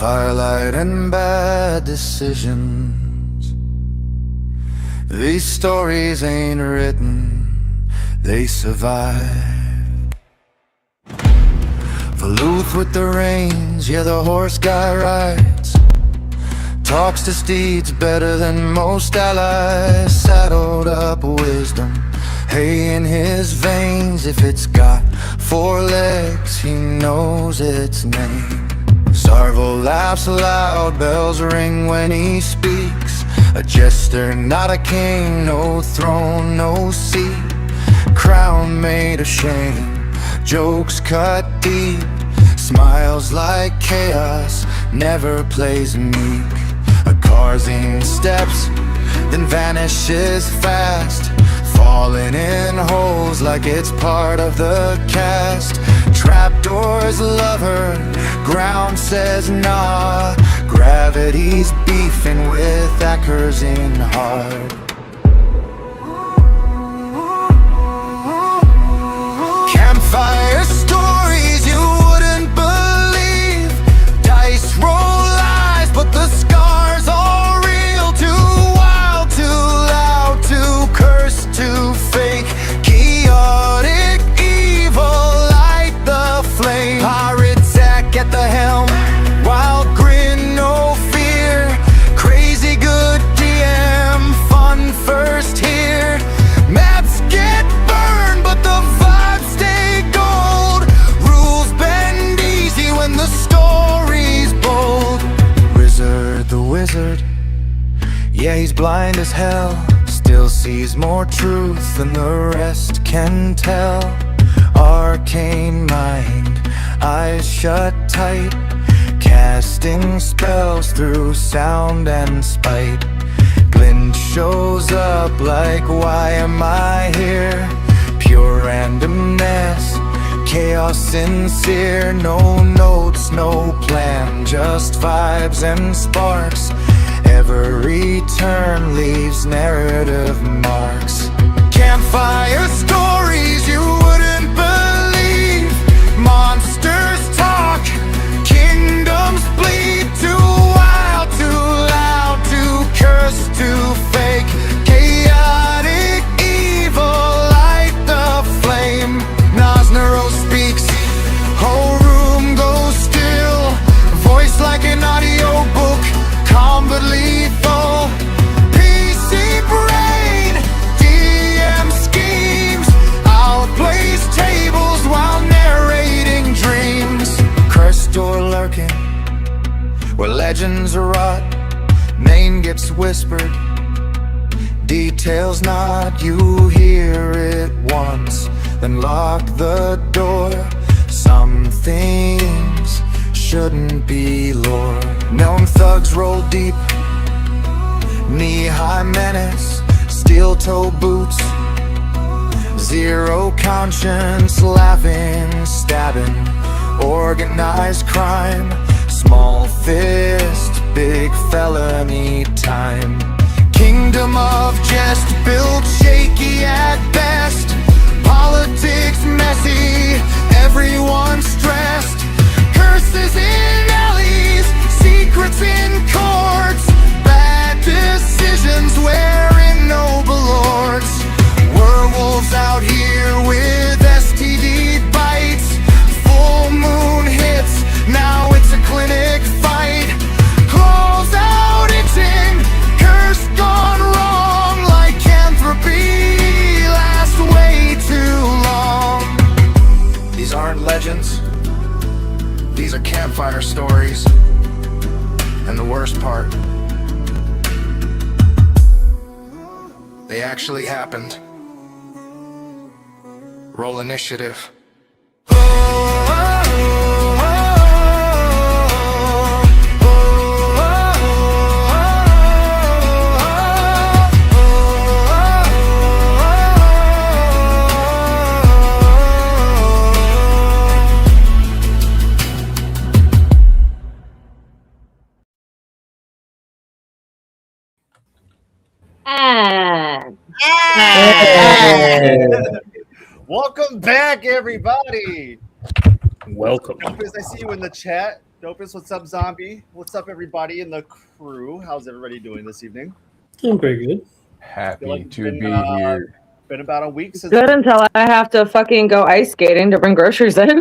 firelight and bad decisions. These stories ain't written, they survive. Verlouth with the reins, yeah, the horse guy rides. Talks to steeds better than most allies. Saddled up wisdom, hay in his veins. If it's got 4 legs, he knows its name. Sarvo laughs aloud, bells ring when he speaks. A jester, not a king, no throne, no seat. Crown made of shame, jokes cut deep. Smiles like chaos, never plays meek. A Karzine steps, then vanishes fast, falling in holes like it's part of the cast. Trapdoors love her, ground says nah. Gravity's beefing with Ackers in hard. Campfire stories you wouldn't believe. Dice roll lies, but the scars are real. Too wild, too loud, too cursed, too fake. Chaotic evil, light the flame. Pirate Zack at the helm, wild grin, no fear. Crazy good DM, fun first here. Maps get burned, but the vibes stay gold. Rules bend easy when the story's bold. Rizzard the wizard, yeah, he's blind as hell. Still sees more truth than the rest can tell. Arcane mind, eyes shut tight, casting spells through sound and spite. Glint shows up like, why am I here? Pure randomness, chaos sincere. No notes, no plan, just vibes and sparks. Every turn leaves narrative marks. Campfire stories you wouldn't believe. Monsters talk, kingdoms bleed. Too wild, too loud, too cursed, too fake. Chaotic evil, light the flame. Nosneros speaks, whole room goes still. Voice like an audiobook, calm but lethal. PC brain, DM schemes, outplays tables while narrating dreams. Cursed door lurking, where legends rot. Name gets whispered, details not. You hear it once, then lock the door. Some things shouldn't be lore. Gnome thugs roll deep, knee-high menace, steel-toe boots. Zero conscience, laughing, stabbing, organized crime. Small fist, big felony time. Kingdom of jest, built shaky at best. Politics messy, everyone stressed. Curses in alleys, secrets in courts. Bad decisions wearing noble lords. Werewolves out here with STD bites. Full moon hits, now it's a clinic fight. Claws out itching, curse gone wrong. Lycanthropy lasts way too long. These aren't legends, these are campfire stories. And the worst part, they actually happened. Roll initiative. Welcome back, everybody. Welcome. As I see you in the chat, Dopus, what's up, Zombie? What's up, everybody in the crew? How's everybody doing this evening? Doing pretty good. Happy to be here. Been about a week since. Good until I have to fucking go ice skating to bring groceries in.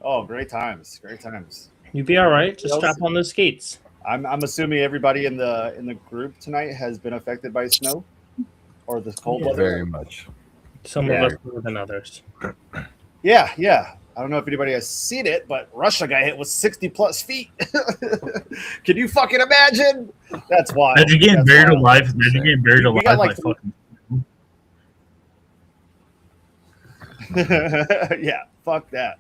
Oh, great times! Great times. You'd be all right. Just strap on those skates. I'm assuming everybody in the group tonight has been affected by snow or this cold weather. Very much. Some of us more than others. Yeah. I don't know if anybody has seen it, but Russia got hit with 60+ feet. Can you fucking imagine? That's wild. Imagine getting buried alive. Imagine getting buried alive like by fucking. Yeah, fuck that.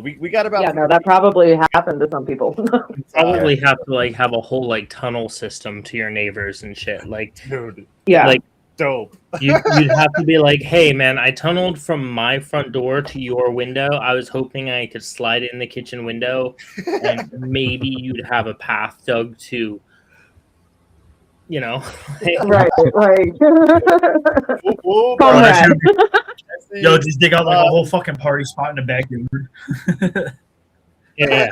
We got about. Yeah, no, that probably happened to some people. You probably have to like have a whole like tunnel system to your neighbors and shit. Like, dude, yeah, like dope. You'd have to be like, hey man, I tunneled from my front door to your window. I was hoping I could slide in the kitchen window, and maybe you'd have a path dug to, you know, right. Yo, just dig out like a whole fucking party spot in the backyard. Yeah.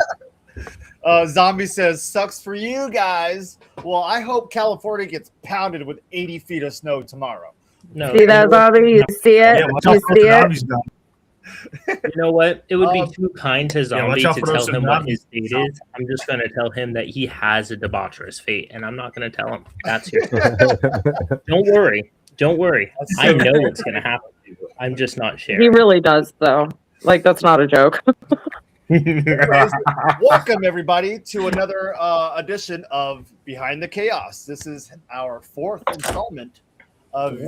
Zombie says, sucks for you guys. Well, I hope California gets pounded with 80 feet of snow tomorrow. No, see that, Zombie? You see it? Yeah, you see it? You know what? It would be too kind to Zombie to tell him what his fate is. I'm just going to tell him that he has a debaucherous fate, and I'm not going to tell him. That's your Don't worry. I know what's going to happen to you. I'm just not sharing. He really does, though. Like, that's not a joke. Anyways, welcome everybody to another edition of Behind the Chaos. This is our fourth installment of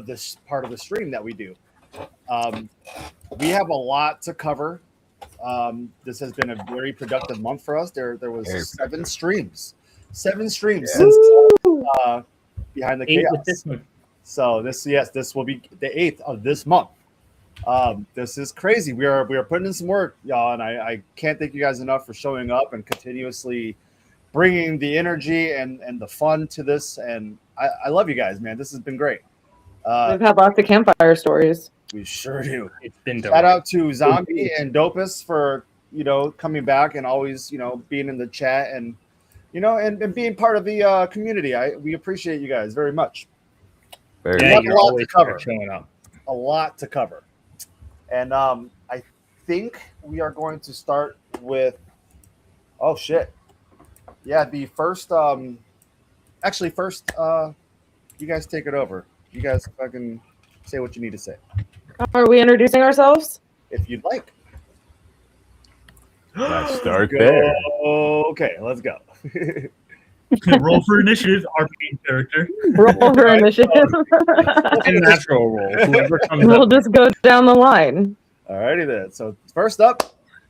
this part of the stream that we do. We have a lot to cover. This has been a very productive month for us. There was 7 streams since Behind the Chaos. So this will be the 8th of this month. This is crazy. We are putting in some work, y'all, and I can't thank you guys enough for showing up and continuously bringing the energy and the fun to this. And I love you guys, man. This has been great. We've had lots of campfire stories. We sure do. It's been shout out to Zombie and Dopus for coming back and always being in the chat and and being part of the community. We appreciate you guys very much. You're always showing up. A lot to cover. And I think we are going to start with the first you guys take it over. You guys fucking say what you need to say. Are we introducing ourselves? If you'd like. Let's start there. Okay, let's go. Roll for initiative, our main character. Roll for initiative. And natural roll. Whoever comes we'll just go down the line. Alrighty then. So first up,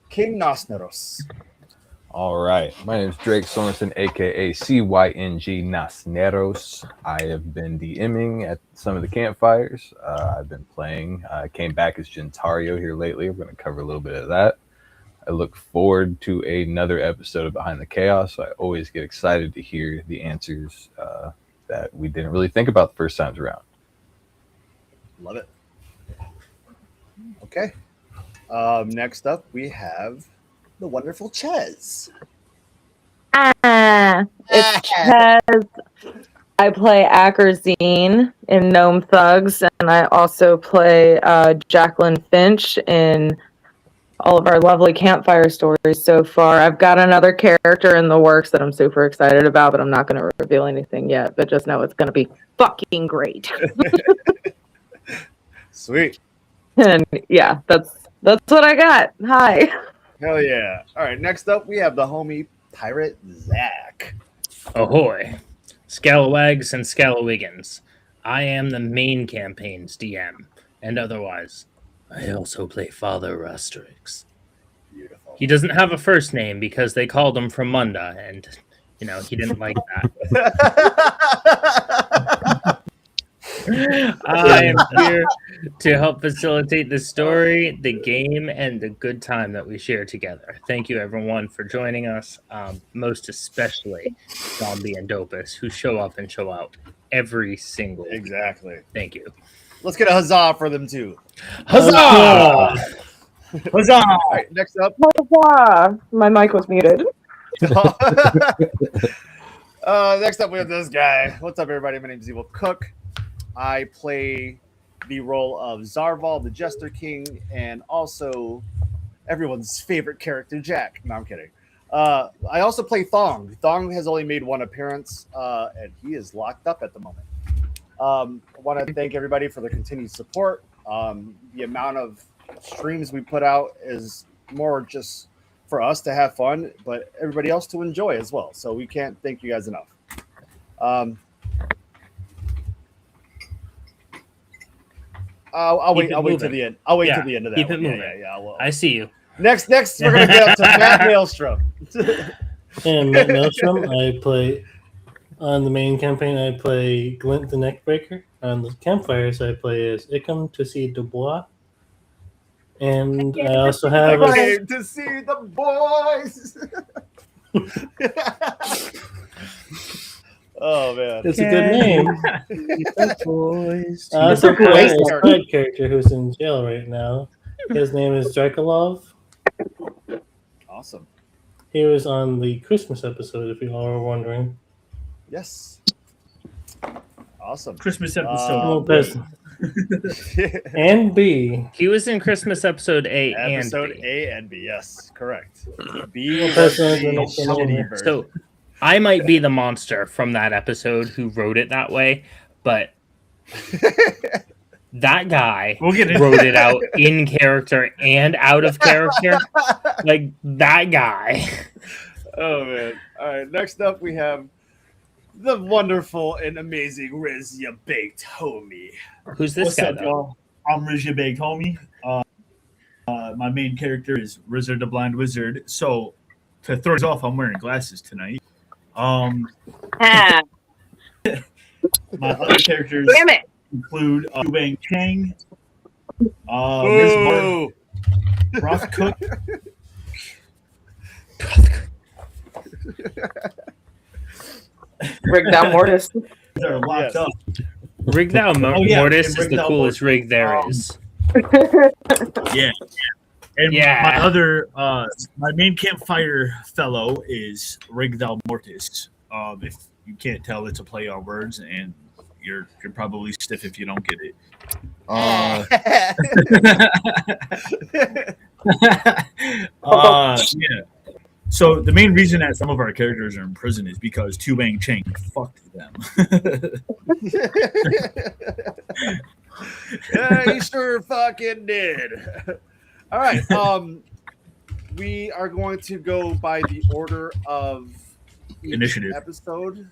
King Nosneros. All right. My name is Drake Sorensen, aka CYNG Nosneros. I have been DMing at some of the campfires. I've been playing. I came back as Gentario here lately. We're going to cover a little bit of that. I look forward to another episode of Behind the Chaos. I always get excited to hear the answers that we didn't really think about the first times around. Love it. Okay. Next up, we have the wonderful Chez. It's Chez. I play Ackerzine in Gnome Thugs, and I also play Jacqueline Finch in all of our lovely campfire stories so far. I've got another character in the works that I'm super excited about, but I'm not going to reveal anything yet. But just know it's going to be fucking great. Sweet. And yeah, that's what I got. Hi. Hell yeah. All right, next up, we have the homie Pirate Zach. Ahoy. Scalawags and Scalawiggins. I am the main campaign's DM, and otherwise, I also play Father Rasterix. Beautiful. He doesn't have a first name because they called him from Munda, and, he didn't like that. I am here to help facilitate the story, the game, and the good time that we share together. Thank you, everyone, for joining us, most especially Zombie and Dopus, who show up and show out every single Exactly. Thank you. Let's get a huzzah for them, too. Huzzah! Huzzah! All right, next up. My mic was muted. Next up, we have this guy. What's up, everybody? My name is Evol Cook. I play the role of Zarval, the Jester King, and also everyone's favorite character, Jack. No, I'm kidding. I also play Thong. Thong has only made one appearance, and he is locked up at the moment. I want to thank everybody for the continued support. The amount of streams we put out is more just for us to have fun, but everybody else to enjoy as well. So we can't thank you guys enough. I'll wait to the end. I'll wait to the end of that. Keep it moving. I see you. Next, we're gonna get up to Matt Maelstrom. And Matt Maelstrom, I play on the main campaign. I play Glint the Neckbreaker. On the campfires, I play as Icum Tussi Dubois. And I also have to see the boys. Oh man, it's a good name. Boys. I also play a side character who's in jail right now. His name is Draculov. Awesome. He was on the Christmas episode, if you all are wondering. Yes. Awesome. Christmas episode. And B. He was in Christmas episode A Episode and B. A and B. Yes, correct. B was Person the is an shitty version. So I might be the monster from that episode who wrote it that way, but that guy We'll get it. wrote it out in character and out of character. Like that guy. Oh man. All right. Next up, we have the wonderful and amazing RizzYaBakedHomie. Who's this What's guy up, though? y'all? I'm RizzYaBakedHomie. My main character is Rizzard the Blind Wizard. So to throw us off, I'm wearing glasses tonight. My other characters Damn it. include Wang Chang, Riz Broth Cook, Rig down Mortis. they're locked up. Rig Thou yeah, Mortis and is Rig the Thou coolest Mortis. rig there is. Yeah. And Yeah. my other, my main campfire fellow is Rig Thou Mortis. If you can't tell, it's a play on words, and you're probably stiff if you don't get it. Yeah. So the main reason that some of our characters are in prison is because Tu Wang Cheng fucked them. Yeah, he sure fucking did. All right. We are going to go by the order of each Initiative. episode.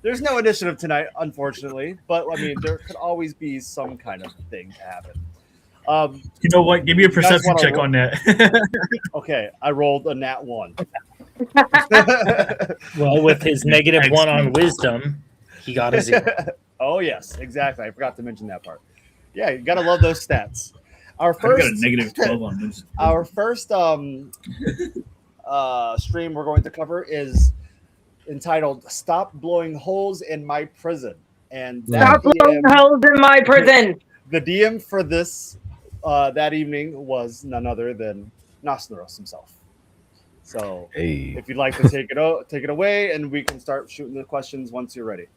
There's no initiative tonight, unfortunately, but I mean, there could always be some kind of thing to happen. You know what? Give me a You guys perception wanna check roll? on that. Okay, I rolled a nat 1. Well, with his -1 on wisdom, he got a 0. Oh yes, exactly. I forgot to mention that part. Yeah, you gotta love those stats. Our I've got a first -12 on this. Our first stream we're going to cover is entitled "Stop Blowing Holes in My Prison," and that Stop blowing holes in my prison. the DM for this that evening was none other than Nosneros himself. So, Hey, if you'd like to take it away, and we can start shooting the questions once you're ready.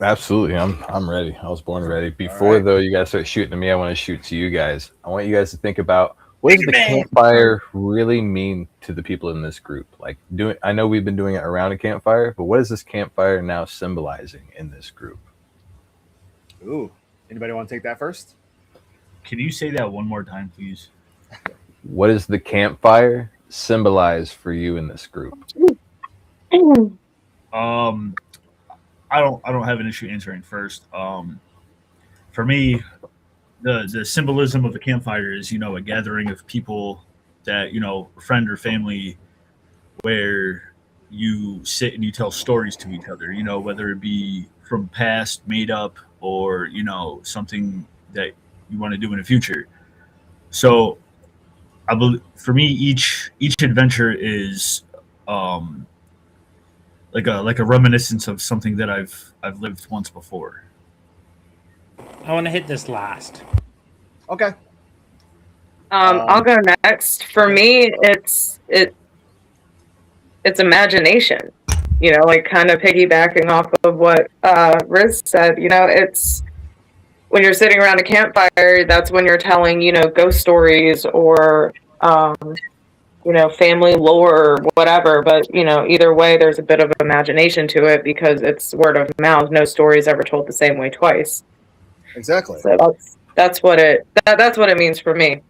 absolutely. I'm ready. I was born ready. Before though, you guys start shooting to me, I want to shoot to you guys. I want you guys to think about what does the campfire really mean to the people in this group? Like I know we've been doing it around a campfire, but what is this campfire now symbolizing in this group? Ooh, anybody want to take that first? Can you say that one more time, please? What does the campfire symbolize for you in this group? I don't have an issue answering first. For me, the symbolism of the campfire is, a gathering of people that, a friend or family, where you sit and you tell stories to each other, whether it be from past made up or, something that you want to do in the future. So I believe for me, each adventure is, like a reminiscence of something that I've lived once before. I want to hit this last. Okay. I'll go next. For me, it's imagination. You know, like kind of piggybacking off of what Riz said. You know, it's when you're sitting around a campfire. That's when you're telling, you know, ghost stories or you know, family lore or whatever. But you know, either way, there's a bit of imagination to it because it's word of mouth. No story is ever told the same way twice. Exactly. So that's what it means for me,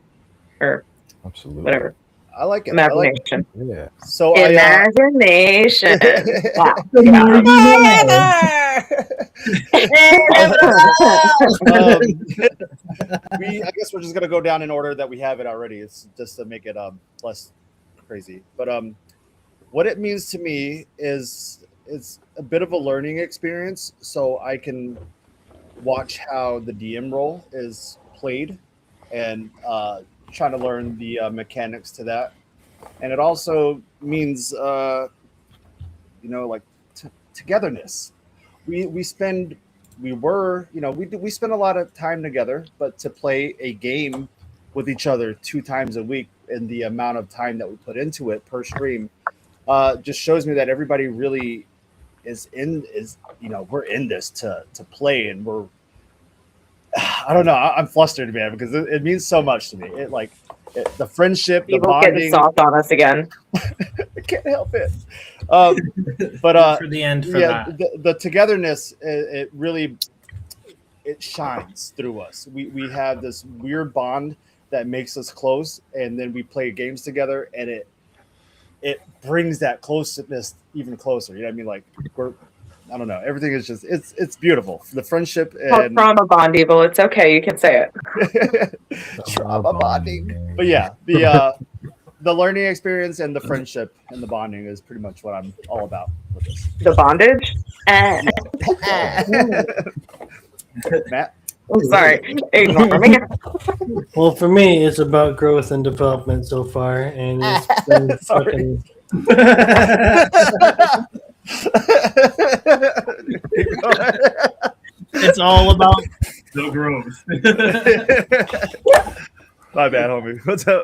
or Absolutely. whatever. I like it. I like it. Imagination. Yeah. So Imagination. Wow. I guess we're just gonna go down in order that we have it already. It's just to make it less crazy. But what it means to me is it's a bit of a learning experience, so I can watch how the DM role is played and trying to learn the mechanics to that. And it also means you know, like togetherness. We spend a lot of time together, but to play a game with each other 2 times a week and the amount of time that we put into it per stream just shows me that everybody really we're in this to play, and we're I don't know, I'm flustered, man, because it means so much to me. The friendship, the People getting bonding. soft on us again. I can't help it. But for the end for yeah, that. the togetherness, it really shines through us. We have this weird bond that makes us close, and then we play games together, and it brings that closeness even closer. You know what I mean? Like I don't know. Everything is just it's beautiful. The friendship and Trauma bond, Evil. It's okay. You can say it. trauma bonding. But yeah, the learning experience and the friendship and the bonding is pretty much what I'm all about with this. The bondage. Matt? Oh, sorry. Ignore me. Well, for me, it's about growth and development so far, and it's been fucking. It's all about the growth. My bad, homie. What's up?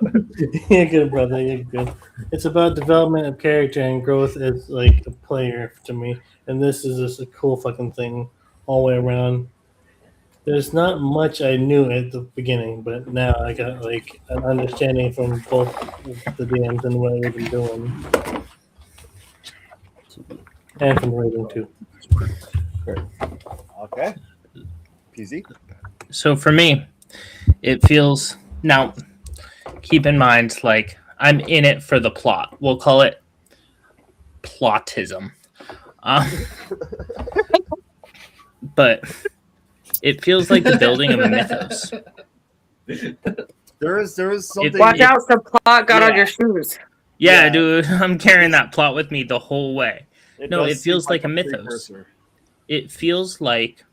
You're good, brother. You're good. It's about development of character and growth as like a player to me, and this is just a cool fucking thing all the way around. There's not much I knew at the beginning, but now I got like an understanding from both the DMs and what we've been doing, and from reading too. Okay. PZ? So for me, it feels now. Keep in mind, like I'm in it for the plot. We'll call it plotism, but it feels like the building of a mythos. There is something. Watch out, some plot got on your shoes. Yeah, dude, I'm carrying that plot with me the whole way. It does feels seem like a mythos. precursor. It feels like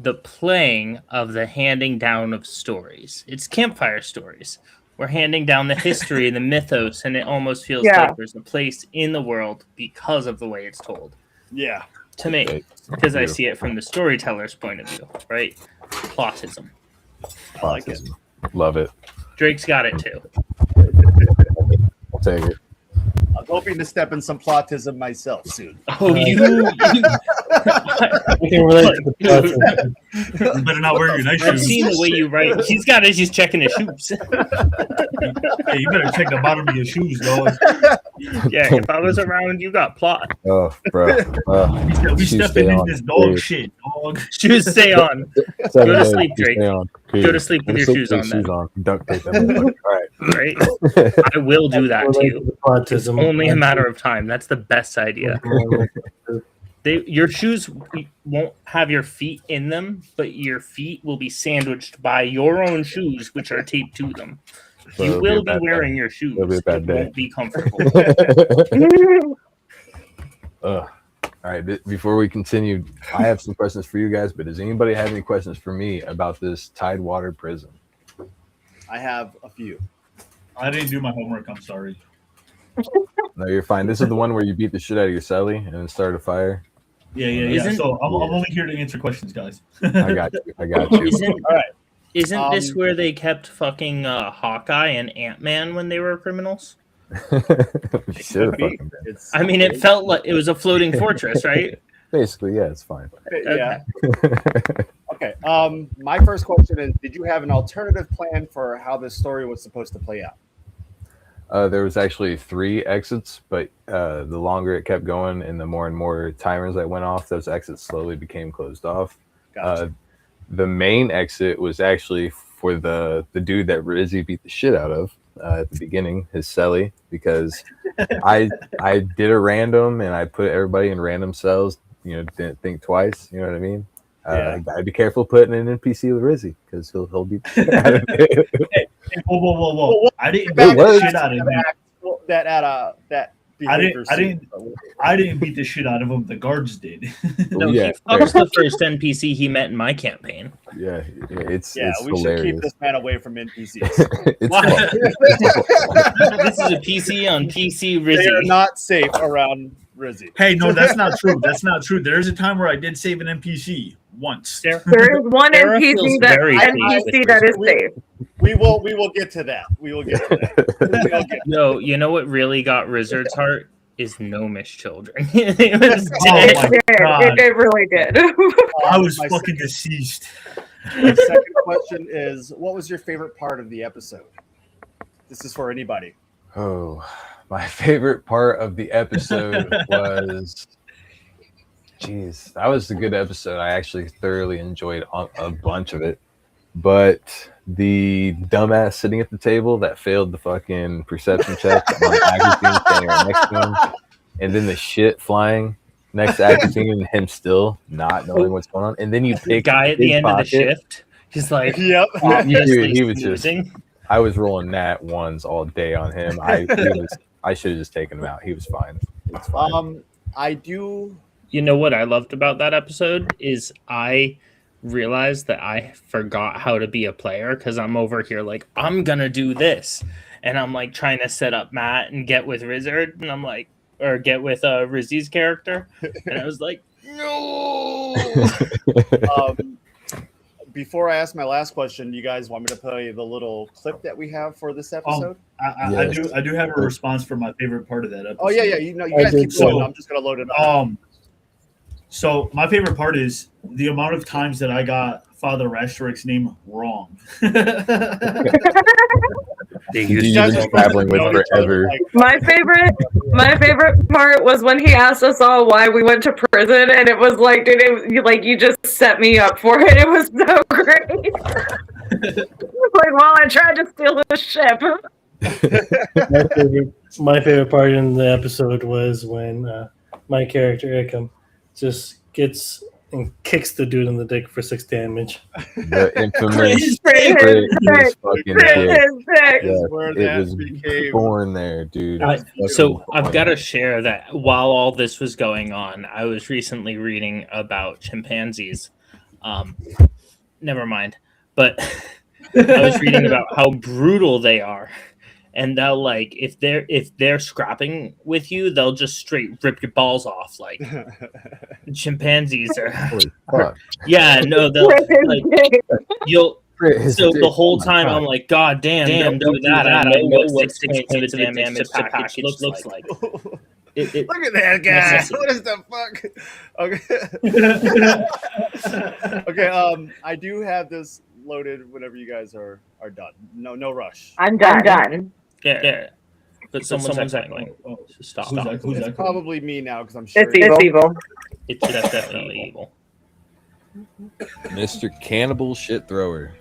the playing of the handing down of stories. It's Campfire Stories. We're handing down the history and the mythos, and it almost feels like there's a place in the world because of the way it's told. Yeah. To me, because I see it from the storyteller's point of view, right? Plotism. I like it. Love it. Drake's got it too. I'll take it. I'm hoping to step in some plotism myself soon. Oh, you I can relate to the plot. You better not wear your nice I've shoes. seen the way you write. He's got it. He's checking his shoes. Hey, you better check the bottom of your shoes, dog. Yeah, if I was around, you got plot. Oh, bro. We stepping in this dog shit, dog. Shoes stay on. Go to sleep, Drake. Go to sleep with your shoes on. Then. Duct tape them. Right? I will do that to you. It's only a matter of time. That's the best idea. Your shoes won't have your feet in them, but your feet will be sandwiched by your own shoes, which are taped to them. So you will be day. wearing your shoes. It'll be a bad It day. won't be comfortable. All right, before we continue, I have some questions for you guys, but does anybody have any questions for me about this Tidewater prison? I have a few. I didn't do my homework. I'm sorry. No, you're fine. This is the one where you beat the shit out of your celly and then start a fire. Yeah. So I'm only here to answer questions, guys. I got you. Isn't Isn't this where they kept fucking Hawkeye and Ant-Man when they were criminals? Should have fucking been. I mean, it felt like it was a floating fortress, right? Basically, yeah, it's fine. Yeah. Okay. My first question is: did you have an alternative plan for how this story was supposed to play out? There was actually 3 exits, but the longer it kept going and the more timers that went off, those exits slowly became closed off. Gotcha. The main exit was actually for the dude that Rizzy beat the shit out of at the beginning, his celly, because I did a random and I put everybody in random cells. Didn't think twice. You know what I mean? Yeah. Gotta be careful putting an NPC with Rizzy because he'll beat the shit out of it. Hey, whoa! I didn't beat It the was. shit out of him. That behavior I didn't beat the shit out of him. The guards did. No, Yeah, he was the first NPC he met in my campaign. Yeah, it's Yeah, it's we hilarious. should keep this man away from NPCs. It's Why? fun. This is a PC on PC They are Rizzy. not safe around Rizzy. Hey, no, that's not true. That's not true. There's a time where I did save an NPC once. There is one Sarah NPC feels that very safe that is with safe. We will get to that. We will get to that. Yo, you know what really got Rizzard's heart is Gnomish children. It was Oh dead. my It did. God. It really did. I was My fucking second- deceased. My second question is: what was your favorite part of the episode? This is for anybody. Oh, my favorite part of the episode was, jeez, that was a good episode. I actually thoroughly enjoyed a bunch of it. But the dumbass sitting at the table that failed the fucking perception check on Agrippine standing right next to him, and then the shit flying next to Agrippine and him still not knowing what's going on, and then you The pick guy at the his end of the pocket. shift, he's like, Yep. obviously he was just- snoozing. I was rolling nat ones all day on him. I should have just taken him out. He was fine. It's fine. I do. You know what I loved about that episode is I realized that I forgot how to be a player because I'm over here like, I'm gonna do this, and I'm like trying to set up Matt and get with Rizzard, and I'm like, or get with Rizzy's character, and I was like, no. Before I ask my last question, you guys want me to play the little clip that we have for this episode? I do have a response for my favorite part of that episode. Oh yeah. You I guys did keep going. so. I'm just gonna load it up. So my favorite part is the amount of times that I got Father Rastorik's name wrong. You've been traveling with forever. My favorite part was when he asked us all why we went to prison, and it was like, dude, you just set me up for it. It was so great. Like, well, I tried to steal the ship. My favorite part in the episode was when my character Ickham just gets and kicks the dude in the dick for 6 damage. The infamous Crit crit his was fucking Crit dick. his dick. Yeah, Where it that was became- born there, dude. So I've got to share that while all this was going on, I was recently reading about chimpanzees. Never mind, but I was reading about how brutal they are, and they'll like if they're scrapping with you, they'll just straight rip your balls off. Like chimpanzees are, Holy fuck. yeah, no, they'll Crit his like dick. you'll. Crit his So dick. the whole Oh my time God. I'm like, God damn, don't do that. I know what 6 points of damage package looks like. It, Look at that guy. necessity. What is the fuck? Okay. Okay. I do have this loaded whenever you guys are done. No rush. I'm done. yeah. But someone's echoing. Oh, So stop. who's that? Who's It's that? probably me now because I'm sure. It's evil. It's definitely evil. Mr. Cannibal Shit Thrower.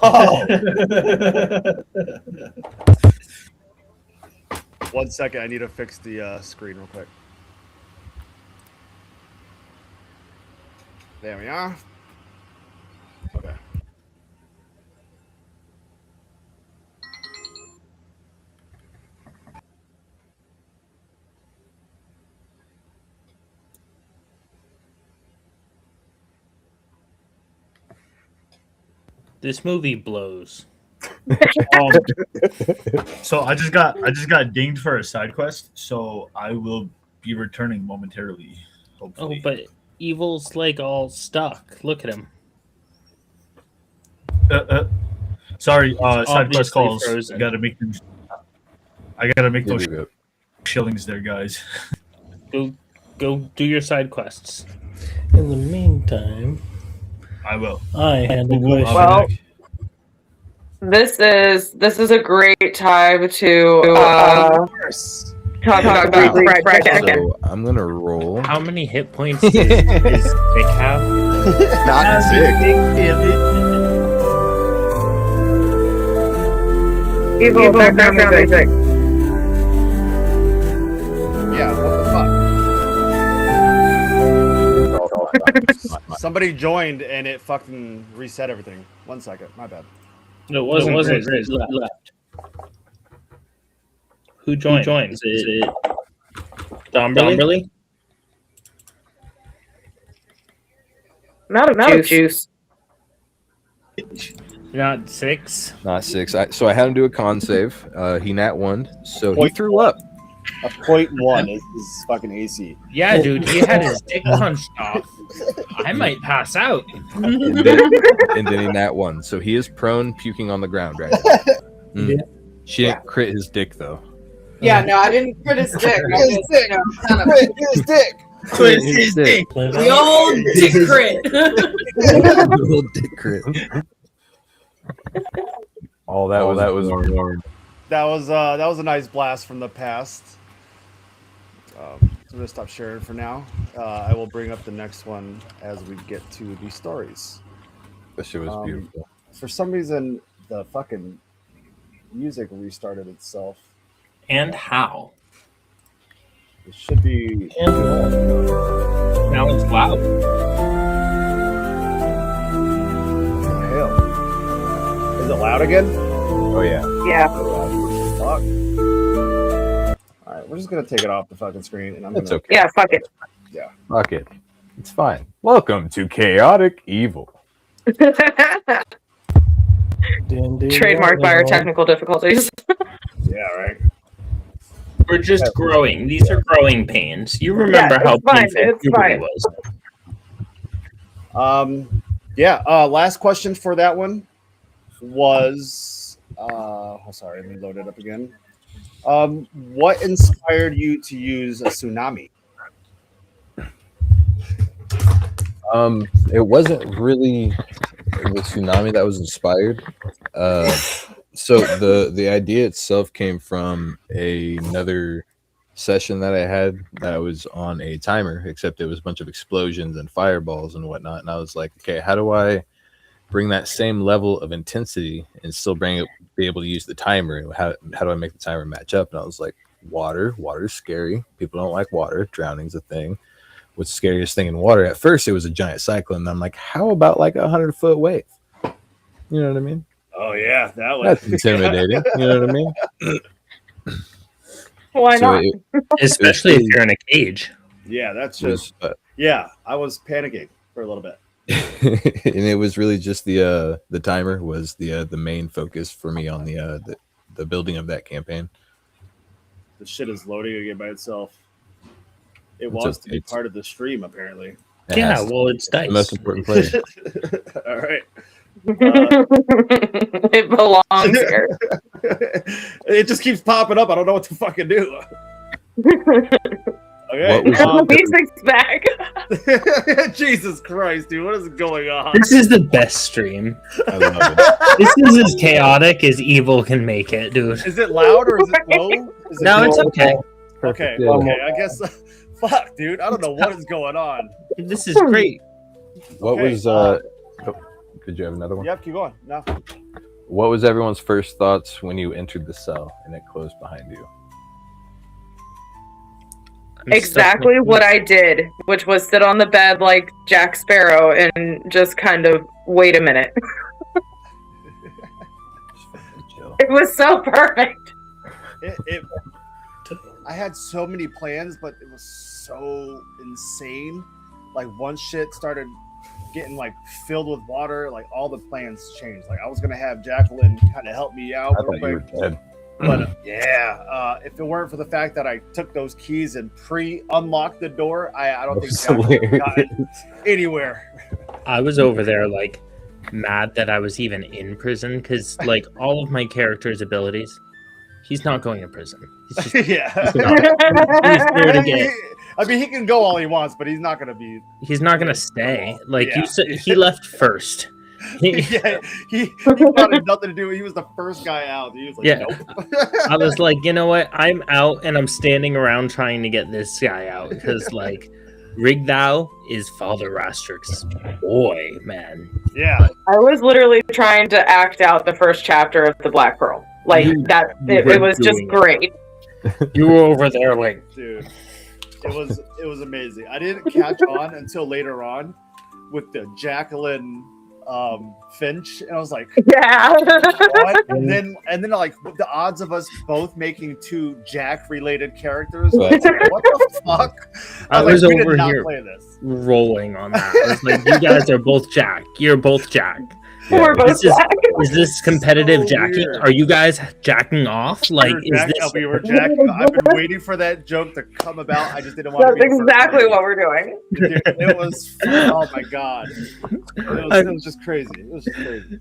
Oh, 1 second. I need to fix the screen real quick. There we are. Okay. This movie blows. So I just got dinged for a side quest, so I will be returning momentarily. Oh, Hopefully. but Evil's like all stuck. Look at him. Sorry, side obviously quest calls. frozen. I gotta make them. I gotta make those Good. shillings there, guys. Go do your side quests. In the meantime, I will. I had a I'll question. Well, be this is a great time to talk about Greek fried chicken. So I'm gonna roll. How many hit points does Vic have? Not sick. Evil background music. Yeah, what the fuck? Somebody joined and it fucking reset everything. 1 second, my bad. No, it wasn't Riz left. Who joined? Is it Domberly? I'm out of juice. Not 6. Not 6. So I had him do a con save. He nat 1, so he threw up. A 0.1 is fucking AC. Yeah, dude, he had his dick punched off. I might pass out. And then he nat 1. So he is prone, puking on the ground right now. Yeah. She didn't crit his dick, though. Yeah, no, I didn't crit his dick. I just, kind of His dick. Twist his dick. the old dick crit. Little dick crit. Oh, that was warm. That was a nice blast from the past. So I'm gonna stop sharing for now. I will bring up the next one as we get to the stories. That shit was beautiful. For some reason, the fucking music restarted itself. And how? It should be. Now it's loud. Hell, is it loud again? Oh yeah. Yeah. Fuck. All right, we're just gonna take it off the fucking screen, and I'm It's gonna. okay. Yeah, fuck it. Fuck it. It's fine. Welcome to Chaotic Evil. D&D, Trademarked by our technical difficulties. Yeah, right. We're just growing. These are growing pains. You remember Yeah, how it's fine, painful it's puberty fine. was. Yeah. Last question for that one was. Sorry, let me load it up again. What inspired you to use a tsunami? It wasn't really the tsunami that was inspired. So the idea itself came from another session that I had that was on a timer, except it was a bunch of explosions and fireballs and whatnot. And I was like, okay, how do I bring that same level of intensity and still be able to use the timer? How do I make the timer match up? And I was like, water is scary. People don't like water. Drowning's a thing. What's the scariest thing in water? At first it was a giant cyclone. And I'm like, how about like 100-foot wave? You know what I mean? Oh yeah, that was. That's intimidating. You know what I mean? Why So not? Especially if you're in a cage. Yeah, that's it was, just. Yeah, I was panicking for a little bit. and it was really just the timer was the main focus for me on the building of that campaign. The shit is loading again by itself. It It's wants to be it's- part of the stream, apparently. It Yeah, has to well, it's be the dice. most important player. All right. It belongs here. It just keeps popping up. I don't know what to fucking do. Okay. What was The music's back. Jesus Christ, dude. What is going on? This is the best stream. I love it. This is as chaotic as evil can make it, dude. Is it loud or is it low? Is it No, it's low? okay. Okay, Yeah. okay. I guess. Fuck, dude. I don't know what is going on. This is great. What Okay, was could you have another one? Yep, keep going. No. What was everyone's first thoughts when you entered the cell and it closed behind you? I'm Exactly stuck with- what I did, which was sit on the bed like Jack Sparrow and just kind of wait a minute. Just fucking chill. It was so perfect. I had so many plans, but it was so insane. Like once shit started getting like filled with water, like all the plans changed. Like I was gonna have Jacqueline kind of help me out I real thought you were quick, dead. but if it weren't for the fact that I took those keys and pre-unlocked the door, I don't think That's Jacqueline would have hilarious. gotten anywhere. I was over there like, mad that I was even in prison because, like, all of my character's abilities, he's not going to prison. He's just, Yeah. he's there to get. I mean, he can go all he wants, but he's not going to be. He's not going to stay. Like Yeah. you said, he left first. Yeah, he wanted nothing to do. He was the first guy out. He was like, Yeah. nope. I was like, you know what? I'm out and I'm standing around trying to get this guy out because, like, Rigthou is Father Rastrick's boy, man. Yeah. I was literally trying to act out the first chapter of the Black Pearl. Like You- that, you it were was just doing it. great. You were over there, like, Dude, it was amazing. I didn't catch on until later on with the Jacqueline Finch, and I was like, Yeah. what? And then like the odds of us both making 2 Jack related characters. Right. I was like, what the fuck? I like, was we did over not here play this. rolling on that. I was like, you guys are both Jack. You're both Jack. We're both This is- Jack. Is this competitive So jacking? weird. Are you guys jacking off? Like, We were jacking. I've been waiting for that joke to come about. I just didn't want to That's be the first exactly one. what we're doing. Dude, it was. Oh my god! It was just crazy. It was just crazy.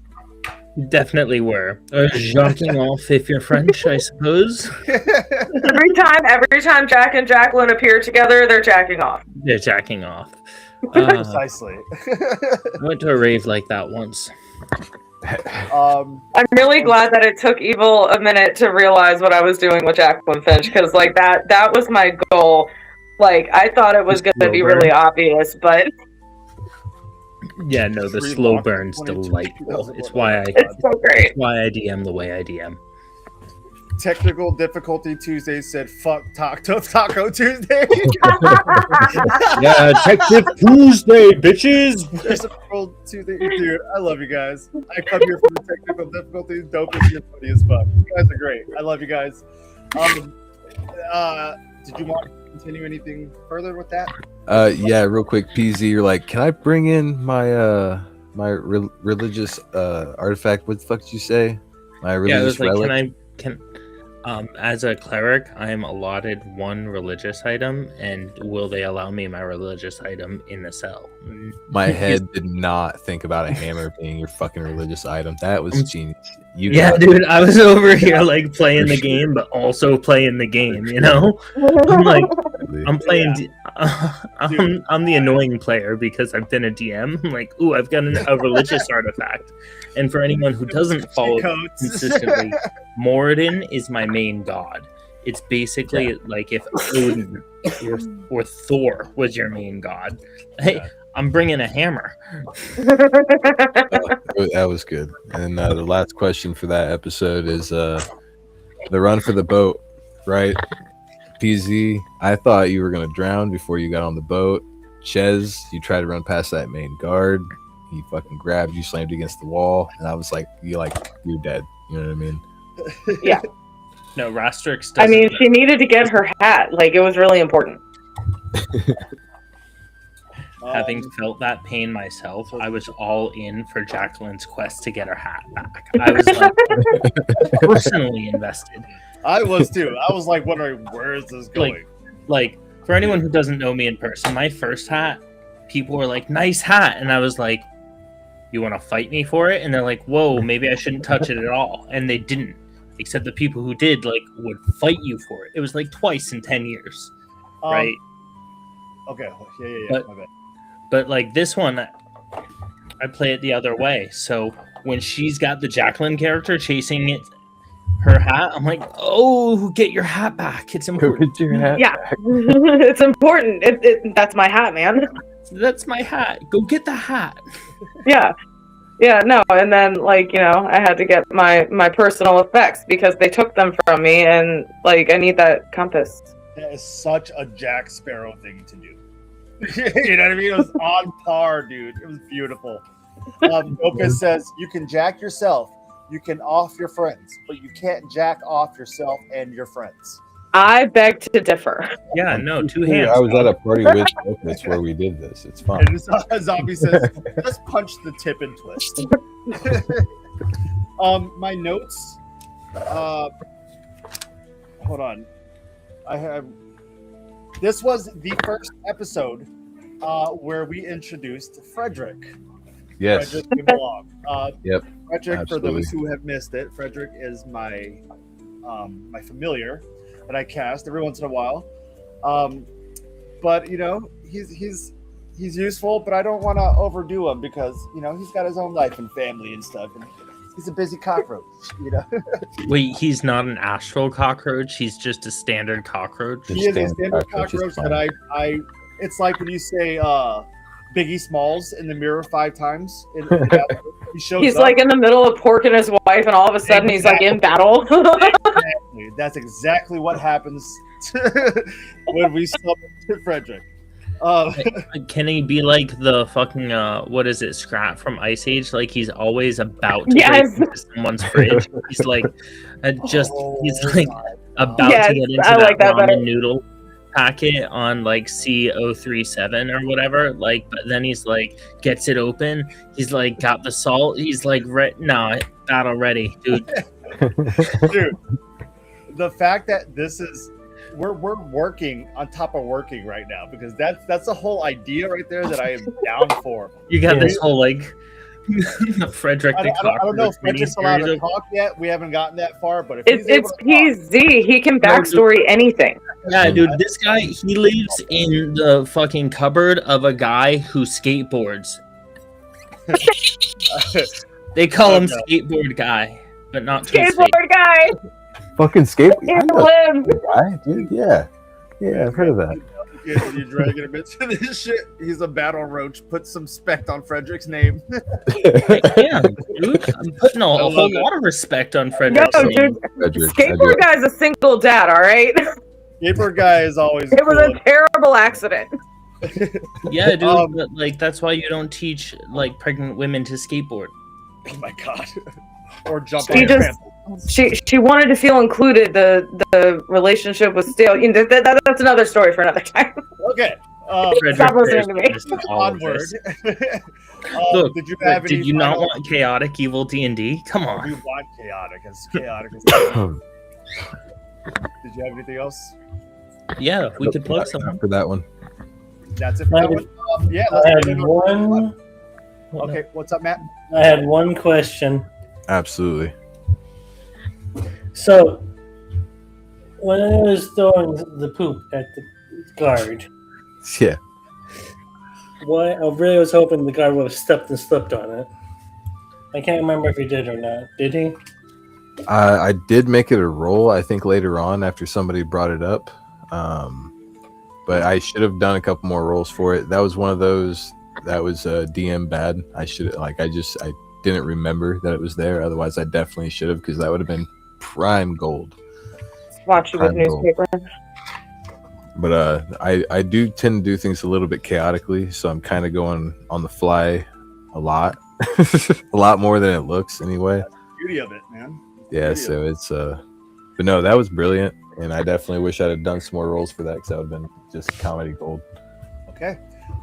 Definitely were. Jacking off if you're French, I suppose. Every time Jack and Jacqueline appear together, they're jacking off. They're jacking off. Precisely. I went to a rave like that once. I'm really glad that it took Evol a minute to realize what I was doing with Jacqueline Finch, because like that was my goal. Like I thought it was going to be really obvious, but Yeah, no, the Free slow lock, burn's 22, delightful. It's why it's so great. I DM the way I DM. Technical difficulty Tuesday said fuck Taco Tuesday. Yeah, Detective Tuesday, bitches. There's a world Tuesday, dude. I love you guys. I come here for the technical difficulties. Dope as shit, funny as fuck. You guys are great. I love you guys. Did you want to continue anything further with that? Yeah, real quick, PZ, you're like, can I bring in my religious artifact? What the fuck did you say? My Yeah, I religious was like, relic? as a cleric, I am allotted 1 religious item, and will they allow me my religious item in the cell? My head did not think about a hammer being your fucking religious item. That was genius. You Yeah, got dude, I was over here like playing the game, but also playing the game. You know, I'm like, it. I'm playing. I'm the annoying player because I've been a DM. I'm like, ooh, I've got a religious artifact. And for anyone who doesn't follow Codes. consistently, Moradin is my main god. It's basically like if Odin or Thor was your main god. Hey, Yeah. I'm bringing a hammer. That was good. And the last question for that episode is the run for the boat, right? PZ, I thought you were going to drown before you got on the boat. Chez, you tried to run past that main guard. He fucking grabbed you, slammed you against the wall, and I was like, you're dead. You know what I mean? Yeah. No, Rastrix doesn't. I mean, she needed to get her hat. Like it was really important. Having felt that pain myself, I was all in for Jacqueline's quest to get her hat back. I was like personally invested. I was too. I was like wondering, where is this going? Like, for anyone who doesn't know me in person, my first hat, people were like, nice hat. And I was like, you want to fight me for it? And they're like, whoa, maybe I shouldn't touch it at all. And they didn't. Except the people who did, like, would fight you for it. It was like twice in 10 years. Right? Okay. Yeah. But- My bad. But like this one, I play it the other way. So when she's got the Jacqueline character chasing her hat, I'm like, oh, get your hat back. It's important. Your hat Yeah. back. It's important. That's my hat, man. That's my hat. Go get the hat. Yeah. Yeah, no, and then like, you know, I had to get my personal effects because they took them from me, and like I need that compass. That is such a Jack Sparrow thing to do. You know what I mean? It was on par, dude. It was beautiful. Opus says, you can jack yourself, you can off your friends, but you can't jack off yourself and your friends. I beg to differ. Yeah, no, 2 Yeah, hands. I was at a party with Opus where we did this. It's fun. And Zombie says, let's punch the tip and twist. My notes. Hold on. I have. This was the first episode where we introduced Frederick. Yes. Frederick came along. Yep. Frederick, for Absolutely. those who have missed it, Frederick is my my familiar that I cast every once in a while. But you know, he's useful, but I don't want to overdo him because you know he's got his own life and family and stuff, and he's a busy cockroach. You know, Wait, he's not an astral cockroach. He's just a standard cockroach. he is a standard standard cockroach is cockroach that I. It's like when you say Biggie Smalls in the mirror 5 times. He shows He's up. like in the middle of porking his wife, and all of a sudden he's like in battle. Exactly. That's exactly what happens when we summon Frederick. Can he be like the fucking what is it, Scrap from Ice Age? Like he's always about to Yes. break into someone's fridge. He's like he's like about Yes, to get into I that like that ramen better. noodle packet on like C037 or whatever. Like, but then he's like gets it open. He's like got the salt. He's like battle ready, dude. Dude, the fact that this is we're working on top of working right now because that's the whole idea right there that I am down for. You got Yeah. this whole like Frederick I the don't know if Cockroach Frederick's allowed to miniseries. talk yet. We haven't gotten that far, but if It's he's able to talk, PZ. He can backstory anything. Yeah, dude, this guy, he lives in the fucking cupboard of a guy who skateboards. They call him Okay. Skateboard Guy, but not Twisted. Skateboard guy. Fucking skate. I It know lives. that guy, dude. Yeah. Yeah, I've heard of that. you're dragging him into this shit. He's a battle roach. Put some respect on Frederick's name. Yeah, dude, I'm putting a love whole it. lot of respect on Frederick's Yo, name. dude, Frederick, skateboard guy's a single dad. All right. Skateboard guy is always It was cool. a terrible accident. Yeah, dude, Um, but like that's why you don't teach like pregnant women to skateboard. Oh my god. Or jump He on just- ramp. She wanted to feel included. The relationship was still. You know, that's another story for another time. Okay. Stop listening to me. Frederick is all of Onward. this. Look, did you have any Did you not final- want chaotic evil D&D? Come We on. want chaotic. As chaotic as Did you have anything else? Yeah, if we could plug something. for that one. That's it for that one. Yeah, I let's had get into it. one. Okay, what's up, Matt? I had one question. Absolutely. So, when I was throwing the poop at the guard, Yeah. I really was hoping the guard would have stepped and slipped on it. I can't remember if he did or not. Did he? I did make it a roll, I think, later on after somebody brought it up. But I should have done a couple more rolls for it. That was one of those that was DM bad. I didn't remember that it was there. Otherwise, I definitely should have because that would have been prime gold. Watch you with Prime gold. newspaper. But I do tend to do things a little bit chaotically, so I'm kind of going on the fly a lot, a lot more than it looks anyway. Beauty of it, man. Yeah, Beauty so it's but no, that was brilliant, and I definitely wish I'd have done some more rolls for that because that would have been just comedy gold. Okay.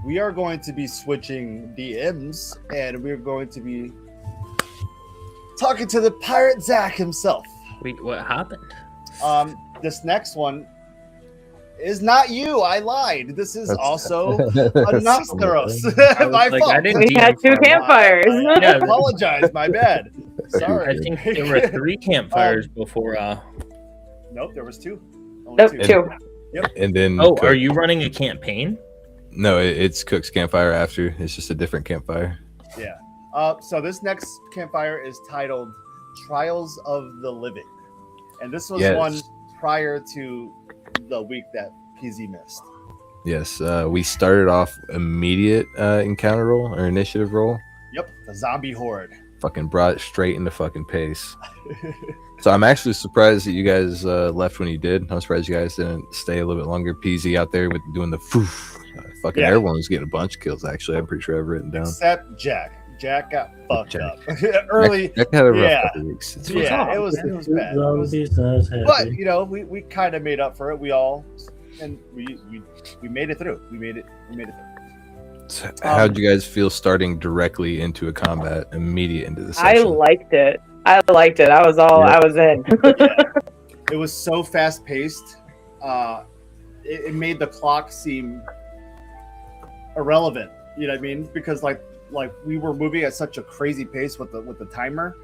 We are going to be switching DMs, and we're going to be talking to the pirate Zach himself. Wait, what happened? This next one is not you. I lied. This is That's- also a Nosneros. I was My like, fault. I didn't We had DM two for a while. campfires. I Yeah. apologize. My bad. Sorry. I think there were 3 campfires before. Nope, there was 2. Only Nope, 2. two. And then Oh, Cook- are you running a campaign? No, it's Cook's campfire after. It's just a different campfire. Yeah. So this next campfire is titled Trials of the Living. And this was Yes. one prior to the week that PZ missed. Yes, we started off immediate encounter roll or initiative roll. Yep, the zombie horde. Fucking brought it straight into fucking pace. So I'm actually surprised that you guys left when you did. I'm surprised you guys didn't stay a little bit longer. PZ out there with doing the foof. Fucking Yeah. everyone was getting a bunch of kills. Actually, I'm pretty sure I've written down. Except Jack. Jack got fucked Jack. up early. That had a rough yeah. couple weeks. It's Yeah, it was bad. It was- Zombies, not as but happy. you know, we kind of made up for it. We all and we made it through. We made it through. So how'd you guys feel starting directly into a combat immediate into the I session? liked it. I was all. Yeah. I was in. It was so fast paced. It made the clock seem irrelevant. You know what I mean? Because like like we were moving at such a crazy pace with the timer,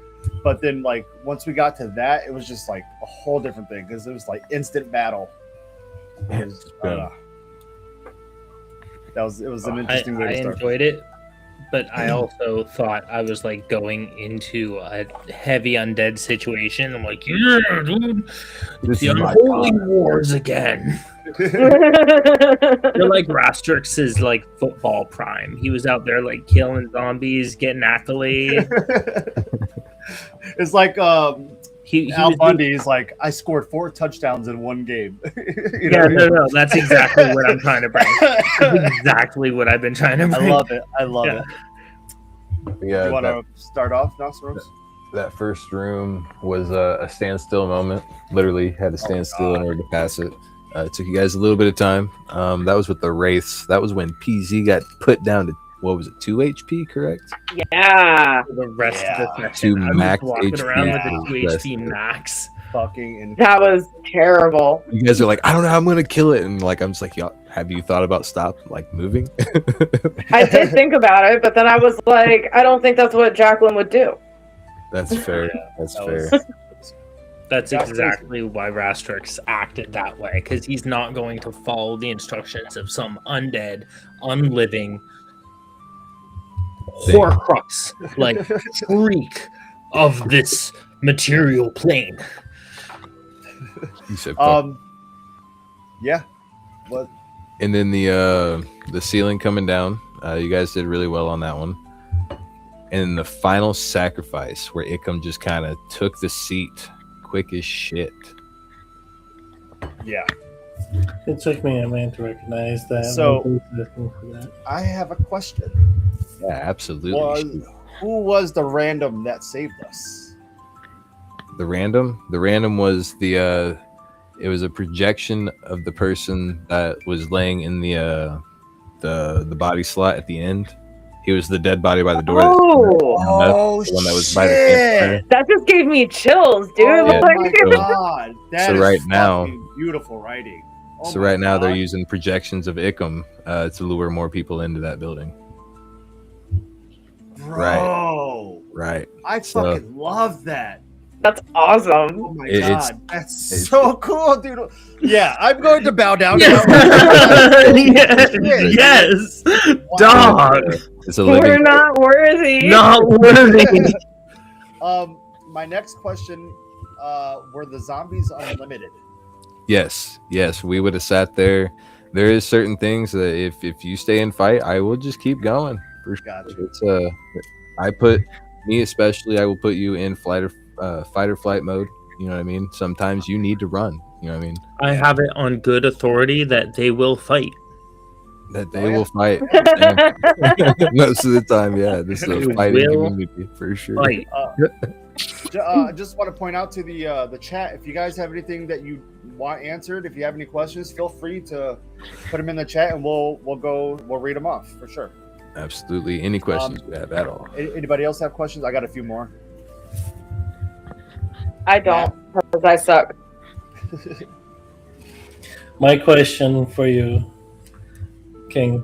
but then like once we got to that, it was just like a whole different thing because it was like instant battle. It was an interesting way to start. I enjoyed it, but I also thought I was like going into a heavy undead situation. I'm like, yeah, dude, it's the unholy wars again. They're like Rastrix's like football prime. He was out there like killing zombies, getting accolades. It's like Al was Bundy's like, I scored 4 touchdowns in one game. No, that's exactly what I'm trying to bring. That's exactly what I've been trying to bring. I love it. Yeah, you want to start off, Nosneros? That first room was a standstill moment. Literally had to stand still in order to pass it. It took you guys a little bit of time. That was with the Wraiths. That was when PZ got put down to, what was it, 2 HP, correct? Yeah. For the rest of the To session, max I was walking HP around with for a 2 the rest HP of it. max. Fucking That was terrible. You guys are like, I don't know how I'm gonna kill it, and like I'm just like, y'all, have you thought about moving? I did think about it, but then I was like, I don't think that's what Jacqueline would do. That's fair. That's fair. That's exactly why Rastrix acted that way, because he's not going to follow the instructions of some undead, unliving horcrux, like freak of this material plane. You said, fuck. Yeah. What? And then the ceiling coming down. You guys did really well on that one. And then the final sacrifice, where Ickham just kind of took the seat, quick as shit. Yeah. It took me a minute to recognize that. So- For that. I have a question. Yeah, absolutely. Who was the random that saved us? The random was the it was a projection of the person that was laying in the body slot at the end. He was the dead body by the door. Oh, The one that was by the campfire. that just gave me chills, dude. Oh Yeah. Like- my god. That So is right now- fucking beautiful writing. Oh So my right now they're God. using projections of Ickham to lure more people into that building. Bro. Right. I So- fucking love that. That's awesome. Oh my It's- god. That's so cool, dude. Yeah, I'm going to bow down. Yes, yes, dog, It's a We're living. not worthy. not worthy. My next question, were the zombies unlimited? Yes, we would have sat there. There is certain things that if you stay and fight, I will just keep going. For sure. Gotcha. It's I put me especially. I will put you in fight or flight mode. You know what I mean? Sometimes you need to run. You know what I mean? I have it on good authority that they will fight. That they Oh, yeah. will fight most of the time. Yeah, this is You a fighting will community for sure. Fight. I just want to point out to the chat, if you guys have anything that you want answered, if you have any questions, feel free to put them in the chat, and we'll read them off for sure. Absolutely. Any questions you have at all? Anybody else have questions? I got a few more. I don't, because I suck. My question for you, King.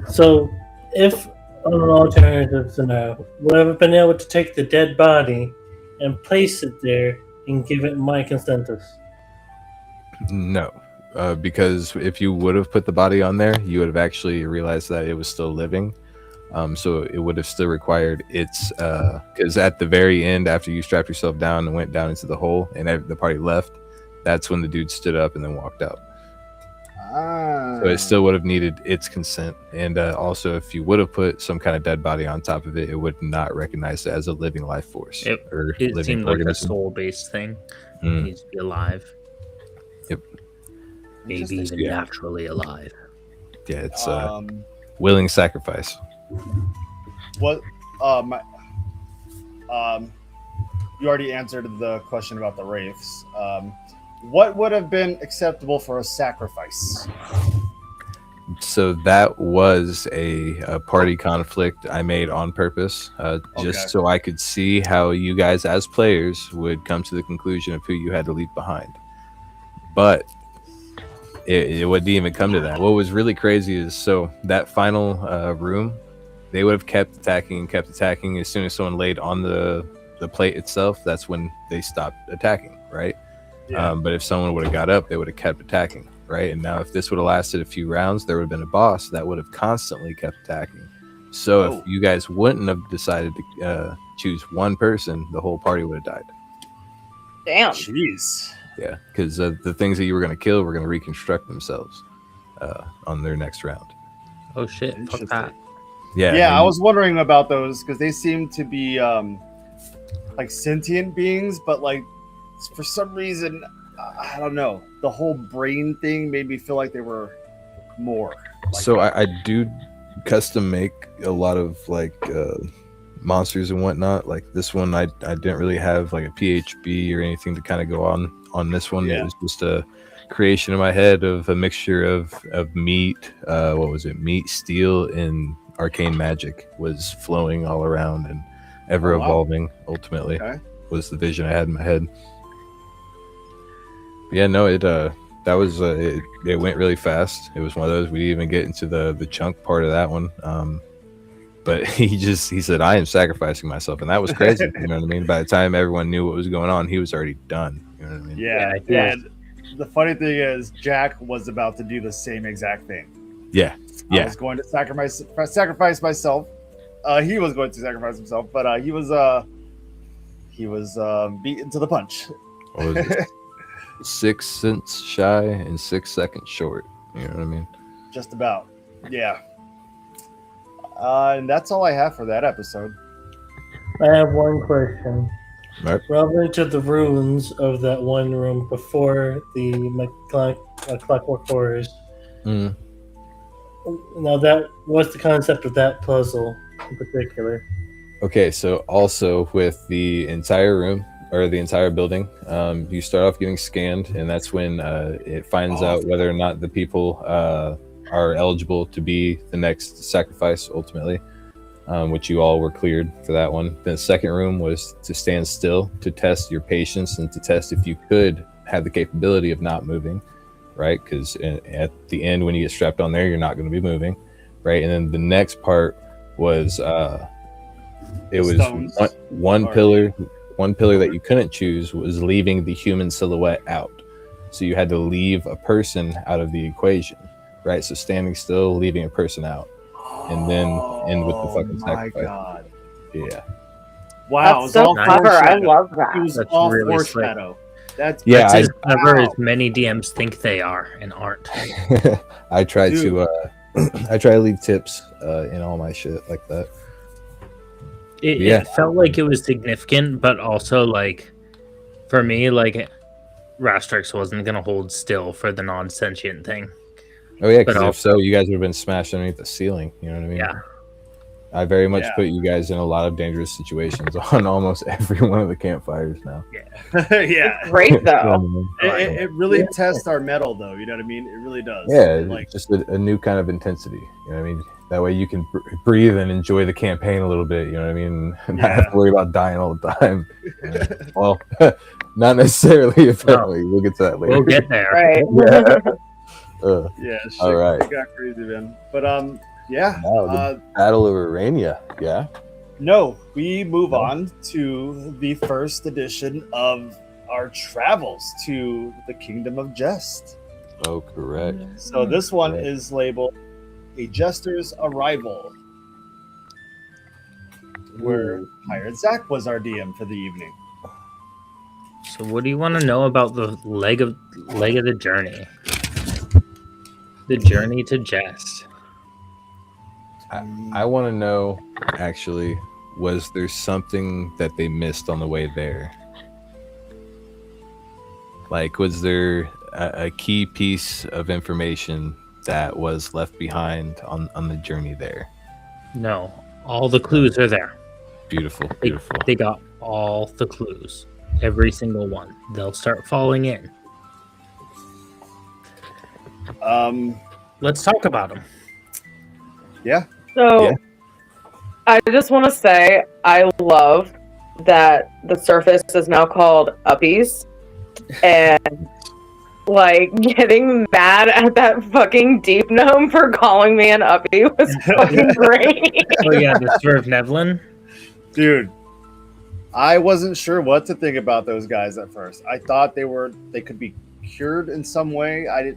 So, if on an alternative scenario, would I have been able to take the dead body and place it there and give it my consensus? No, because if you would have put the body on there, you would have actually realized that it was still living. So it would have still required its because at the very end, after you strapped yourself down and went down into the hole and the party left, that's when the dude stood up and then walked out. So it still would have needed its consent. And also, if you would have put some kind of dead body on top of it, it would not recognize it as a living life force. It living seemed like a organism. soul-based thing. It Mm. needs to be alive. Yep. Maybe even Yeah. naturally alive. Yeah, it's willing sacrifice. What? You already answered the question about the wraiths. What would have been acceptable for a sacrifice? So that was a party conflict I made on purpose, just Okay. so I could see how you guys as players would come to the conclusion of who you had to leave behind. But it wouldn't even come to that. What was really crazy is, so that final room, they would have kept attacking and kept attacking. As soon as someone laid on the plate itself, that's when they stopped attacking, right? Yeah. But if someone would have got up, they would have kept attacking, right? And now if this would have lasted a few rounds, there would have been a boss that would have constantly kept attacking. So if you guys wouldn't have decided to choose one person, the whole party would have died. Damn. Jeez. Yeah, because the things that you were going to kill were going to reconstruct themselves on their next round. Oh shit! Fuck that. Yeah, Yeah, I was wondering about those because they seem to be like sentient beings, but like for some reason, I don't know. The whole brain thing made me feel like they were more. Like so I do custom make a lot of like monsters and whatnot. Like this one, I didn't really have like a PHB or anything to kind of go on this one. Yeah. It was just a creation in my head of a mixture of meat. What was it? Meat, steel, and arcane magic was flowing all around and ever evolving. Ultimately, was the vision I had in my head. Yeah, no, it went really fast. It was one of those we didn't even get into the chunk part of that one. But he said, I am sacrificing myself, and that was crazy. You know what I mean? By the time everyone knew what was going on, he was already done. You know what I mean? Yeah, and the funny thing is, Jack was about to do the same exact thing. Yeah. I was going to sacrifice myself. He was going to sacrifice himself, but he was beaten to the punch. What was it? 6 cents shy and 6 seconds short. You know what I mean? Just about. Yeah. And that's all I have for that episode. I have one question. Right. Relevant to the runes of that one room before the Clockwork Horrors. Mm. Now, what's the concept of that puzzle in particular? Okay, so also with the entire room or the entire building, you start off getting scanned, and that's when it finds out whether or not the people are eligible to be the next sacrifice ultimately, which you all were cleared for that one. Then the second room was to stand still, to test your patience and to test if you could have the capability of not moving, right? Because at the end, when you get strapped on there, you're not going to be moving, right? And then the next part was one pillar that you couldn't choose was leaving the human silhouette out. So you had to leave a person out of the equation, right? So standing still, leaving a person out, and then end with the fucking sacrifice. Oh my god! Yeah. Wow, That's so clever. I love It that. was That's all really foreshadow. That's Yeah, That's as clever as many DMs think they are and aren't. I try to leave tips in all my shit like that. It felt like it was significant, but also like for me, like Rastrix wasn't gonna hold still for the non-sentient thing. Oh yeah, because But if so, you guys would have been smashed underneath the ceiling. You know what I mean? Yeah. I very much put you guys in a lot of dangerous situations on almost every one of the campfires now. yeah. Great though. It really tests our metal, though. You know what I mean? It really does. Yeah, Like just a new kind of intensity. You know what I mean? That way you can breathe and enjoy the campaign a little bit. You know what I mean? And not have to worry about dying all the time. Well, not necessarily. Apparently, we'll get to that later. We'll get there. Right. yeah. Shit All right. got crazy, man. But yeah. Now, the Battle of Aranya. Yeah. No, we move on to the first edition of our travels to the Kingdom of Jest. Oh, correct. So this one is labeled A Jester's Arrival, where Pirate Zach was our DM for the evening. So what do you want to know about the leg of the journey? The journey to Jest. I want to know, actually, was there something that they missed on the way there? Like, was there a key piece of information that was left behind on the journey there? No, all the clues are there. Beautiful, beautiful. They got all the clues, every single one. They'll start falling in. Let's talk about them. Yeah. So, I just want to say I love that the surface is now called Uppies, and like getting mad at that fucking deep gnome for calling me an uppy was fucking great. Oh yeah, the Swerve Nevlin. Dude, I wasn't sure what to think about those guys at first. I thought they could be cured in some way. I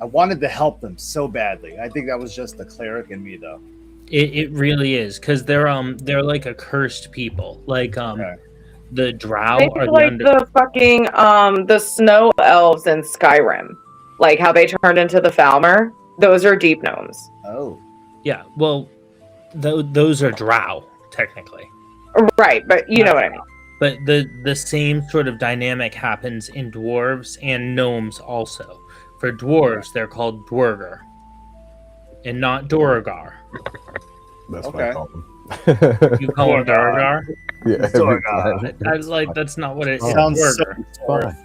wanted to help them so badly. I think that was just the cleric in me, though. It really is, because they're like a cursed people. Like Okay. the Drow Maybe are like the fucking the snow elves in Skyrim, like how they turned into the Falmer. Those are deep gnomes. Oh, yeah. Well, those are Drow technically. Right, but you know what I mean. But the same sort of dynamic happens in dwarves and gnomes also. For dwarves, they're called Dwerger, and not Dorogar. That's what Okay. I call them. You call them Dorogar? Yeah, every Dorogar. time. I was like, that's not what it sounds so Dwerger. fun.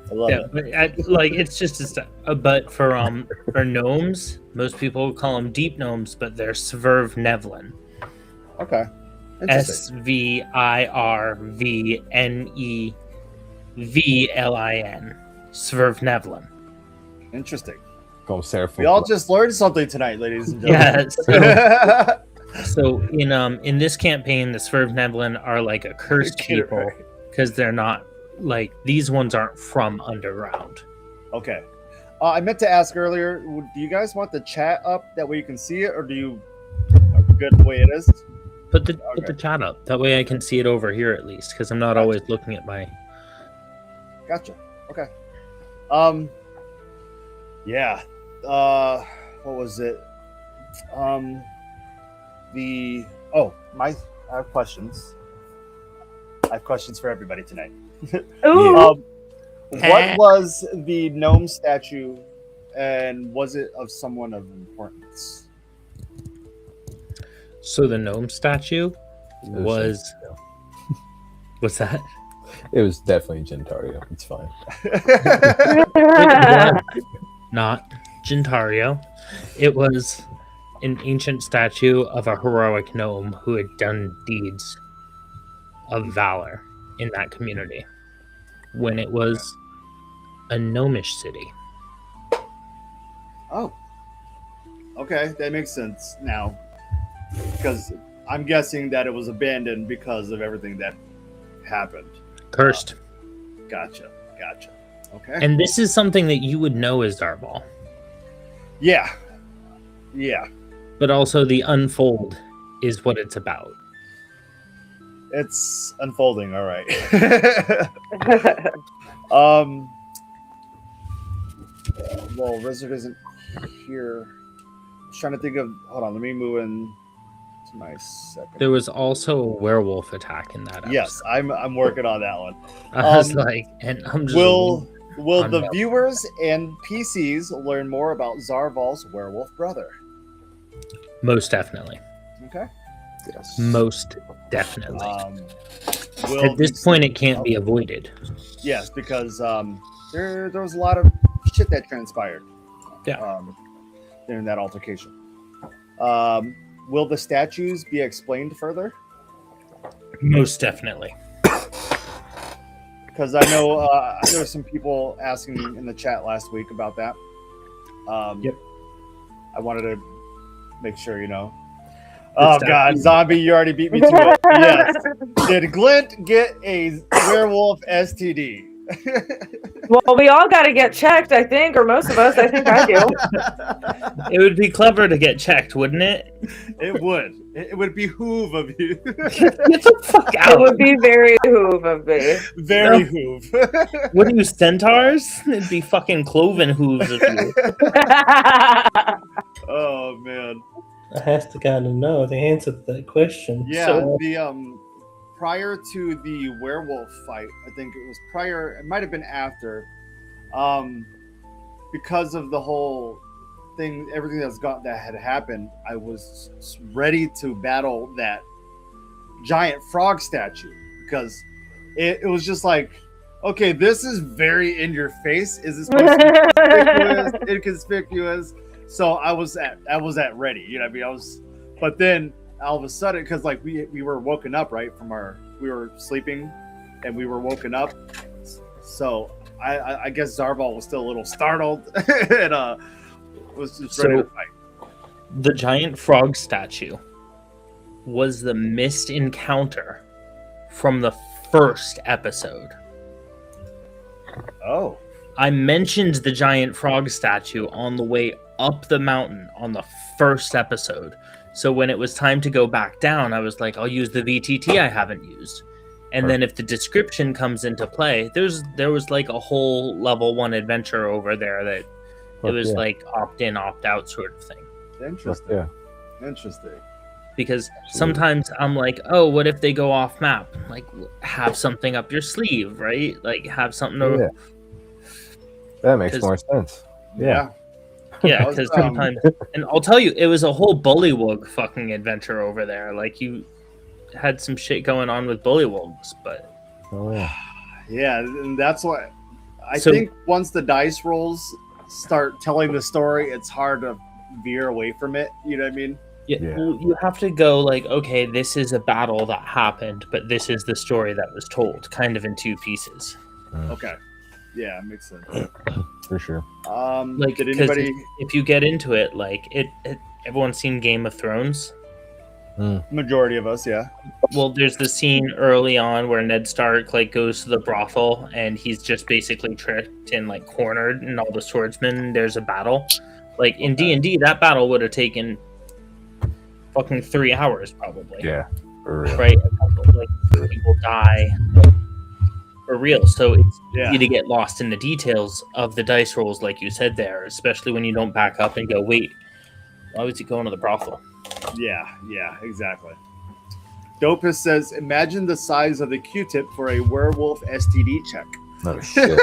I love Yeah, it. but like it's just a step. But for gnomes, most people call them deep gnomes, but they're Swerve Nevlin. Okay. Interesting. SVIRVNEVLIN. Swerve Nevlin. Interesting. Call them Seraph. We all just learned something tonight, ladies and gentlemen. Yeah. So in this campaign, the Swerve Nevlin are like a cursed Get it people right. because they're not like these ones aren't from underground. Okay. I meant to ask earlier, do you guys want the chat up? That way you can see it, or are you good the way it is? Put the chat up. That way I can see it over here at least, because I'm not always looking at my. Gotcha. Okay. Yeah. What was it? I have questions. I have questions for everybody tonight. Ooh. What was the gnome statue, and was it of someone of importance? So the gnome statue was. What's that? It was definitely Gentario. It's fine. Not Gentario. It was an ancient statue of a heroic gnome who had done deeds of valor in that community when it was a gnomish city. Oh. Okay, that makes sense now. Because I'm guessing that it was abandoned because of everything that happened. Cursed. Gotcha. Okay. And this is something that you would know as Darval. Yeah. But also the unfold is what it's about. It's unfolding, all right. Well, Rizzard isn't here. I was trying to think of. Hold on, let me move in to my second. There was also a werewolf attack in that episode. Yes, I'm working on that one. I was like, and I'm just Will the unwell. viewers and PCs learn more about Zarval's werewolf brother? Most definitely. Okay. Yes. Most definitely. Will At this point, it can't be avoided. Yes, because there was a lot of shit that transpired. Yeah. During that altercation. Will the statues be explained further? Most definitely. Because I know there were some people asking in the chat last week about that. Yep. I wanted to make sure you know. Oh God, zombie! You already beat me to it. Yes. Did Glint get a werewolf STD? Well, we all got to get checked, I think, or most of us. I think I do. It would be clever to get checked, wouldn't it? It would. It would behoove of you. Get the fuck It out. would be very hoove of me. Very hoove. What are you, centaurs? It'd be fucking cloven hooves of you. Oh man. I have to kind of know the answer to that question. Yeah, So, the prior to the werewolf fight, I think it was prior, it might have been after, because of the whole thing, everything that had happened, I was ready to battle that giant frog statue because it was just like, okay, this is very in your face. Is this supposed to be inconspicuous? So I was at ready, you know what I mean? But then all of a sudden, because like we were woken up right from we were sleeping, and we were woken up. So I guess Zarbal was still a little startled and was just ready to fight. The giant frog statue was the missed encounter from the first episode. Oh. I mentioned the giant frog statue on the way up the mountain on the first episode. So when it was time to go back down, I was like, I'll use the VTT I haven't used. And then if the description comes into play, there was like a whole level 1 adventure over there that it was like opt in, opt out sort of thing. Interesting. Interesting. Because sometimes I'm like, oh, what if they go off map? Like, have something up your sleeve, right? Like, have something to... That makes more sense. Yeah. Yeah, because sometimes... And I'll tell you, it was a whole bullywug fucking adventure over there. Like, you had some shit going on with bullywugs, but... Oh, yeah. Yeah, and that's why... I think once the dice rolls start telling the story, it's hard to veer away from it. You know what I mean? Yeah. Well, you have to go like, okay, this is a battle that happened, but this is the story that was told, kind of in 2 pieces. Okay. Yeah, it makes sense. For sure. Like, did anybody... if you get into it, like everyone's seen Game of Thrones. Majority of us, yeah. Well, there's the scene early on where Ned Stark like goes to the brothel and he's just basically tricked and like cornered, and all the swordsmen. There's a battle. Like in D&D, that battle would have taken fucking 3 hours probably. Yeah, for real. Right? Like people die for real. So it's easy to get lost in the details of the dice rolls, like you said there, especially when you don't back up and go, wait, why was he going to the brothel? Yeah, exactly. Dopus says, imagine the size of the Q-tip for a werewolf STD check. Oh, shit.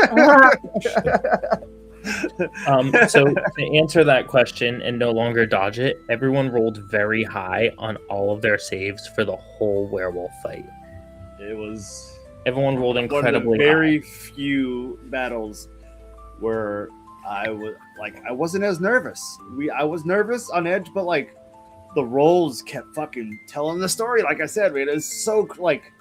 So to answer that question and no longer dodge it, everyone rolled very high on all of their saves for the whole werewolf fight. It was everyone rolled incredibly one of the very high. few battles where I wasn't as nervous. I was nervous on edge, but like the rolls kept fucking telling the story. Like I said, man, it's so like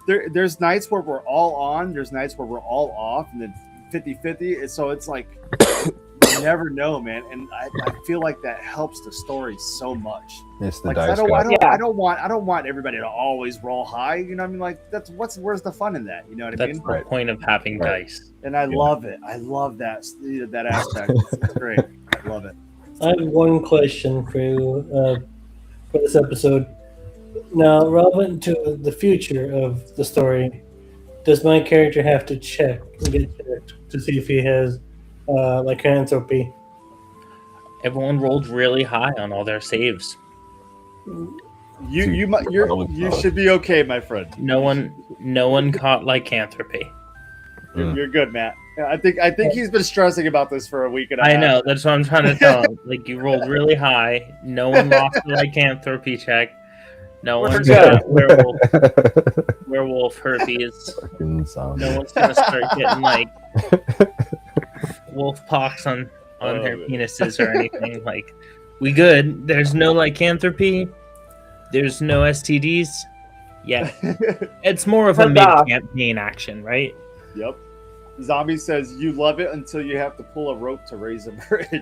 there's nights where we're all on, there's nights where we're all off, and then 50-50. So it's like you never know, man. And I feel like that helps the story so much. It's the like, dice. I don't want everybody to always roll high. You know what I mean? Like where's the fun in that? You know what I mean? That's the point of having dice. And I love it. I love that aspect. It's great. I love it. I have one question for you for this episode. Now, relevant to the future of the story, does my character have to check and get checked to see if he has lycanthropy? Everyone rolled really high on all their saves. You should be okay, my friend. No one caught lycanthropy. You're good, Matt. I think he's been stressing about this for a week and a half. I know, that's what I'm trying to tell him. Like, you rolled really high. No one lost the lycanthropy check. No one's got werewolf herpes. No one's gonna start getting like wolf pox on their penises or anything. Like, we good. There's no lycanthropy. There's no STDs. Yeah, it's more of a mid-campaign action, right? Yep. Zombie says you love it until you have to pull a rope to raise a bridge.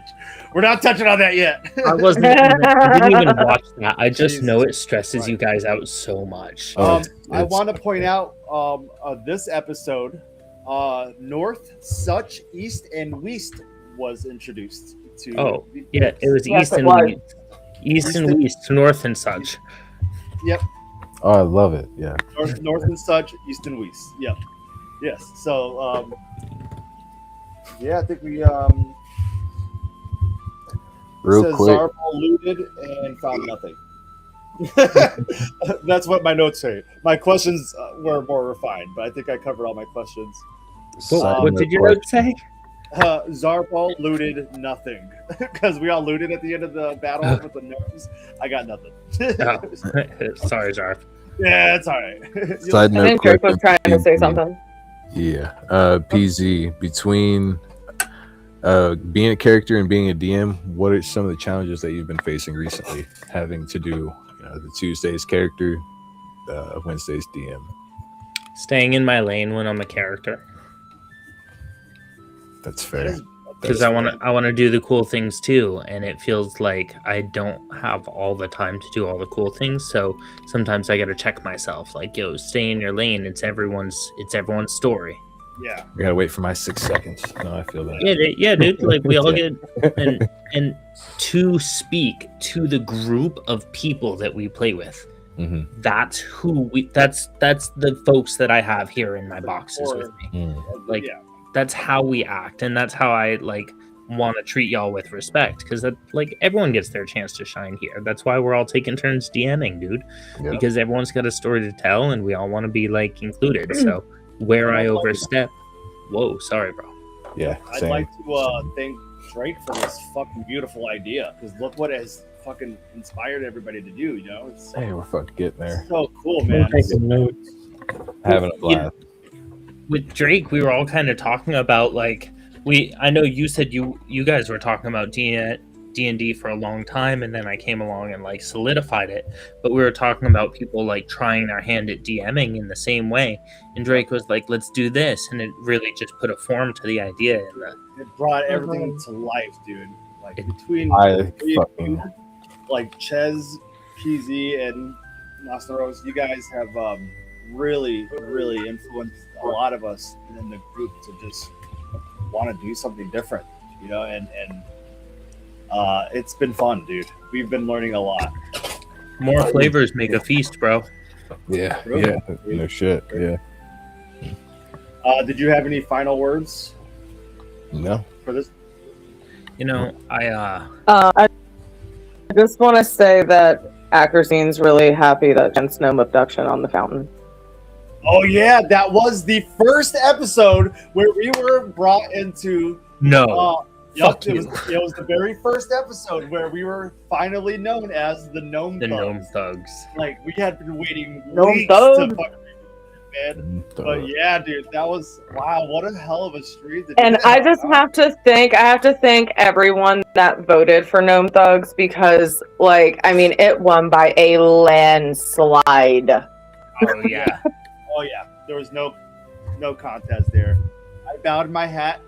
We're not touching on that yet. I didn't even watch that. I just know it stresses you guys out so much. I want to point out this episode, North, Such, East, and West was introduced to. Oh, yeah, it was East and West. East and West, North and Such. Yep. Oh, I love it. Yeah. North and Such, East and West. Yep. Yes. So, I think we real says quick. Zarbal looted and found nothing. That's what my notes say. My questions were more refined, but I think I covered all my questions. What did your notes say? Zarbal looted nothing because we all looted at the end of the battle with the gnomes. I got nothing. Sorry, Zarf. Yeah, it's all right. Side note, I think Drake was trying to say something. Yeah. PZ, between being a character and being a DM, what are some of the challenges that you've been facing recently, having to do the Tuesdays character, Wednesdays DM? Staying in my lane when I'm a character. That's That fair. is- because I want to do the cool things too, and it feels like I don't have all the time to do all the cool things. So sometimes I got to check myself, like, yo, stay in your lane. It's everyone's story. Yeah. I gotta wait for my 6 seconds. No, I feel that. Yeah, dude. Like we all Yeah. get and to speak to the group of people that we play with. Mhm. That's who we. That's the folks that I have here in my boxes with me. Mm. Like yeah. that's how we act, and that's how I like want to treat y'all with respect, because that like everyone gets their chance to shine here. That's why we're all taking turns DMing, dude, Yep. because everyone's got a story to tell, and we all want to be like included. So where I overstep, whoa, sorry, bro. Yeah, I'd same. like to thank Drake for this fucking beautiful idea, because look what it has fucking inspired everybody to do. You know, it's Hey, we're fucking getting there. so cool, I'm man. taking notes. Having a blast. With Drake, we were all kind of talking about like I know you said you guys were talking about D&D for a long time, and then I came along and like solidified it. But we were talking about people like trying their hand at DMing in the same way, and Drake was like, "Let's do this," and it really just put a form to the idea. And It brought everything to life, dude. Like between I three of fucking you, like Chez, PZ, and Nosneros, you guys have really, really influenced a lot of us in the group to just want to do something different, you know, and it's been fun, dude. We've been learning a lot. more flavors make a feast, bro. yeah, Really? yeah, no shit, yeah. Did you have any final words No, for this? You know, I just want to say that Ackerzine's really happy that Jen's gnome abduction on the fountain. Oh yeah, that was the first episode where we were brought into. no. Fuck it you. was the very first episode where we were finally known as the Gnome The Thugs. Gnome Thugs. Like we had been waiting Gnome weeks Thugs? to fucking man. But yeah, dude, that was wow. What a hell of a street! to do And that I just on. have to thank everyone that voted for Gnome Thugs because, like, I mean, it won by a landslide. Oh yeah. Oh yeah, there was no contest there. I bowed my hat.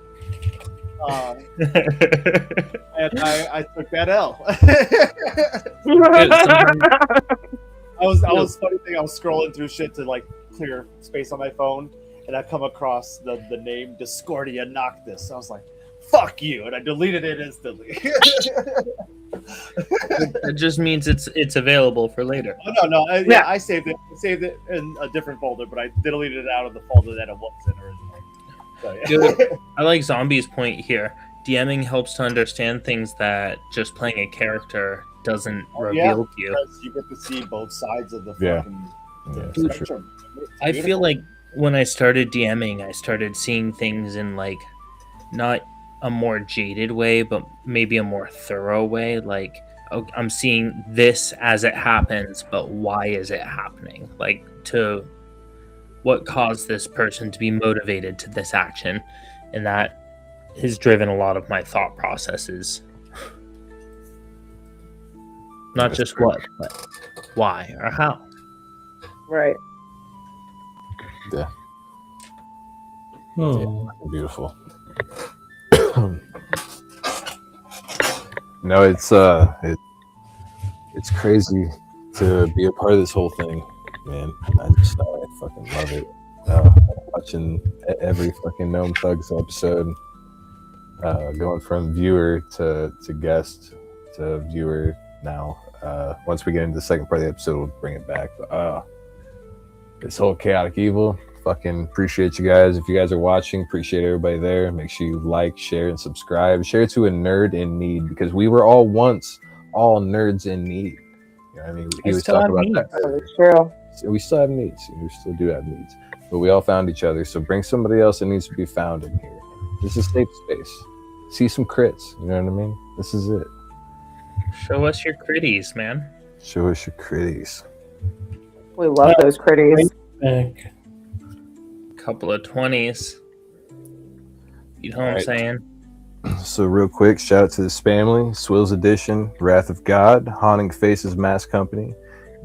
And I took that L. I was funny thing. I was scrolling through shit to like clear space on my phone, and I come across the name Discordia Noctis. I was like, "Fuck you!" and I deleted it instantly. It just means it's available for later. Oh, no, yeah, I saved it. I saved it in a different folder, but I deleted it out of the folder that it was in originally. So, yeah. Dude, I like Zombie's point here. DMing helps to understand things that just playing a character doesn't reveal to you. Because you get to see both sides of the Yeah. fucking yeah, for sure. spectrum. It's I beautiful. feel like when I started DMing, I started seeing things in like not a more jaded way, but maybe a more thorough way. Like, oh, I'm seeing this as it happens, but why is it happening? Like, to what caused this person to be motivated to this action, and that has driven a lot of my thought processes. Not just what, but why or how. Right. Yeah, Oh, beautiful. No, it's crazy to be a part of this whole thing, man. I fucking love it. Watching every fucking Gnome Thugs episode, going from viewer to guest to viewer now. Once we get into the second part of the episode, we'll bring it back. But, this whole Chaotic Evil, fucking appreciate you guys. If you guys are watching, appreciate everybody there. Make sure you like, share, and subscribe. Share to a nerd in need, because we were all once all nerds in need. You know what I mean? He was talking about that. That's true. So we still have needs. We still do have needs. But we all found each other. So bring somebody else that needs to be found in here. This is a safe space. See some crits. You know what I mean? This is it. Show us your critties, man. Show us your critties. We love those critties. back. Couple of 20s. You know what I'm Right. saying? So real quick, shout out to this family: Swills Edition, Wrath of God, Haunting Faces Mask Company,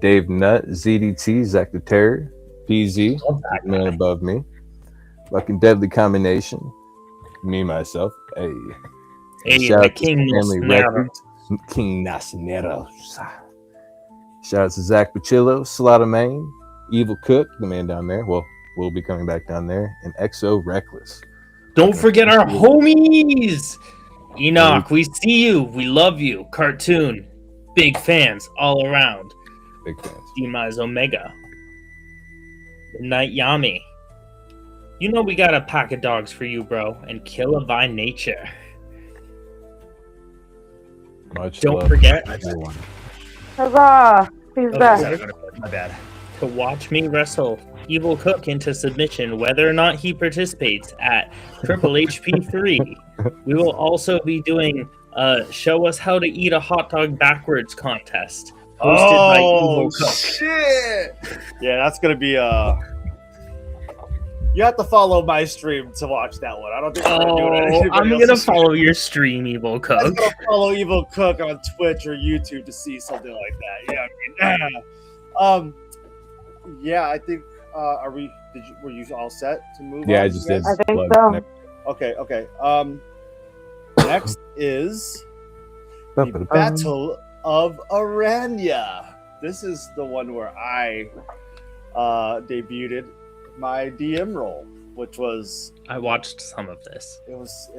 Dave Nutt, ZDT, Zach the Terror, PZ, man above me, fucking Deadly Combination, Me, myself. Hey. Hey, Shout the out to King Family Nosneros. Records. King Nosneros. Shout out to Zach Pacillo, Slaughter Main, Evol Cook, the man down there. Well, we'll be coming back down there. And XO Reckless. Don't forget our homies. Enoch, we see you. We love you. Cartoon. Big fans all around. Big fans. Demise Omega. Midnight Yami. You know we got a pack of dogs for you, bro. And Killer by Nature. Much Don't love forget to everyone. Huzzah! He's Oh, back. sorry, my bad. to watch me wrestle Evol Cook into submission, whether or not he participates at Triple HP 3. We will also be doing Show Us How to Eat a Hot Dog Backwards contest. Hosted by Evol Cook. Shit! Yeah, that's gonna be you have to follow my stream to watch that one. I don't think I'm gonna do it. on anybody I'm gonna else's stream. follow your stream, Evol I'm Cook. gonna follow Evil Cook on Twitch or YouTube to see something like that. Yeah, I mean, yeah, I think. Were you all set to move? Yeah, on, I just you did. guys? I think plug so. Okay. Next is the Battle of Aranya. This is the one where I debuted my DM role, which was I watched some of this. it was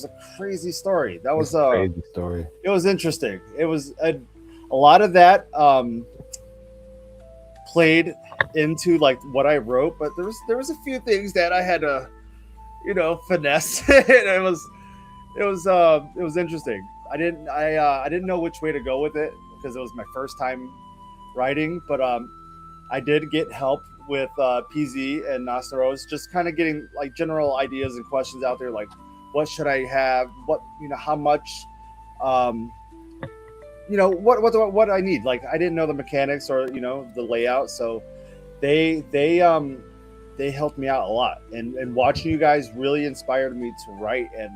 a crazy story. That was crazy story. it was interesting. It was a lot of that played into like what I wrote, but there was a few things that I had to, finesse. And it was interesting. I didn't know which way to go with it because it was my first time writing, but I did get help with PZ and Nosneros, just kind of getting like general ideas and questions out there, like what should I have, how much, what I need. Like I didn't know the mechanics or the layout, so they helped me out a lot. And watching you guys really inspired me to write, and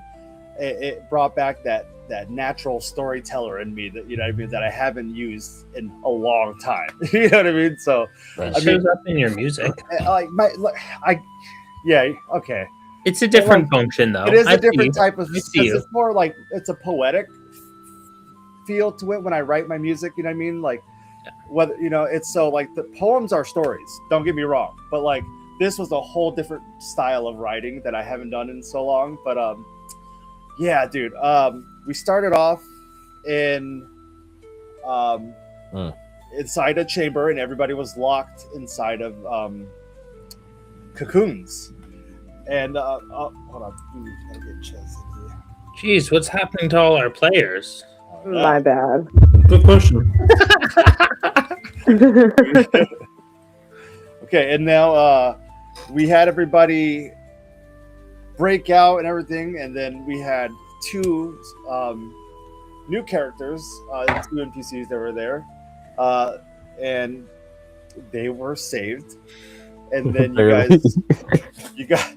it brought back that natural storyteller in me that that I haven't used in a long time. You know what I mean? So It shows up in your music. okay. It's a different function, though. It is I a see different you. type of. I see you. It's more like it's a poetic feel to it when I write my music. You know what I mean? Like whether it's so like the poems are stories. Don't get me wrong, but like this was a whole different style of writing that I haven't done in so long. But yeah, dude. We started off in inside a chamber, and everybody was locked inside of cocoons. And hold on, I get Chez in here. Jeez, what's happening to all our players? My bad. Good question. Okay, and now we had everybody break out and everything, and then we had two new characters, two NPCs that were there, and they were saved. And then you got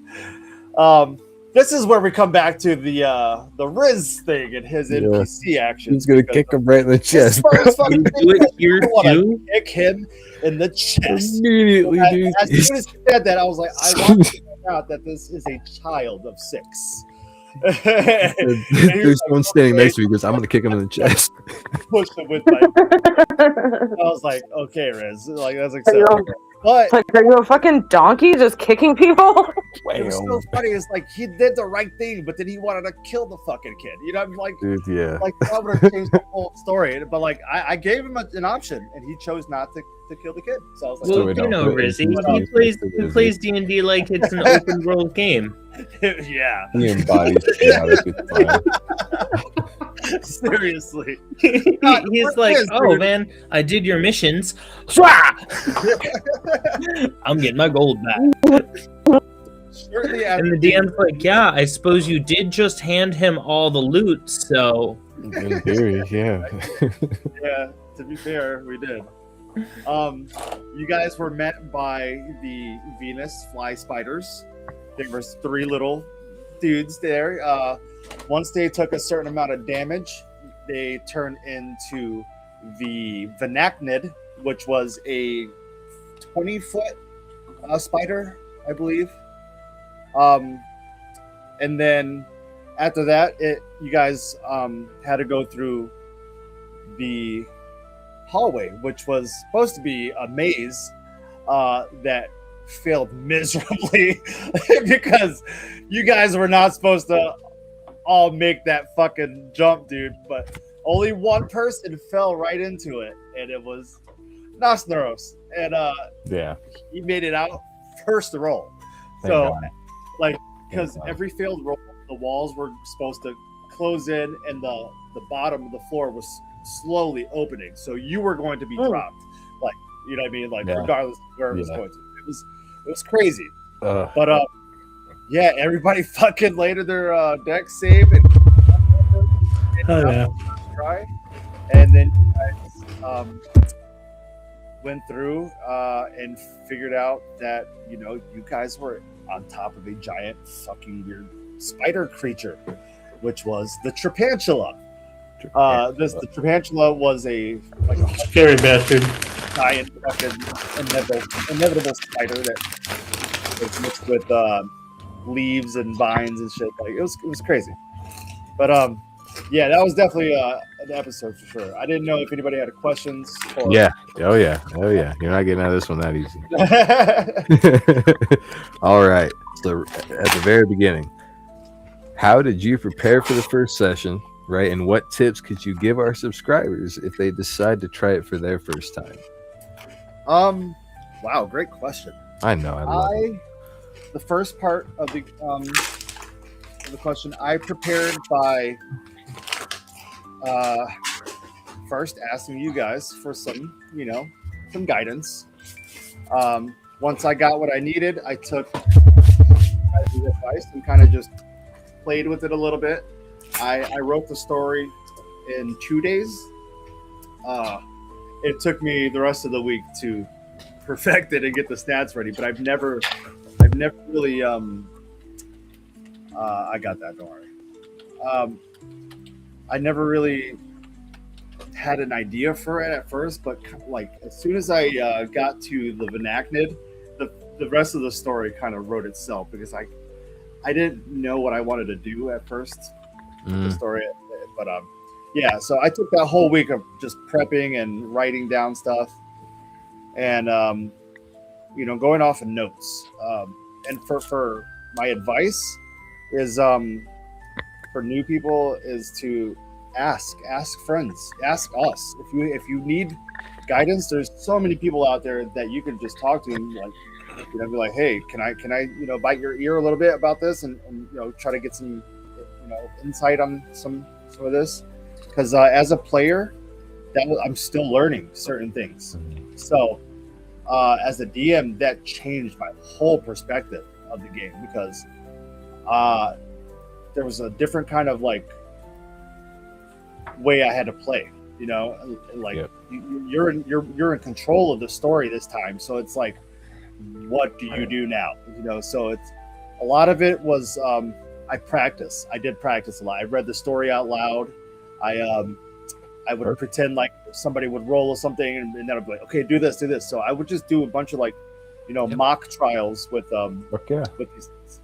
this is where we come back to the Riz thing and his NPC actions. He's gonna kick him right in the chest. You do it here too? Kick him in the chest. Immediately, dude. As soon as he said that, I was like, I want to point out that this is a child of 6. There's one standing next to me because I'm gonna kick him in the chest. Pushed him with my. I was like, okay, Riz, like that's acceptable. But Like, are you a fucking donkey just kicking people? it was so funny. It's like he did the right thing, but then he wanted to kill the fucking kid. You know, I'm like, Dude, yeah. like that would have changed the whole story. But like, I gave him an option, and he chose not to kill the kid. So I was like, Well, we you don't know, put Rizzy, NPCs he plays D&D like it's an open world game. yeah, He embodies chaotic. It's fine. seriously. He's like, oh man, I did your missions. I'm getting my gold back. Shortly after, And the DM's like, yeah, I suppose you did just hand him all the loot, so In theory, yeah. yeah. To be fair, we did. You guys were met by the Venus fly spiders. There was 3 little dudes there. Once they took a certain amount of damage, they turned into the Vanachnid, which was a 20-foot spider, I believe. And then after that, you guys had to go through the hallway, which was supposed to be a maze that failed miserably because you guys were not supposed to all make that fucking jump, dude. But only one person fell right into it, and it was Nosneros. And he made it out first roll. Thank So, God. like, because Thank God. every failed roll, the walls were supposed to close in, and the bottom of the floor was slowly opening. So you were going to be dropped, like, you know what I mean, like regardless of where it was going to. It was crazy. But yeah, everybody fucking later their deck save and try, and then you guys went through and figured out that you guys were on top of a giant fucking weird spider creature, which was the Trapantula. The Trapantula was a Scary bastard. giant fucking inevitable spider that was mixed with leaves and vines and shit. Like it was crazy. But yeah, that was definitely an episode for sure. I didn't know if anybody had questions. Yeah. Oh yeah. You're not getting out of this one that easy. All right. So at the very beginning, how did you prepare for the first session, right? And what tips could you give our subscribers if they decide to try it for their first time? Wow, great question. I know. I love it. The first part of the question, I prepared by first asking you guys for some guidance. Once I got what I needed, I took the advice and kind of just played with it a little bit. I wrote the story in 2 days. It took me the rest of the week to perfect it and get the stats ready, but I've never really I got that, don't worry. I never really had an idea for it at first, but like as soon as I got to the Vernacnid, the rest of the story kind of wrote itself because I didn't know what I wanted to do at first with the story, but yeah, so I took that whole week of just prepping and writing down stuff and going off of notes, and for my advice is for new people is to ask friends, ask us if you need guidance. There's so many people out there that you can just talk to and be like, hey, can I bite your ear a little bit about this and try to get some insight on some of this, because as a player I'm still learning certain things. So as a DM, that changed my whole perspective of the game because there was a different kind of way I had to play. You're in control of the story this time, so it's like, what do you do now? So it's a lot of it was I did practice a lot. I read the story out loud. I would pretend like somebody would roll or something, and then I'd be like, okay, do this. So I would just do a bunch of mock trials with these things.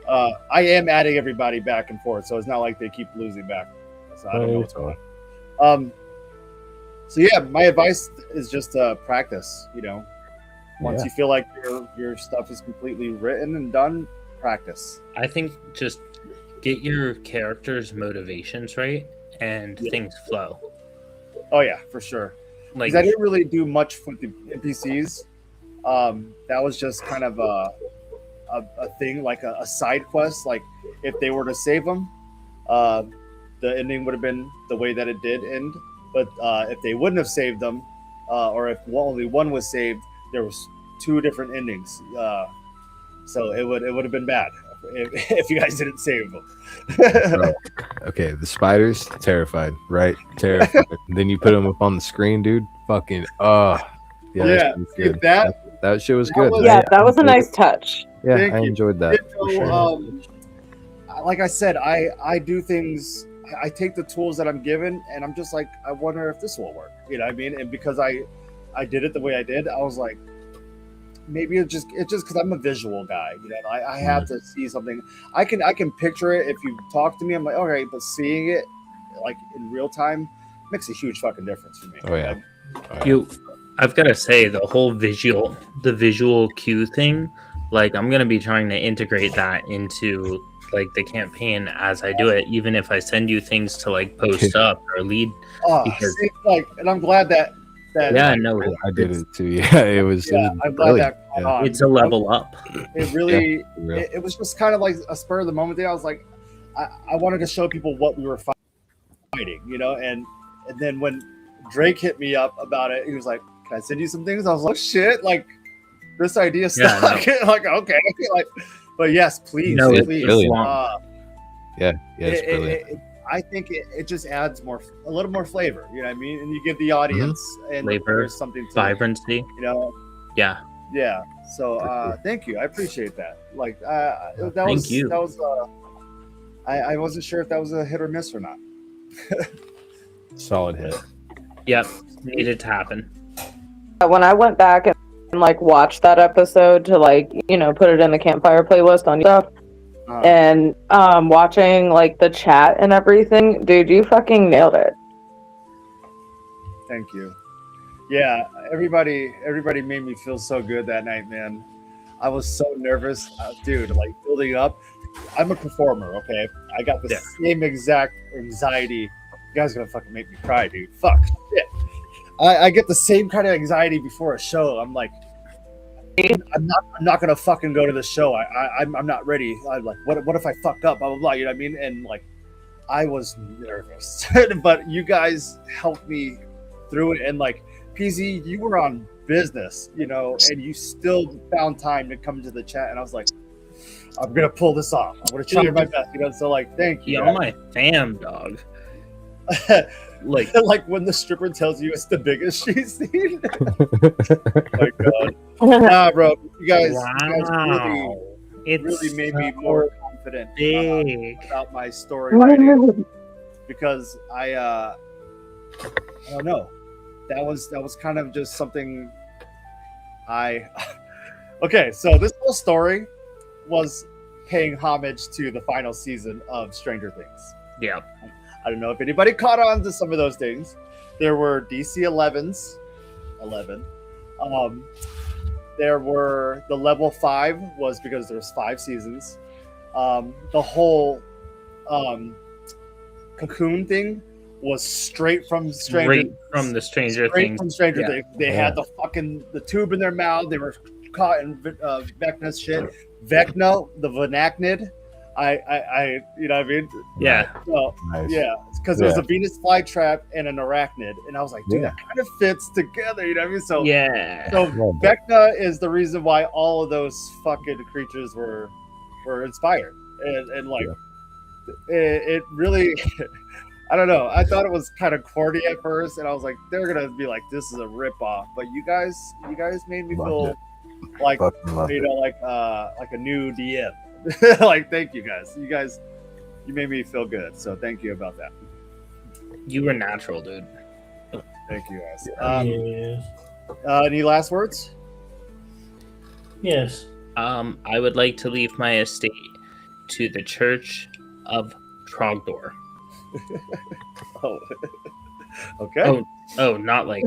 I am adding everybody back and forth, so it's not like they keep losing back. So I don't know what's going on. So yeah, my advice is just practice. Once you feel like your stuff is completely written and done, practice. I think just get your characters' motivations right, and things flow. Oh yeah, for sure. Because I didn't really do much with the NPCs. That was just kind of a thing, like a side quest. Like if they were to save them, the ending would have been the way that it did end. But if they wouldn't have saved them, or if only one was saved, there was 2 different endings. So it would have been bad if you guys didn't save them. Right. Okay, the spiders, terrified, right? Terrified. Then you put them up on the screen, dude. Fucking yeah, good. That shit was good. That was a nice touch. Yeah, Thank I you. enjoyed that. So, for sure. Like I said, I do things. I take the tools that I'm given, and I'm just like, I wonder if this will work. You know what I mean? And because I did it the way I did, I was like, maybe it's just because I'm a visual guy. You know, I have to see something. I can picture it if you talk to me. I'm like, okay, but seeing it like in real time makes a huge fucking difference for me. Oh yeah. I've got to say, the whole visual cue thing, like I'm gonna be trying to integrate that into like the campaign as I do it, even if I send you things to like post up or lead. Because, see, like, and I'm glad that yeah, no, I did it too. Yeah, it was. Yeah, it was I'm glad brilliant. that caught on. it's a level up. It really, Yeah, for real. it was just kind of like a spur of the moment thing. I was like, I wanted to show people what we were fighting, you know, and then when Drake hit me up about it, he was like, "Can I send you some things?" I was like, oh, "Shit, like this idea stuck." Like, okay, like, but yes, please, No, it's please. brilliant. Yeah, It's brilliant. I think it just adds a little more flavor. You know what I mean? And you give the audience and Flavor, there's something to vibrancy. you know. Yeah. Yeah. So For sure. thank you. I appreciate that. Like Thank you. That was I wasn't sure if that was a hit or miss or not. Solid hit. Yep. Needed to happen. When I went back and like watched that episode to like, you know, put it in the Campfire playlist on stuff, and watching like the chat and everything, dude, you fucking nailed it. Thank you. Yeah, everybody made me feel so good that night, man. I was so nervous, dude. Like building up. I'm a performer, okay? I got the same exact anxiety. You guys are gonna fucking make me cry, dude. Fuck shit. I get the same kind of anxiety before a show. I'm like, I'm not gonna fucking go to the show. I'm not ready. I'm like, what if I fuck up? Blah blah blah. You know what I mean? And like, I was nervous, but you guys helped me through it. And like, PZ, you were on business, you know, and you still found time to come to the chat. And I was like, I'm gonna pull this off. I'm gonna try my best, you know. So like, thank you. You're my fam, dog. Like when the stripper tells you it's the biggest she's seen. Oh my god. Nah, bro. You guys really made me more confident about my story writing, because I don't know. That was kind of just something okay, so this whole story was paying homage to the final season of Stranger Things. Yeah. I don't know if anybody caught on to some of those things. There were DC 11s. There were the level 5 was because there's 5 seasons. The whole cocoon thing was straight from Stranger Things. They had the tube in their mouth. They were caught in Vecna's shit. Vecna, the Vanachnid. I you know what I mean? Yeah. So, Nice. yeah, because it was a Venus flytrap and an arachnid, and I was like, dude, that kind of fits together. You know what I mean? So yeah. So Vecna is the reason why all of those fucking creatures were inspired, and like it really. I don't know. I thought it was kind of corny at first, and I was like, they're gonna be like, this is a ripoff. But you guys made me feel like, you know, like a new DM. Like, thank you guys. You made me feel good. So thank you about that. You were natural, dude. Thank you guys. Yes. Any last words? Yes. I would like to leave my estate to the Church of Trogdor. Oh, okay. Oh, not like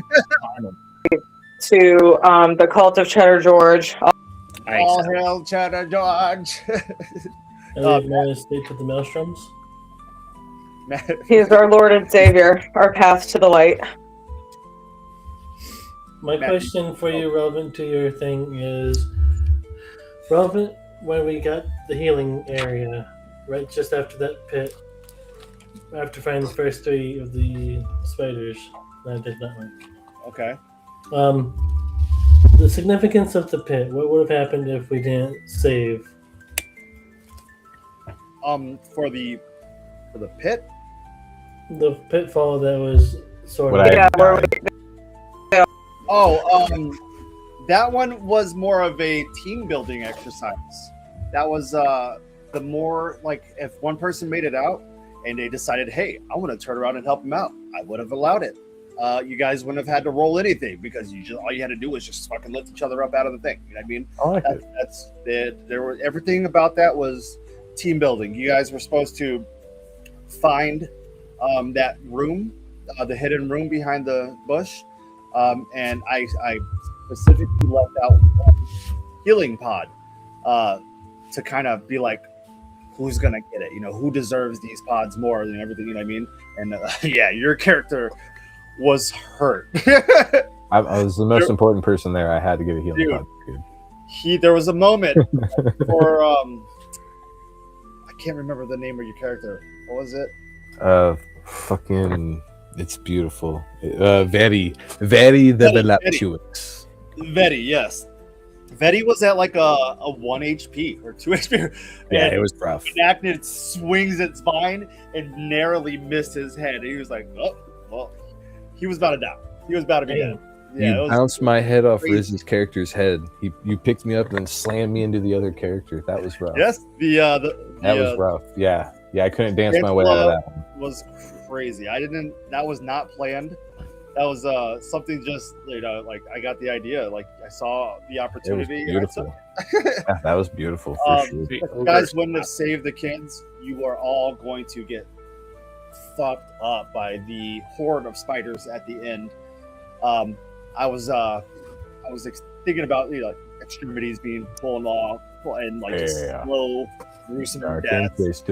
To the cult of Cheddar George. All hail Cheddar George. I leave my estate to the Maelstroms. He is our Lord and Savior, our path to the light. My question for you, relevant to your thing, is relevant when we got the healing area, right just after that pit, after finding the first 3 of the spiders that I did not like. Okay. The significance of the pit. What would have happened if we didn't save? For the pit. The pitfall that was sort of. That one was more of a team building exercise. That was the more like if one person made it out and they decided, hey, I want to turn around and help him out, I would have allowed it. you guys wouldn't have had to roll anything because all you had to do was just fucking lift each other up out of the thing. You know what I mean? I like it. That's there were everything about that was team building. You guys were supposed to find that room, the hidden room behind the bush, and I specifically left out one healing pod to kind of be like, who's gonna get it? You know, who deserves these pods more than everything? You know what I mean? And yeah, your character was hurt. I was the most important person there. I had to get a healing pod. Dude. There was a moment for I can't remember the name of your character. What was it? Fucking, it's beautiful. Very the voluptuous. Vetti, yes. Vetti was at like a 1 HP or 2 HP. Yeah, it was rough. Arachnid swings its vine and narrowly missed his head. And he was like, oh, well, he was about to die. He was about to be dead. Yeah, you bounced my head off Rizz's character's head. You picked me up and slammed me into the other character. That was rough. Yes, that was rough. Yeah, I couldn't dance my way out of that one. Was crazy. That was not planned. That was something just, you know, like I got the idea. Like I saw the opportunity. It was beautiful. Yeah, that was beautiful for sure. If you guys wouldn't have saved the kids, you are all going to get fucked up by the horde of spiders at the end. I was thinking about, you know, extremities being pulled off and like just slow, gruesome deaths. Yes,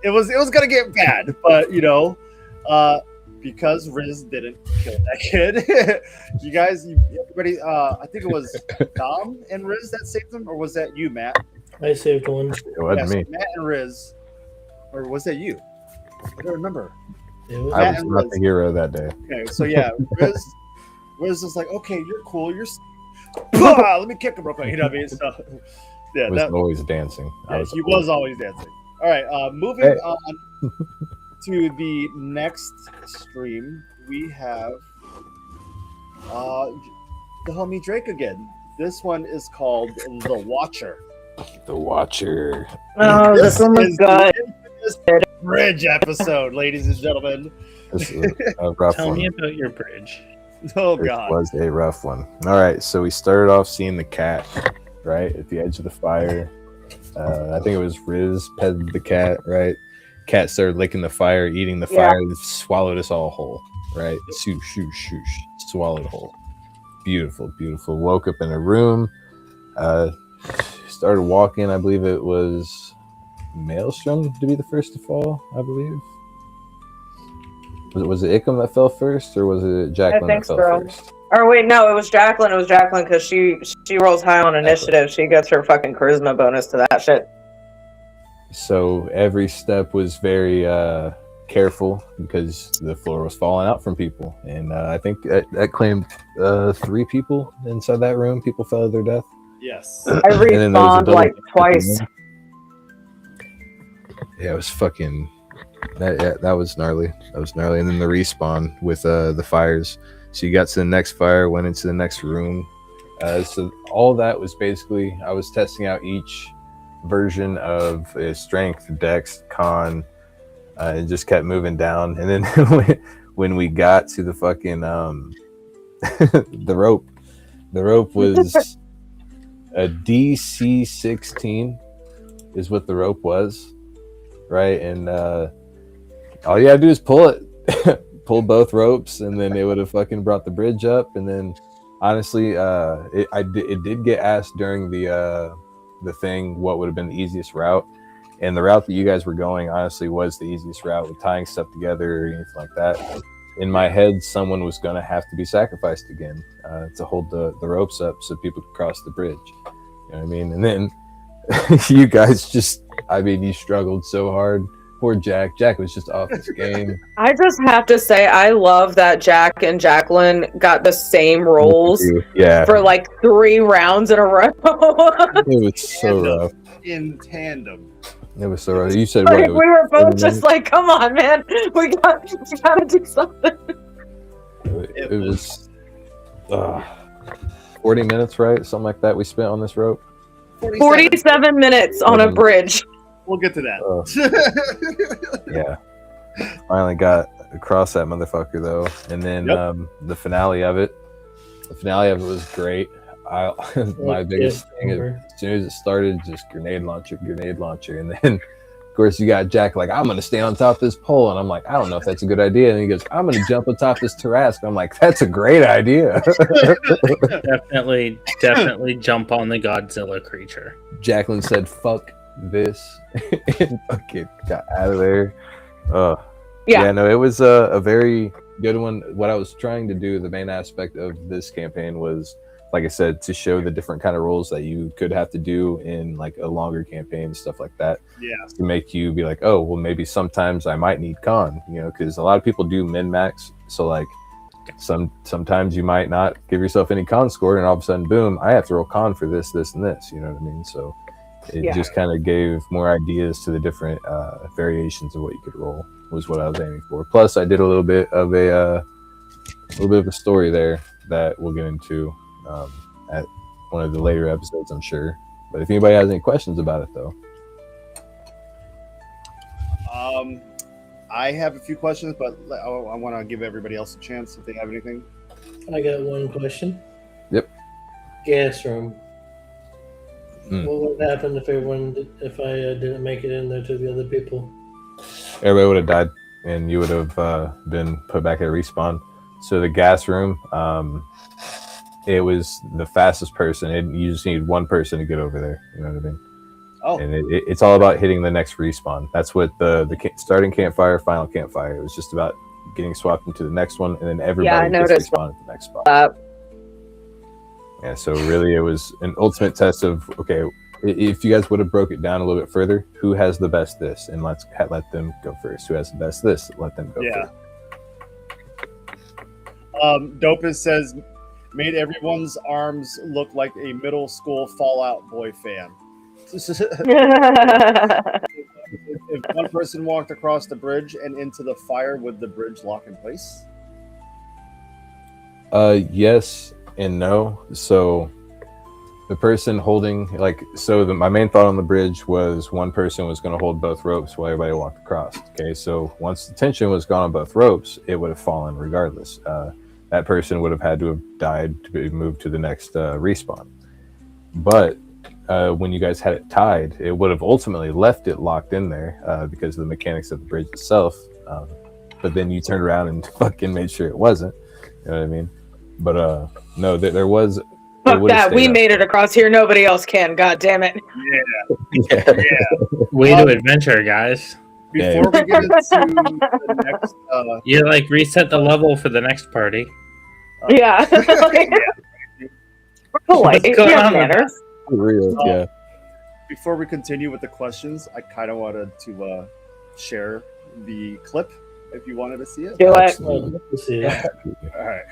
it was gonna get bad, but you know, because Riz didn't kill that kid, you guys, everybody, I think it was Dom and Riz that saved him, or was that you, Matt? I saved one. It wasn't me. Matt and Riz, or was that you? I don't remember. I was not the hero that day. Okay, so yeah, Riz was like, okay, you're cool. Let me kick him real quick. You know what I mean? So, yeah, was always dancing. He was always dancing. All right, moving on to the next stream, we have the homie Drake again. This one is called The Watcher. The Watcher. Oh, this one was good. Bridge episode, ladies and gentlemen. This is a rough Tell one. me about your bridge. Oh, It God. was a rough one. All right, so we started off seeing the cat, right, at the edge of the fire. I think it was Riz petted the cat, right? Cat started licking the fire, eating the fire, and swallowed us all whole, right? Shoosh, swallowed whole. Beautiful, beautiful. Woke up in a room, started walking. I believe it was Maelstrom to be the first to fall, I believe. Was it Ickham that fell first, or was it Jacqueline that fell first? Or wait, no, it was Jacqueline. It was Jacqueline because she rolls high on initiative. She gets her fucking charisma bonus to that shit. So every step was very careful because the floor was falling out from people, and I think that claimed 3 people inside that room. People fell to their death. Yes. I respawned like twice. Yeah, it was fucking. That was gnarly. That was gnarly. And then the respawn with the fires. So you got to the next fire, went into the next room. So all that was basically, I was testing out each version of strength, dex, con, and just kept moving down. And then when we got to the fucking the rope was a DC 16 is what the rope was, right? And all you had to do is pull it. Pull both ropes, and then it would have fucking brought the bridge up. And then honestly, it did get asked during the thing what would have been the easiest route, and the route that you guys were going honestly was the easiest route with tying stuff together or anything like that. In my head, someone was going to have to be sacrificed again to hold the ropes up so people could cross the bridge. You know what I mean? And then you guys just, I mean, you struggled so hard. Poor Jack. Jack was just off his game. I just have to say, I love that Jack and Jacqueline got the same rolls for like 3 rounds in a row. It was so rough. In tandem. It was so rough. You said like, what? We were both just like, come on, man. We gotta do something. It was 40 minutes, right? Something like that we spent on this rope. 47 minutes on a bridge. We'll get to that. Yeah. Finally got across that motherfucker though, and then the finale of it. The finale of it was great. My biggest thing is, as soon as it started, just grenade launcher, and then of course you got Jack like, I'm gonna stay on top of this pole, and I'm like, I don't know if that's a good idea, and he goes, I'm gonna jump on top of this terrace. I'm like, that's a great idea. definitely jump on the Godzilla creature. Jacqueline said, fuck this, and fucking got out of there. Yeah, no, it was a very good one. What I was trying to do, the main aspect of this campaign was, like I said, to show the different kind of roles that you could have to do in like a longer campaign, stuff like that. Yeah. To make you be like, oh, well, maybe sometimes I might need con, because a lot of people do min-max. So like sometimes you might not give yourself any con score, and all of a sudden, boom, I have to roll con for this, this, and this. You know what I mean? So it just kind of gave more ideas to the different variations of what you could roll, was what I was aiming for. Plus, I did a little bit of a story there that we'll get into at one of the later episodes, I'm sure. But if anybody has any questions about it, though. I have a few questions, but I want to give everybody else a chance if they have anything. I got one question. Yep. Gas room. What would happen if I didn't make it in there to the other people? Everybody would have died, and you would have been put back at respawn. So the gas room, it was the fastest person. You just need one person to get over there. You know what I mean? Oh. And it's all about hitting the next respawn. That's what the starting campfire, final campfire. It was just about getting swapped into the next one, and then everybody gets respawned at the next spot. Yeah, so really it was an ultimate test of, okay, if you guys would have broke it down a little bit further, who has the best this? And let them go first. Who has the best this? Let them go first. Dopus says, made everyone's arms look like a middle school Fallout Boy fan. If one person walked across the bridge and into the fire, would the bridge lock in place? Yes and no. So the person holding, my main thought on the bridge was one person was going to hold both ropes while everybody walked across. Okay, so once the tension was gone on both ropes, it would have fallen regardless. That person would have had to have died to be moved to the next respawn. But when you guys had it tied, it would have ultimately left it locked in there because of the mechanics of the bridge itself. But then you turned around and fucking made sure it wasn't. You know what I mean? But no, there was. Fuck that. We made it across here. Nobody else can. God damn it. Yeah. Way to adventure, guys. Before we get into the next... you reset the level for the next party. Yeah. Polite. Yeah, manners. Real, yeah. Before we continue with the questions, I kind of wanted to share the clip if you wanted to see it. Do it. See it. All right.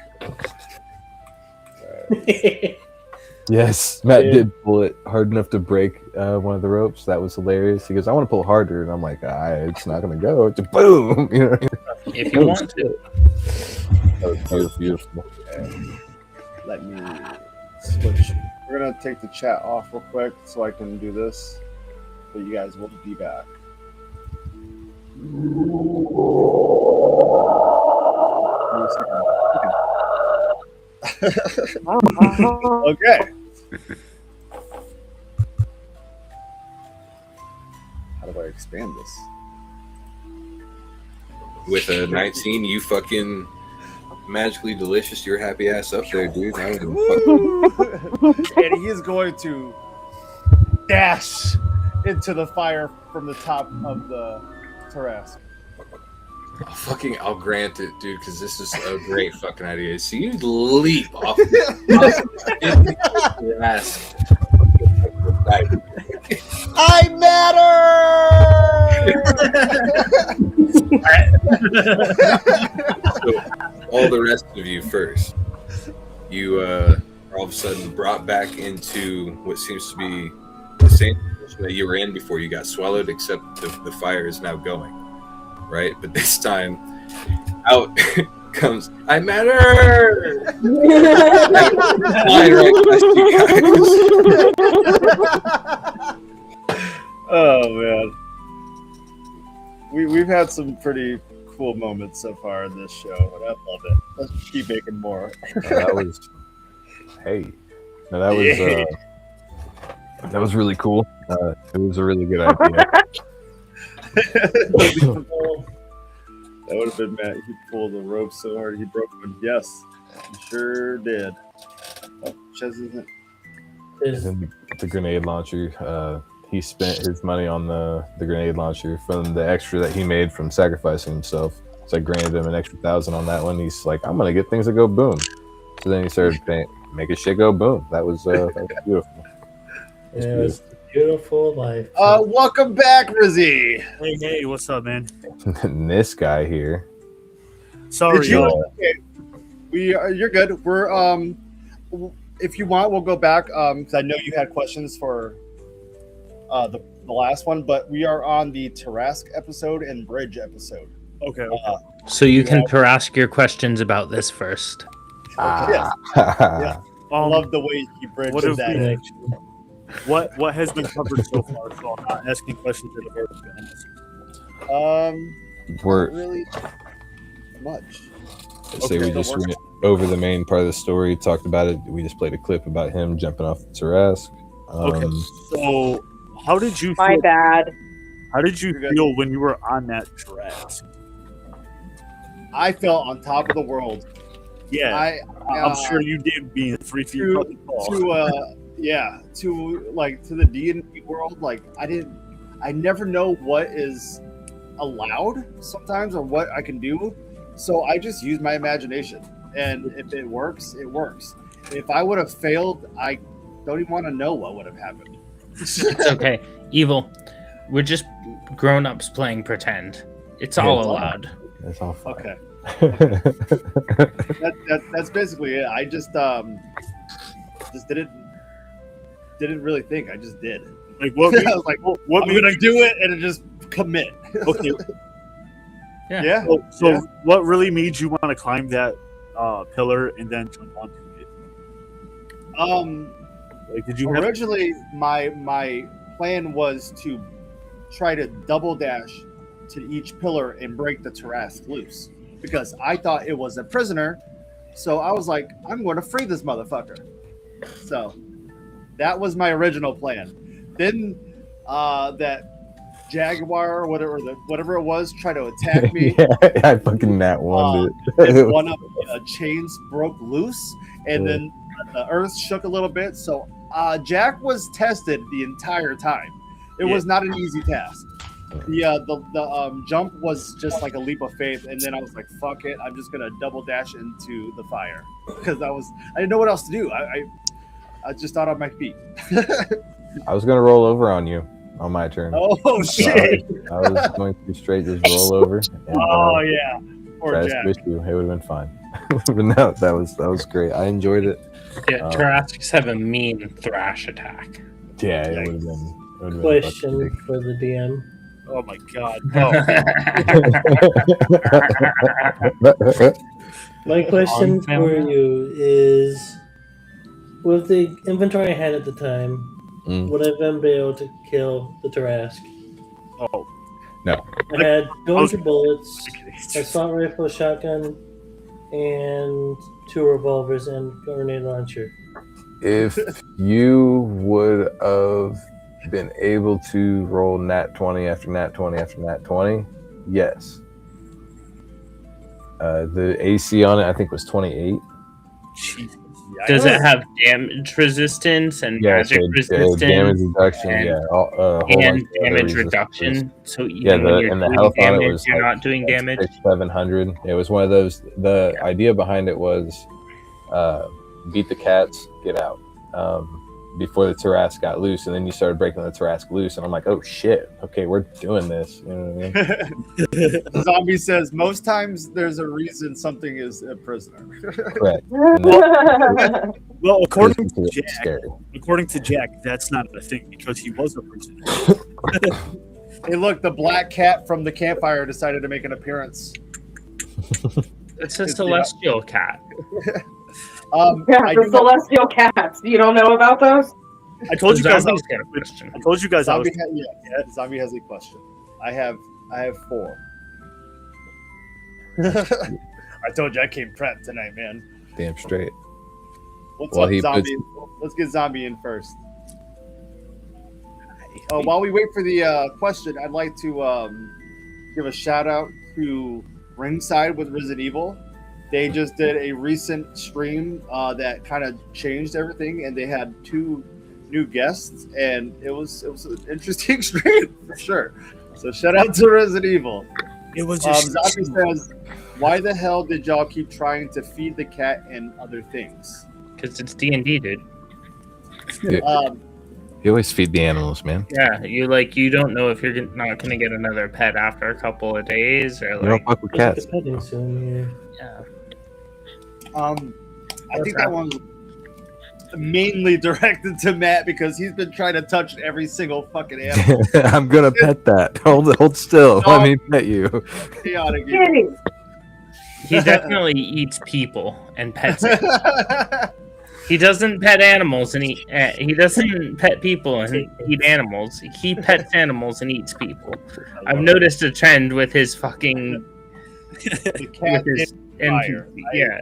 Yes, Matt did pull it hard enough to break one of the ropes. That was hilarious. He goes, I want to pull harder. And I'm like, it's not going to go. Just boom. You know? If you want to. That was beautiful. Let me switch. We're going to take the chat off real quick so I can do this. But you guys will be back. Okay. How do I expand this? With a 19, you fucking magically delicious your happy ass up there, dude. And he is going to dash into the fire from the top of the terrace. I'll grant it, dude, because this is a great fucking idea. So you leap off the ass. I matter! So, all the rest of you first. You are all of a sudden brought back into what seems to be the same position that you were in before you got swallowed, except the fire is now going. Right? But this time, out comes, I matter! Flying right past you guys. Oh, man. We've had some pretty cool moments so far in this show, and I love it. Let's keep making more. That was, hey, no, that was really cool. It was a really good idea. That would have been Matt. He pulled the rope so hard he broke one. Yes, he sure did. Oh, Chez isn't. And the grenade launcher. He spent his money on the grenade launcher from the extra that he made from sacrificing himself. So I granted him an extra 1,000 on that one. He's like, I'm gonna get things to go boom. So then he started making shit go boom. That was beautiful. It was a beautiful life. Welcome back, Rizzy. Hey, what's up, man? And this guy here. Sorry, Did you? Okay. You're good. We're if you want, we'll go back because I know you had questions for the last one, but we are on the Tarask episode and Bridge episode. Okay. So you can ask your questions about this first. Yes. Yeah. I love the way you bridge that. What has been covered so far? So I'm not asking questions that have already been answered. We're Not really much. say we just went over the main part of the story, talked about it. We just played a clip about him jumping off the Tarask. Okay. So how did you feel? My bad. How did you feel when you were on that Tarask? I felt on top of the world. Yeah, I'm sure you did, being 3 feet fucking tall. To the D&D world. Like I never know what is allowed sometimes or what I can do. So I just use my imagination, and if it works, it works. If I would have failed, I don't even want to know what would have happened. It's okay. Evil. We're just grown-ups playing pretend. It's all allowed. It's all fine. Okay. That's basically it. I just didn't really think. I just did. Like what? I was like, what I'm gonna do it and just commit. Okay. Yeah. So what really made you want to climb that pillar and then jump onto it? Like, did you originally my plan was to try to double dash to each pillar and break the Tarask loose because I thought it was a prisoner. So I was like, I'm going to free this motherfucker. So that was my original plan. Then that jaguar or whatever it was tried to attack me. Yeah, I fucking nat one. And one of the chains broke loose, and then the earth shook a little bit. So Jack was tested the entire time. It was not an easy task. The jump was just like a leap of faith, and then I was like, "Fuck it! I'm just gonna double dash into the fire," because I didn't know what else to do. I just thought on my feet. I was gonna roll over on you on my turn. Oh shit! I was going to straight just roll over. And, yeah, or Jack. You. It would have been fine. But no, that was great. I enjoyed it. Yeah, Tarasks have a mean thrash attack. Yeah, it would have been. Question for the DM. Oh my god! No. My question for you is: with the inventory I had at the time, would I have been able to kill the Tarask? Oh no! I had 200 bullets, assault rifle, shotgun, and 2 revolvers and a grenade launcher. If you would have been able to roll nat 20 after nat 20 after nat 20, yes. The AC on it, I think, was 28. Jesus. Does it have damage resistance and magic resistance? Damage reduction, and damage reduction. So even when you're doing health damage, on it was you're not doing damage. 700. It was one of those. The idea behind it was beat the cats, get out. Before the Tarask got loose, and then you started breaking the Tarask loose, and I'm like, oh shit, okay, we're doing this. You know what I mean? Zombie says most times there's a reason something is a prisoner. Correct. Well, according to Jack, that's not a thing because he was a prisoner. Hey, look, the black cat from the campfire decided to make an appearance. It's a celestial cat. The celestial cats. You don't know about those? I told you guys. Zombie's got a question. I told you guys. Zombie has a question. I have 4. I told you I came prepped tonight, man. Damn straight. What's Well, up, he zombie? Let's get zombie in first. While we wait for the question, I'd like to give a shout out to Ringside with Resident Evil. They just did a recent stream that kind of changed everything, and they had 2 new guests, and it was an interesting stream for sure. So shout out to Resident Evil. It was Zombie says, "Why the hell did y'all keep trying to feed the cat and other things?" Because it's D&D, dude. You always feed the animals, man. Yeah, you don't know if you're not gonna get another pet after a couple of days, or You don't fuck with cats. Petting soon, yeah. I think that one's mainly directed to Matt because he's been trying to touch every single fucking animal. I'm gonna pet that. Hold still. Let me pet you. Chaotic Kitty. He definitely eats people and pets it. He doesn't pet animals and he doesn't pet people and eat animals. He pets animals and eats people. I've noticed a trend with his fucking The cat with his fire. NPC. Yeah,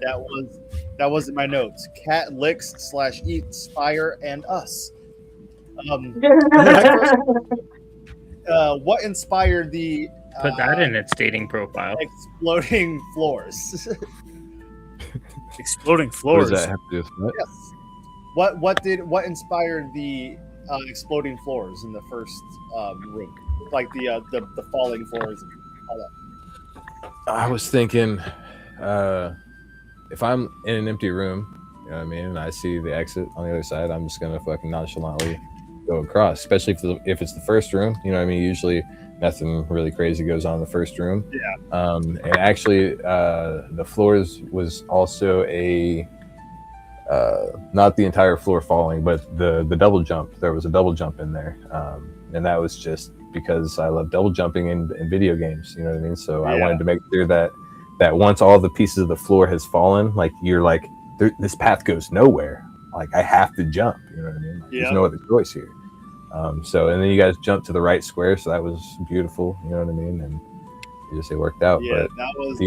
That was in my notes. Cat licks / eats fire and us. What inspired the put that in its dating profile. exploding floors? exploding What floors. does that have to do with what? Yes. What inspired the exploding floors in the first room? Like the falling floors and all that. I was thinking, if I'm in an empty room, you know what I mean, and I see the exit on the other side, I'm just gonna fucking nonchalantly go across. Especially if it's the first room, you know what I mean. Usually, nothing really crazy goes on in the first room. Yeah. And actually, the floors was also not the entire floor falling, but the double jump. There was a double jump in there, and that was just because I love double jumping in video games. You know what I mean. So I wanted to make sure that once all the pieces of the floor has fallen, like you're like, this path goes nowhere. Like I have to jump. You know what I mean. Like, there's no other choice here. So and then you guys jumped to the right square, so that was beautiful. You know what I mean. And it worked out. Yeah, but that was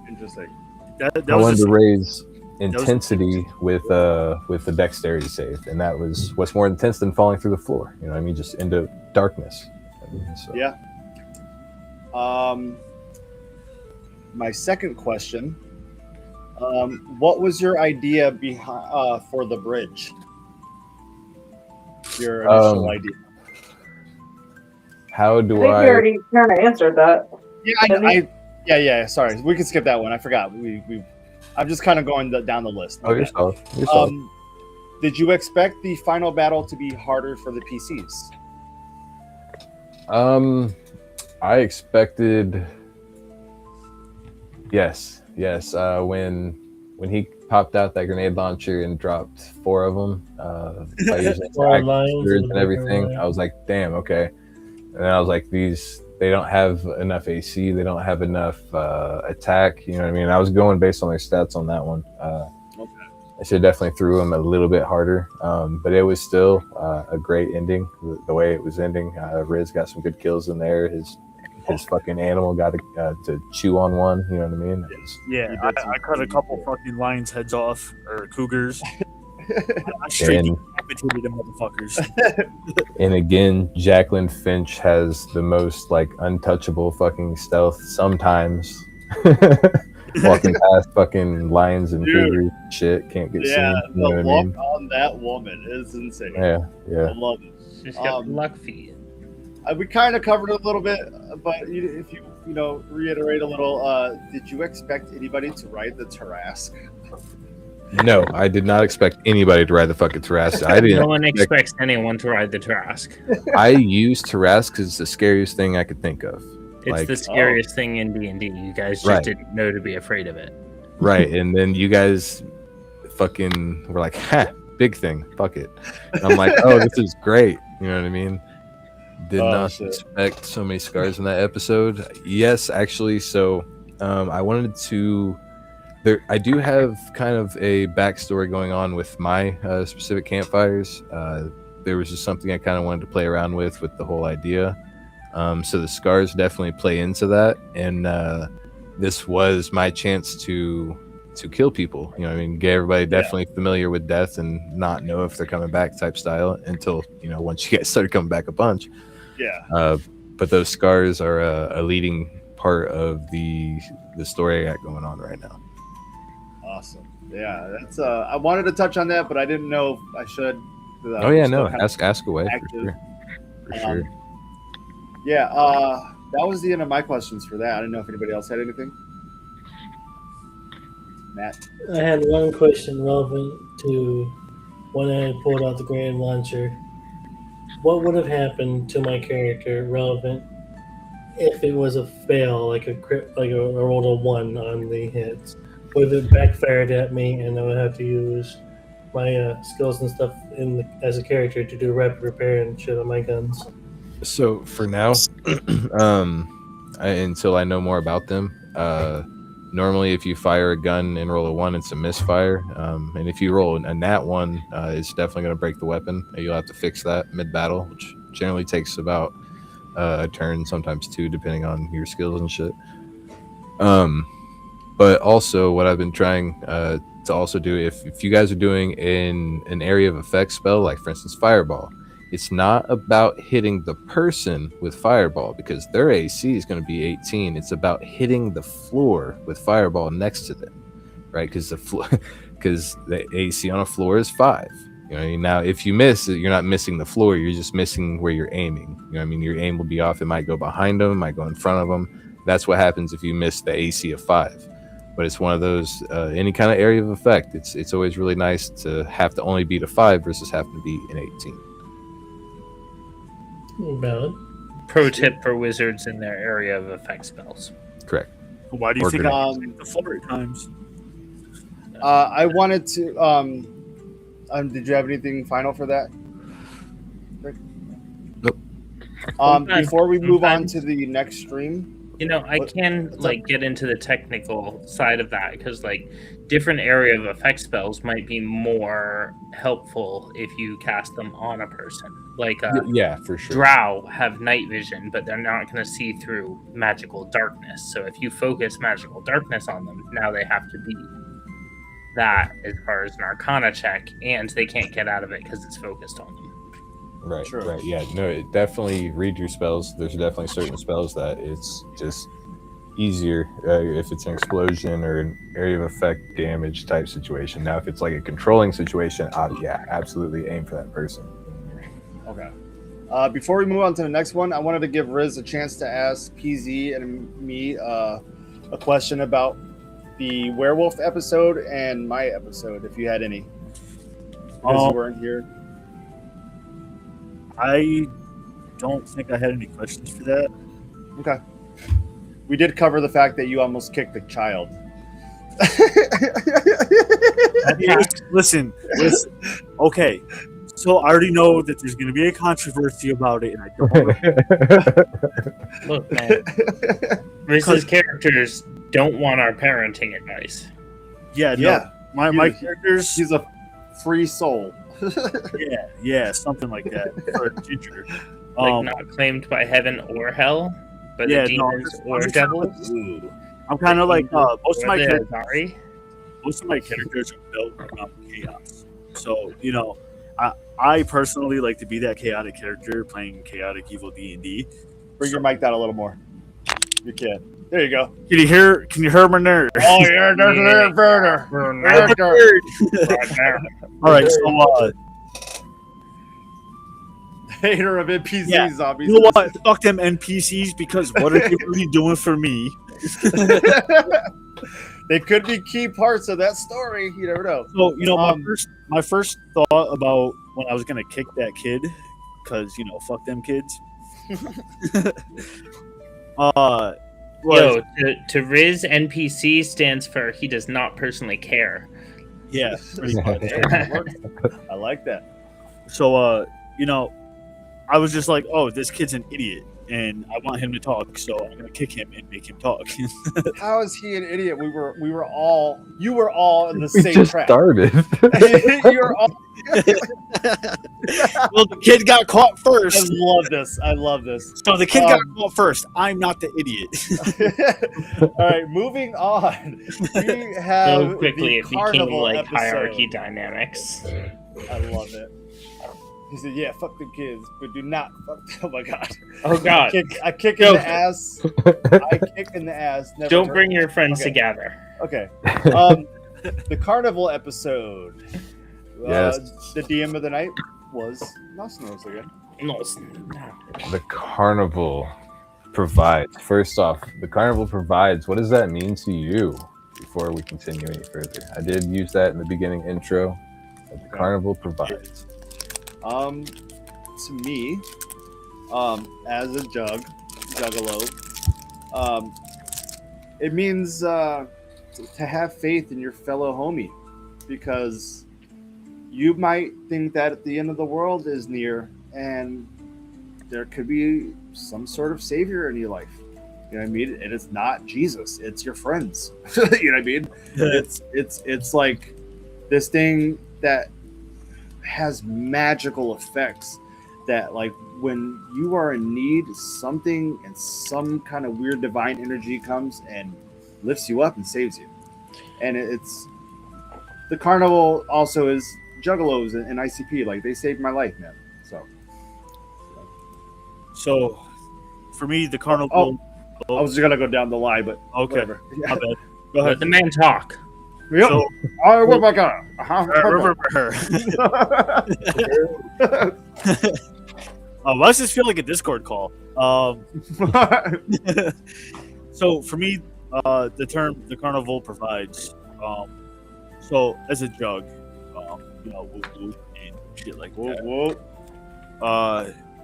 interesting. I wanted to raise intensity with the dexterity save, and that was what's more intense than falling through the floor. You know what I mean? Just into darkness. So. Yeah. My second question: what was your idea behind for the bridge? Your initial idea. How I do think we already kind of answered that. Yeah, yeah. Sorry, we can skip that one. I forgot. I'm just kind of going down the list. Oh, you're solid. Did you expect the final battle to be harder for the PCs? I expected. Yes. When he popped out that grenade launcher and dropped 4 of them by using and everything, I was like, damn, okay. And then I was like, they don't have enough AC, they don't have enough attack, you know what I mean? I was going based on their stats on that one. I should definitely threw him a little bit harder, but it was still a great ending. The way it was ending, Riz got some good kills in there. His fucking animal got to chew on one, you know what I mean? Yeah, I cut a couple fucking lions' heads off, or cougars. I straight decapitated them motherfuckers. And again, Jacqueline Finch has the most like untouchable fucking stealth sometimes. Walking past fucking lions and cougars, shit, can't get seen. Yeah, You know the what look I mean? on that woman is insane. Yeah. I love it. She's got luck feet. We kind of covered it a little bit, but if you reiterate a little, did you expect anybody to ride the Tarrasque? No, I did not expect anybody to ride the fucking Tarrasque. I didn't. No one expects anyone to ride the Tarrasque. I use Tarrasque because it's the scariest thing I could think of. It's the scariest thing in D&D. You guys just didn't know to be afraid of it. Right, and then you guys fucking were like, ha, big thing, fuck it. And I'm like, oh, this is great. You know what I mean? Did not expect so many scars in that episode. Yes, actually, so I wanted to... I do have kind of a backstory going on with my specific campfires. There was just something I kind of wanted to play around with the whole idea. So the scars definitely play into that. And this was my chance to kill people. You know, what I mean, get everybody definitely familiar with death and not know if they're coming back type style until, you know, once you guys started coming back a bunch. Yeah. But those scars are a leading part of the story I got going on right now. Awesome. Yeah, that's I wanted to touch on that, but I didn't know if I should. Oh yeah, no, ask away for sure. Yeah, that was the end of my questions for that. I didn't know if anybody else had anything. Matt? I had one question relevant to when I pulled out the Grand Launcher. What would have happened to my character relevant if it was a fail, like a crit, like a roll of 1 on the hits? Would it backfired at me, and I would have to use my skills and stuff as a character to do rapid repair and shit on my guns? So for now, until I know more about them, normally if you fire a gun and roll a 1, it's a misfire. And if you roll a nat 1, it's definitely going to break the weapon. You'll have to fix that mid-battle, which generally takes about a turn, sometimes 2, depending on your skills and shit. But also what I've been trying to also do, if you guys are doing an area of effect spell, like for instance Fireball, it's not about hitting the person with Fireball because their AC is going to be 18. It's about hitting the floor with Fireball next to them, right? Because the AC on a floor is 5. You know what I mean? Now, if you miss, you're not missing the floor. You're just missing where you're aiming. You know what I mean? Your aim will be off. It might go behind them. It might go in front of them. That's what happens if you miss the AC of 5. But it's one of those, any kind of area of effect. It's always really nice to have to only beat a 5 versus having to beat an 18. Valid. Pro tip for wizards in their area of effect spells. Correct. Why do you think the floor at times? I wanted to. Did you have anything final for that? Nope. Before we move on to the next stream, you know, I can get into the technical side of that because different area of effect spells might be more helpful if you cast them on a person. Yeah, for sure. Drow have night vision, but they're not going to see through magical darkness. So if you focus magical darkness on them, now they have to beat that as far as an Arcana check, and they can't get out of it because it's focused on them. Right, Sure. right. Yeah, no, definitely read your spells. There's definitely certain spells that it's just easier if it's an explosion or an area of effect damage type situation. Now, if it's like a controlling situation, yeah, absolutely aim for that person. Okay. Before we move on to the next one, I wanted to give Riz a chance to ask PZ and me a question about the werewolf episode and my episode, if you had any. Because you weren't here. I don't think I had any questions for that. Okay. We did cover the fact that you almost kicked a child. Listen. Okay. So I already know that there's going to be a controversy about it, and I don't want to... Look, man. Riz's characters don't want our parenting advice. Yeah, no. My characters... He's a free soul. yeah, something like that for a ginger. Not claimed by heaven or hell, but the demons or devils. I'm kind of like most of my characters are built around chaos. So I personally like to be that chaotic character playing Chaotic Evol D&D. Bring your mic down a little more. You can. There you go. Can you hear my nerd? Oh yeah, there's an air burner. All right, so hater of NPC zombies. You know what? Fuck them NPCs, because what are they really doing for me? They could be key parts of that story. You never know. So my first thought about when I was gonna kick that kid, because fuck them kids. To Riz, NPC stands for he does not personally care. Yeah, pretty much. I like that. So I was just like, oh, this kid's an idiot. and I want him to talk, so I'm gonna kick him and make him talk. How is he an idiot? You were all in the We same just trap. started. You're all. Well, the kid got caught I first. love this. So the kid got caught first. I'm not the idiot. All right, moving on. We have So quickly, the it became carnival like episode. hierarchy dynamics. I love it. He said, "Yeah, fuck the kids, but do not fuck." Oh my god. Oh god! I kick in the ass. I kick in the ass. Never Don't hurt. bring your friends Okay. together. Okay. The carnival episode. Yes. The DM of the night was Nosneros again. No, The carnival provides. First off, the carnival provides. What does that mean to you? Before we continue any further, I did use that in the beginning intro. But the carnival provides. To me, as a juggalo, it means to have faith in your fellow homie, because you might think that the end of the world is near, and there could be some sort of savior in your life. You know what I mean? And it's not Jesus; it's your friends. You know what I mean? It's like this thing that has magical effects. That, like, when you are in need, something and some kind of weird divine energy comes and lifts you up and saves you. And it's the carnival also is juggalos and ICP. Like, they saved my life, man. So, for me, the carnival. I was just gonna go down the line, but Okay. whatever. My bad. Go let ahead. the man talk. Yep. So, All right, what my god? why does this feel like a Discord call? So for me, the term the carnival provides. So as a jug, whoop, whoop, and shit like that.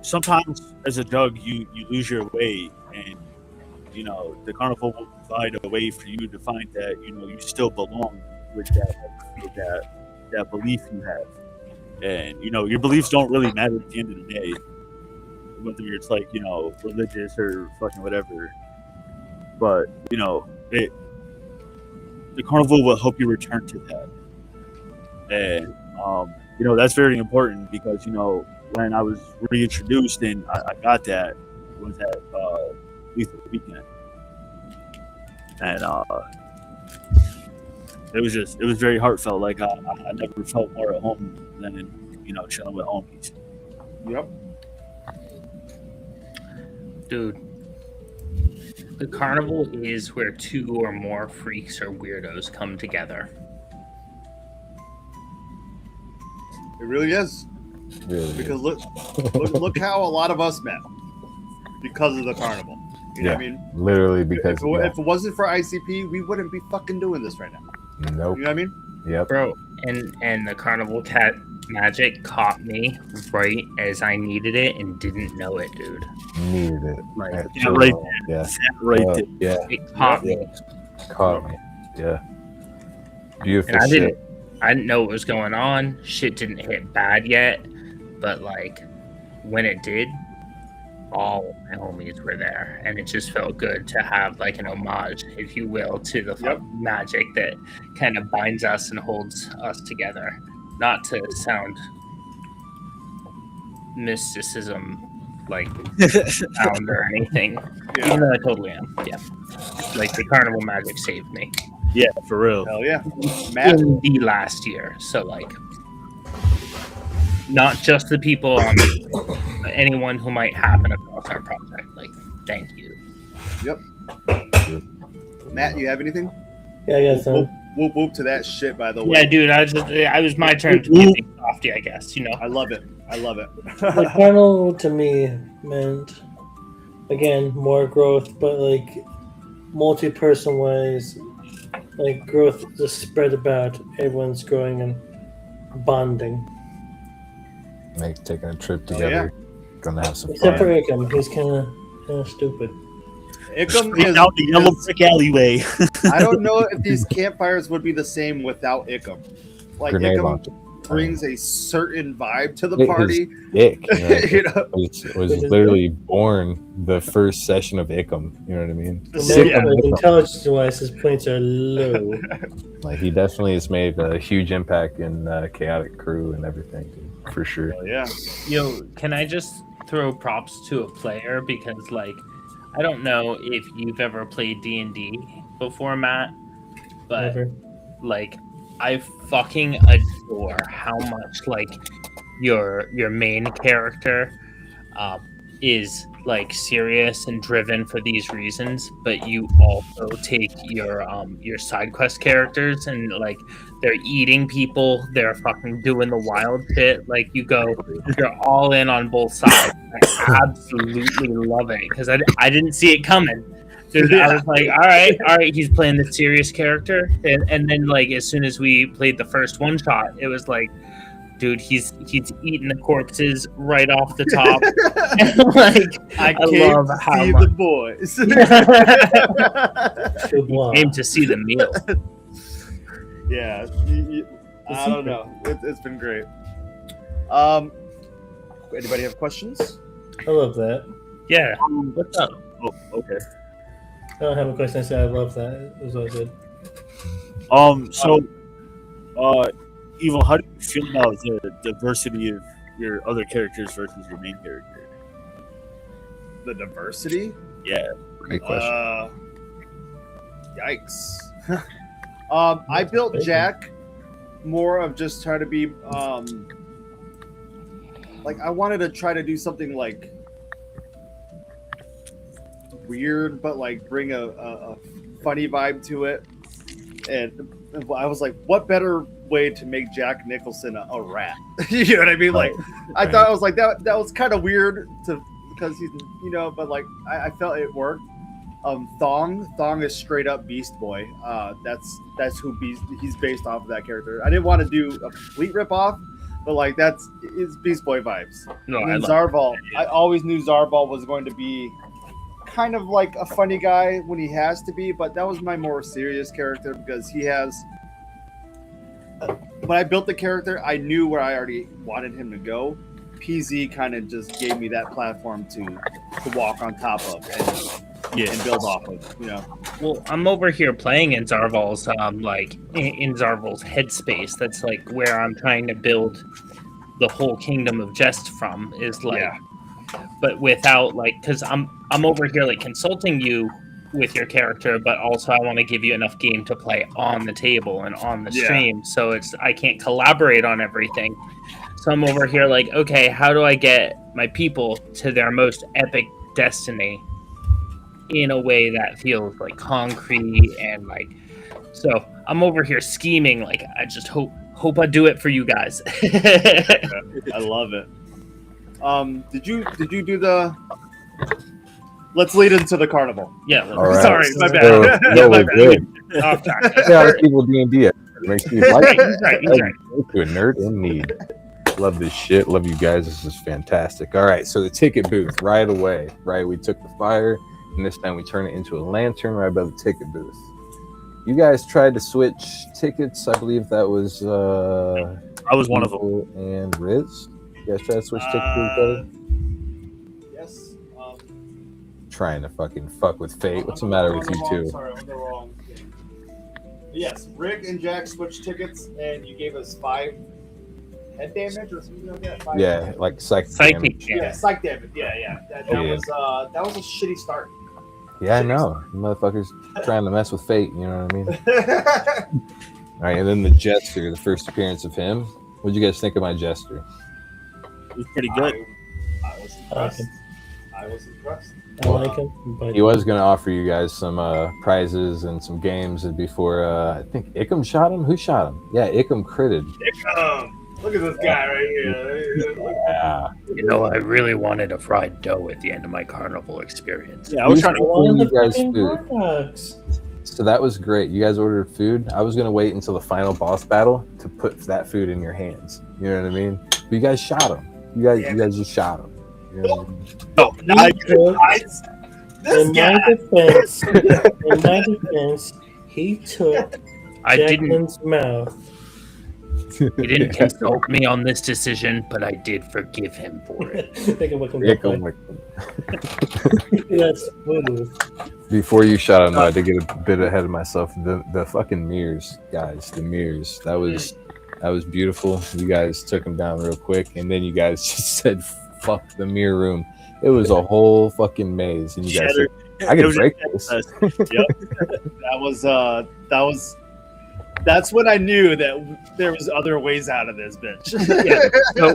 Sometimes as a jug, you lose your way, and the carnival will provide a way for you to find that you still belong with that belief you have. And your beliefs don't really matter at the end of the day, whether it's like religious or fucking whatever. But the carnival will help you return to that. And that's very important, because when I was reintroduced and I got that was at Lethal Weekend, and it was very heartfelt. Like I never felt more at home than chilling with homies. Yep. Dude, the carnival is where two or more freaks or weirdos come together. It really is. Really? Because look how a lot of us met because of the carnival. You know what I mean? Literally because if it wasn't for ICP, we wouldn't be fucking doing this right now. Nope. You know what I mean? Yep. Bro, and the carnival cat magic caught me right as I needed it and didn't know it, dude. Needed it. Like, Right Yeah. right there. Yeah. it caught me. Caught me. Yeah. Beautiful And shit. I didn't know what was going on. Shit didn't hit bad yet, but like when it did, all of my homies were there, and it just felt good to have like an homage, if you will, to the fucking magic that kind of binds us and holds us together. Not to sound mysticism like sound or anything, even though I totally am. Yeah, like the carnival magic saved me. Yeah, for real. Hell yeah. Matt? In the last year, so like not just the people on anyone who might happen across our project. Like, thank you. Yep. Matt, you have anything? Yeah, I got some. Whoop whoop to that shit, by the way. Yeah, dude, I was my turn to be softy, I guess. I love it. I love it. The carnival to me meant, again, more growth, but like multi-person wise, like growth just spread about. Everyone's growing and bonding. Like taking a trip together. Gonna have some Except for fun. Ikem, he's kind of stupid. Ikem Straight out the yellow brick alleyway. I don't know if these campfires would be the same without Ikem. Like Grenade Ikem, launcher. brings a certain vibe to the His party. dick, You know? was literally born the first session of Icum. You know what I mean? Yeah. Intelligence-wise, his points are low. Like he definitely has made a huge impact in Chaotic Crew and everything, dude, for sure. Oh, yeah. Yo, can I just throw props to a player? Because, like, I don't know if you've ever played D&D before, Matt, but, Never. like, I fucking adore how much, like, your main character is, like, serious and driven for these reasons, but you also take your side quest characters and, like, they're eating people, they're fucking doing the wild shit. Like, you're all in on both sides. I absolutely love it because I didn't see it coming. I was like, all right, he's playing the serious character, and then, like, as soon as we played the first one shot, it was like, dude, he's eating the corpses right off the top. Like, I love came to how see much. the boys. He came to see the meal. Yeah, I don't know. It's been great. Anybody have questions? I love that. Yeah. What's up? Oh, okay. I don't have a question. I said I love that. It was all good. So, Evil, how do you feel about the diversity of your other characters versus your main character? The diversity? Yeah. Great question. Yikes. I built Jack more of just trying to be like I wanted to try to do something like weird but like bring a funny vibe to it, and I was like, what better way to make Jack Nicholson a rat? You know what I mean? Like I thought I was like that was kind of weird because he's, you know, but like I felt it worked. Thong is straight up Beast Boy. That's who he's based off of that character. I didn't want to do a complete rip off, but like it's Beast Boy vibes. No, and Zarval, I always knew Zarval was going to be kind of like a funny guy when he has to be, but that was my more serious character because he has. When I built the character, I knew where I already wanted him to go. PZ kind of just gave me that platform to walk on top of and build off of, you know. Well, I'm over here playing in Zarval's in Zarval's headspace. That's like where I'm trying to build the whole kingdom of Jest from. Is like, but without like, because I'm over here like consulting you with your character, but also I want to give you enough game to play on the table and on the stream. So I can't collaborate on everything. So I'm over here like, okay, how do I get my people to their most epic destiny in a way that feels like concrete and like, so I'm over here scheming like I just hope I do it for you guys. I love it. Did you do the? Let's lead into the carnival. Yeah. Right. Sorry, my bad. We're good. Off track. Yeah, people D&D. Make sure you like it. He's right. To a nerd in need. Love this shit. Love you guys. This is fantastic. All right, so the ticket booth right away. Right, we took the fire, and this time we turn it into a lantern right by the ticket booth. You guys tried to switch tickets. I believe that was. I was one of them. And Riz. You guys tried to switch tickets with each other. Yes. Trying to fucking fuck with fate. What's the matter with you two? Sorry, I'm on the wrong thing. Yes, Rick and Jack switched tickets, and you gave us 5 head damage or something like that. 5 Yeah, like psychic damage. Yeah, psych damage. Yeah. That was a shitty start. Yeah, I know. Motherfuckers trying to mess with fate. You know what I mean? All right, and then the Jester, the first appearance of him. What'd you guys think of my Jester? It was pretty good. I was impressed. I was impressed. I like him. But He was going to offer you guys some prizes and some games before, I think Icum shot him? Who shot him? Yeah, Icum critted. Look at this guy right here. Yeah. You know, I really wanted a fried dough at the end of my carnival experience. Yeah, I was trying to. Bring you guys fucking food. dogs. So that was great. You guys ordered food. I was going to wait until the final boss battle to put that food in your hands. You know what I mean? But you guys shot him. You guys just shot him. You know what I mean? In my defense, he took I didn't. Jacqueline's mouth He didn't consult me on this decision, but I did forgive him for it. Yes, smooth. Before you shot him, I did get a bit ahead of myself. The fucking mirrors, guys. The mirrors. That was beautiful. You guys took them down real quick, and then you guys just said, "Fuck the mirror room." It was a whole fucking maze, and you guys said, "I can break this." Yep. That's when I knew that there was other ways out of this bitch. Yeah, so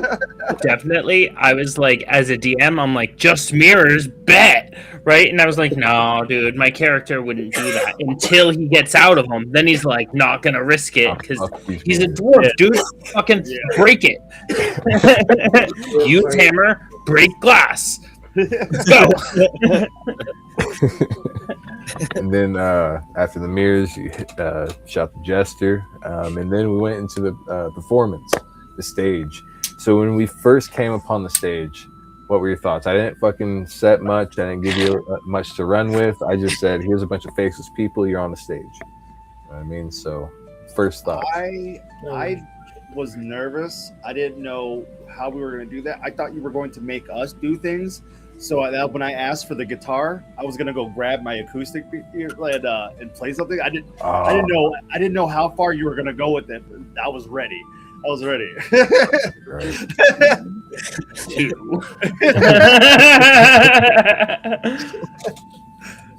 definitely, I was like, as a DM, I'm like, just mirrors, bet, right? And I was like, no, dude, my character wouldn't do that until he gets out of them. Then he's like, not gonna risk it because he's a dwarf, dude. Fucking break it. Use hammer, break glass. Let's go. And then after the mirrors, you shot the Jester, and then we went into the performance, the stage. So when we first came upon the stage, what were your thoughts? I didn't fucking set much. I didn't give you much to run with. I just said, here's a bunch of faceless people. You're on the stage. You know what I mean? So first thoughts. I was nervous. I didn't know how we were going to do that. I thought you were going to make us do things. So when I asked for the guitar, I was gonna go grab my acoustic and play something. I didn't know how far you were gonna go with it. But I was ready.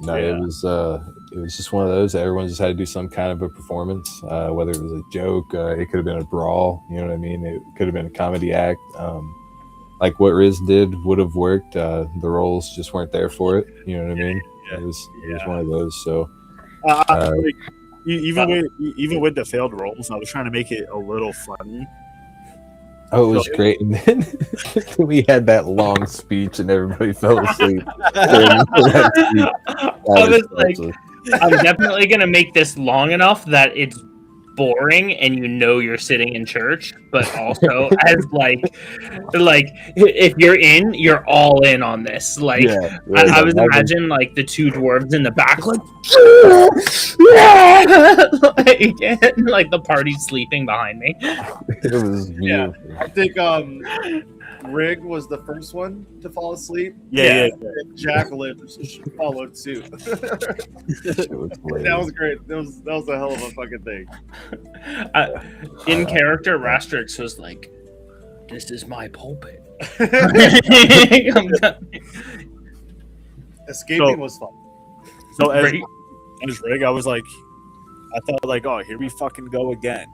No, it was just one of those. Everyone just had to do some kind of a performance, whether it was a joke, it could have been a brawl. You know what I mean? It could have been a comedy act. Like what Riz did would have worked. The roles just weren't there for it. You know what I mean? It was one of those. So even with the failed roles, I was trying to make it a little funny. Oh, it was great. And then we had that long speech, and everybody fell asleep. I was like, I'm definitely gonna make this long enough that it's boring and you're sitting in church, but also as like if you're all in on this. Like I was imagining like the two dwarves in the back like the party's sleeping behind me. It was beautiful. Yeah, I think Rig was the first one to fall asleep. Yeah. Jacqueline followed suit. That was great. That was a hell of a fucking thing. In character, Rastrix was like, "This is my pulpit." Escaping was fun. So as Rig, I was like, I thought like, oh, here we fucking go again.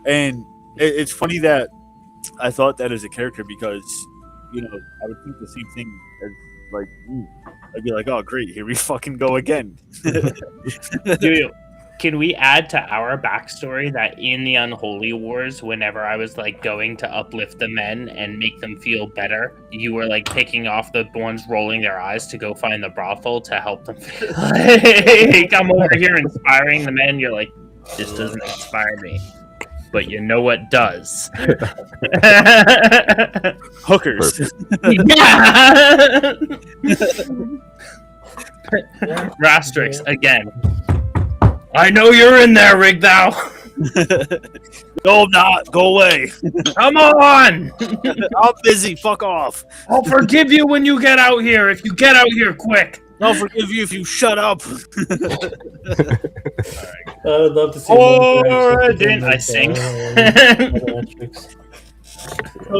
And it's funny that I thought that as a character because, I would think the same thing as like, I'd be like, oh, great, here we fucking go again. Can we add to our backstory that in the Unholy Wars, whenever I was like going to uplift the men and make them feel better, you were like picking off the ones rolling their eyes to go find the brothel to help them feel like I'm over here inspiring the men. You're like, this doesn't inspire me. But you know what does? Hookers. Yeah. Rastrix again. I know you're in there, Rig Thou. No, I'm not. Go away. Come on. I'm busy. Fuck off. I'll forgive you when you get out here. If you get out here quick. I'll forgive you if you shut up. I would love to see. Didn't I sing?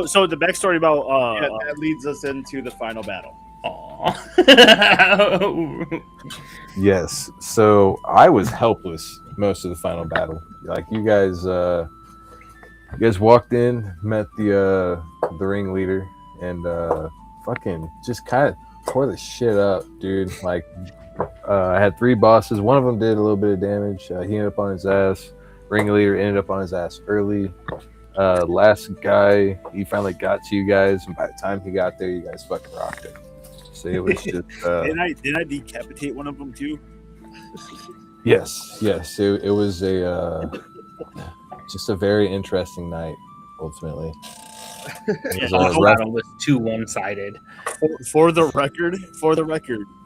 So the backstory about that leads us into the final battle. Yes. So I was helpless most of the final battle. Like you guys walked in, met the ringleader, and fucking just kind of tore the shit up, dude. Like I had 3 bosses. One of them did a little bit of damage. He ended up on his ass. Ringleader ended up on his ass early. Last guy, he finally got to you guys, and by the time he got there, you guys fucking rocked it. So it was just. Did I decapitate one of them too? Yes. It was just a very interesting night. Ultimately, The battle was too one-sided. For the record,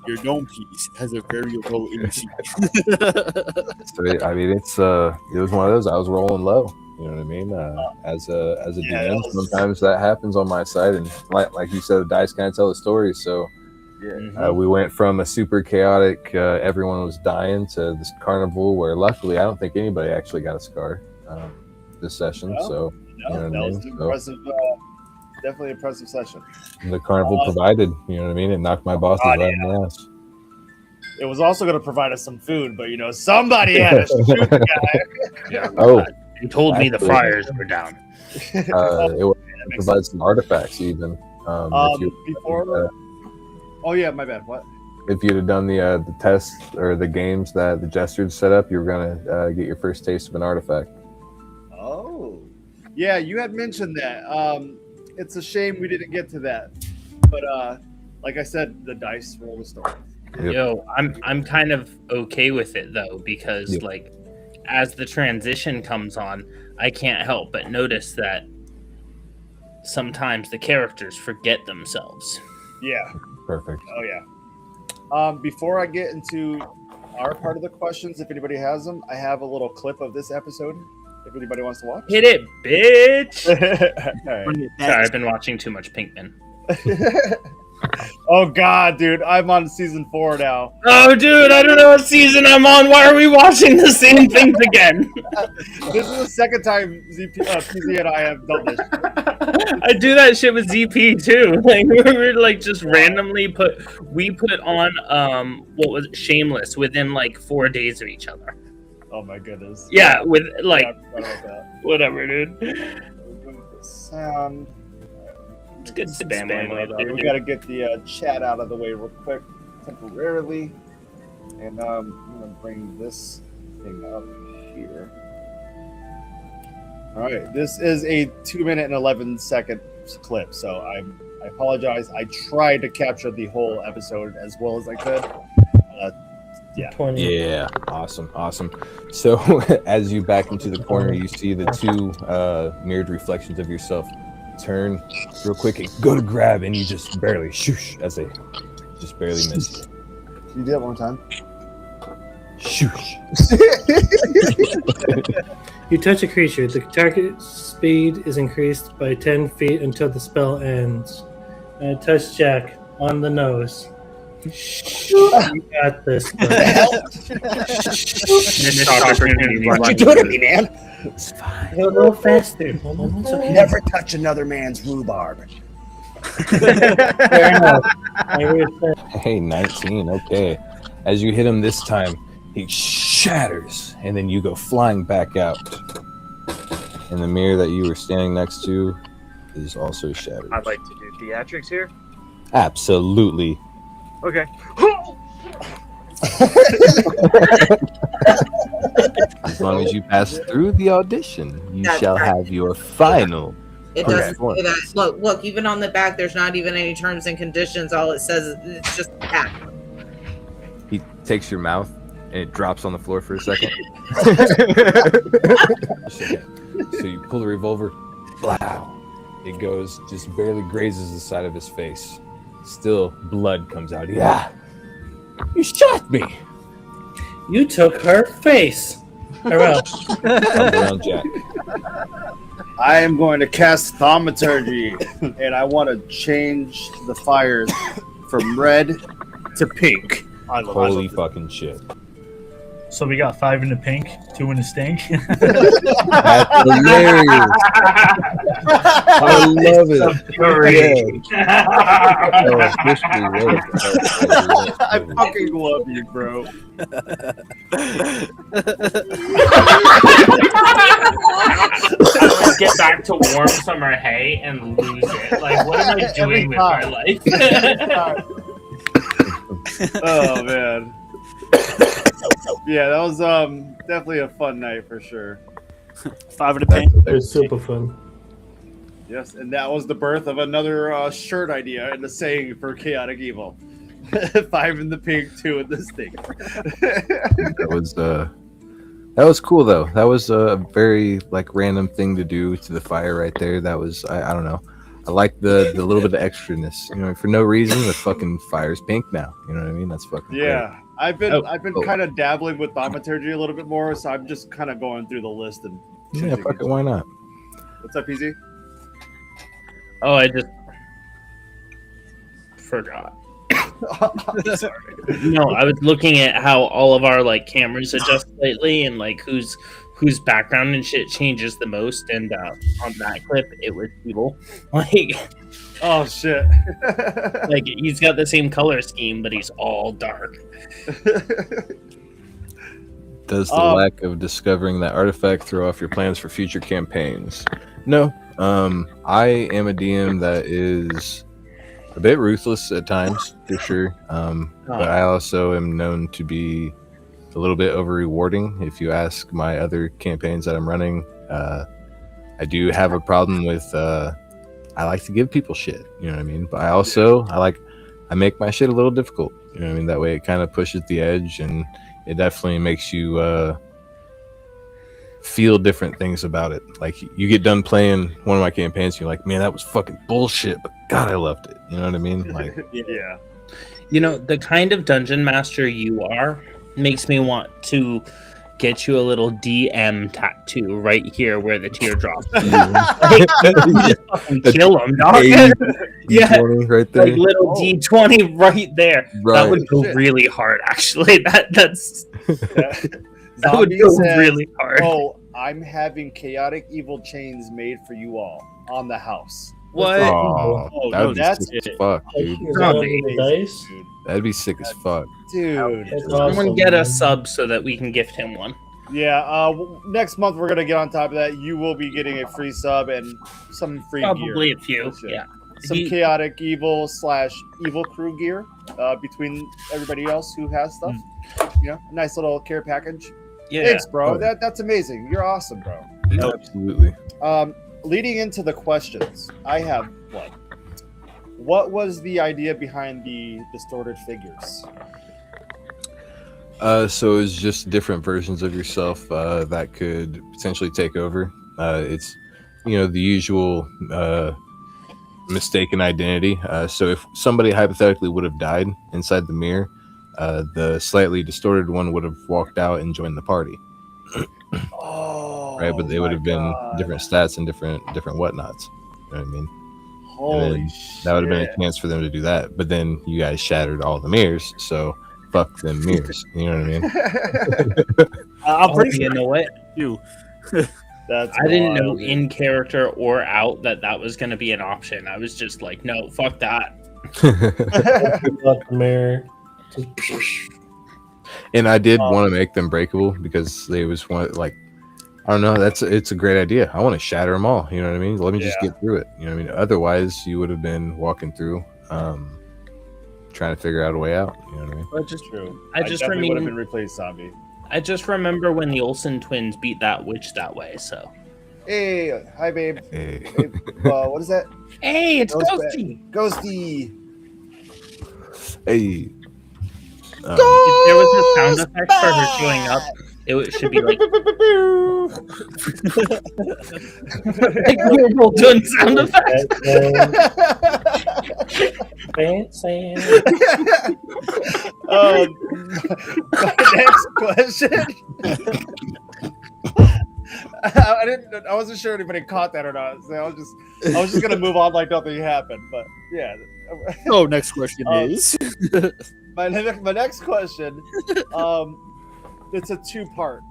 your gnome piece has a very low AC. So it was one of those. I was rolling low. You know what I mean? As a Yeah, DM, that was- sometimes that happens on my side, and like you said, the dice kind of tell the story. So we went from a super chaotic, everyone was dying, to this carnival where luckily I don't think anybody actually got a scar this session. No, so No, you know that what I was mean? an So impressive, definitely impressive session. the carnival provided. You know what I mean? It knocked my bosses God, right in the ass. It was also going to provide us some food, but somebody had to shoot the guy. Yeah. Oh, You told me the actually, fires were down. it will makes provide some artifacts even. Oh yeah, my bad. What? If you'd have done the tests or the games that the Jester set up, you were gonna get your first taste of an artifact. Oh, yeah, you had mentioned that. It's a shame we didn't get to that, but like I said, the dice roll the story. Yep. Yo, I'm kind of okay with it though, because Yep. like as the transition comes on, I can't help but notice that sometimes the characters forget themselves. Yeah. Perfect. Oh yeah. Before I get into our part of the questions, if anybody has them, I have a little clip of this episode. If anybody wants to watch. Hit it, bitch! All right. Sorry, I've been watching too much Pinkman. Oh God, dude, I'm on season 4 now. Oh, dude, I don't know what season I'm on. Why are we watching the same things again? This is the second time PZ and I have done this. I do that shit with ZP too. Like we're like just randomly put on what was it, Shameless within like 4 days of each other. Oh my goodness. Yeah, with like Yeah, I forgot about that. whatever, dude. Remove the sound. It's good spam. We got to get the chat out of the way real quick, temporarily, and I'm gonna bring this thing up here. All right, this is a 2-minute and 11-second clip, so I apologize. I tried to capture the whole episode as well as I could. Yeah. 20. Yeah, awesome. So as you back into the corner, you see the two mirrored reflections of yourself turn real quick and go to grab, and you just barely shoosh as they just barely miss you. Can you do that one more time? Shoosh. You touch a creature. The target speed is increased by 10 feet until the spell ends. I touch Jack on the nose. You got this. Missed opportunity. What you doing to me, man? It's fine. Go a little faster. It's okay. Never touch another man's rhubarb. Fair enough. I respect. Hey, 19. Okay. As you hit him this time, he shatters, and then you go flying back out. And the mirror that you were standing next to is also shattered. I'd like to do theatrics here. Absolutely. Okay. As long as you pass through the audition, you That's shall right. have your final. It doesn't say that. Look, even on the back, there's not even any terms and conditions. All it says is it's just that. He takes your mouth and it drops on the floor for a second. So you pull the revolver, blow. It goes, just barely grazes the side of his face. Still, blood comes out. Yeah, you shot me. You took her face. Farewell. Comes around Jack. I am going to cast Thaumaturgy, and I want to change the fires from red to pink. Holy fucking shit. So we got 5 in the pink, 2 in the stink. That's hilarious. I love it. I fucking love you, bro. I get back to warm summer hay and lose it. Like, what am I doing with my life? Oh man. Yeah, that was definitely a fun night for sure. 5 in the pink. It was super fun. Yes, and that was the birth of another shirt idea and the saying for Chaotic Evil. 5 in the pink, 2 in the stink. That was cool though. That was a very like random thing to do to the fire right there. That was I don't know. I like the little bit of extraness. You know, for no reason the fucking fire's pink now. You know what I mean? That's fucking Yeah. I've been Oh. kind of dabbling with thaumaturgy a little bit more, so I'm just kind of going through the list and Yeah, fuck it, why not? What's up, PZ? Oh, I just forgot. Sorry. No, I was looking at how all of our like cameras adjust lately, and like whose background and shit changes the most. And on that clip, it was Evil. Like, Oh shit! like he's got the same color scheme, but he's all dark. Does the lack of discovering that artifact throw off your plans for future campaigns? No. I am a DM that is a bit ruthless at times, for sure. But I also am known to be a little bit over rewarding. If you ask my other campaigns that I'm running, I do have a problem with I like to give people shit, you know what I mean? But I make my shit a little difficult, you know what I mean? That way it kind of pushes the edge, and it definitely makes you feel different things about it. Like, you get done playing one of my campaigns, you're like, man, that was fucking bullshit, but God, I loved it. You know what I mean? Like, Yeah. You know, the kind of dungeon master you are makes me want to get you a little DM tattoo right here where the teardrop is. Like, you just fucking kill him, dog. Yeah, right there. like little D20 right there. Right. That would go really hard, actually. That's that would Zombie go says, really hard. Oh, I'm having Chaotic Evil chains made for you all on the house. What? Oh, Oh, that no, would be that's sick as fuck, dude. Zombie. Dice. That'd be sick as fuck. Dude. That's Someone awesome, get a man. sub so that we can gift him one. Yeah, next month we're gonna get on top of that. You will be getting a free sub and some free Probably gear. a few. Bullshit. Yeah. Some He- Chaotic Evil / Evil Crew gear between everybody else who has stuff. You know, a nice little care package. Yeah. Thanks, bro. Oh. That's amazing. You're awesome, bro. Absolutely. Leading into the questions, I have one. What was the idea behind the distorted figures? So it's just different versions of yourself that could potentially take over. It's, you know, the usual mistaken identity. So if somebody hypothetically would have died inside the mirror, the slightly distorted one would have walked out and joined the party, Oh, right? But they would my have been God. different stats and different whatnots. You know what I mean? Holy then shit. That would have been a chance for them to do that. But then you guys shattered all the mirrors, so fuck them mirrors. You know what I mean? I'm pretty you sure know what? you. That's I didn't know wild, dude. in character or out that was going to be an option. I was just like, no, fuck that. Lock the mirror. And I did want to make them breakable because they was one, like, I don't know. It's a great idea. I want to shatter them all. You know what I mean? Let me just Yeah. get through it. You know what I mean? Otherwise, you would have been walking through, trying to figure out a way out. You know what I mean? But just True. I just definitely would have remember- been replaced zombie. I just remember when the Olsen twins beat that witch that way. So Hey, hi, babe. Hey. Hey, what is that? hey, it's Ghost Ghosty. Ghosty. Hey. If there was a sound effect for her showing up, it should be like like we were both doing sound effects. Fancy. My next question. I wasn't sure anybody caught that or not. So I was just gonna move on like nothing happened. But yeah. Oh, next question is. My next question, it's a two-part.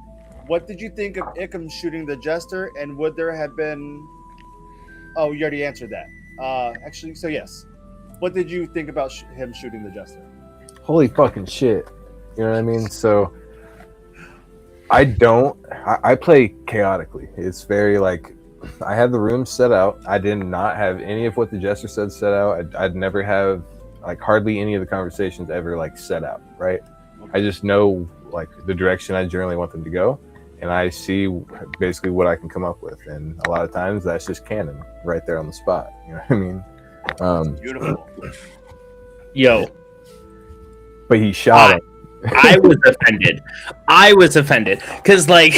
What did you think of Ickham shooting the Jester, and would there have been? Oh, you already answered that. Actually, so yes. What did you think about him shooting the Jester? Holy fucking shit. You know what I mean? So I play chaotically. It's very like, I had the room set out. I did not have any of what the Jester said set out. I'd never have like hardly any of the conversations ever like set out, right? I just know like the direction I generally want them to go, and I see basically what I can come up with, and a lot of times that's just canon right there on the spot. You know what I mean? Beautiful. Yo, But he shot him. I was offended because like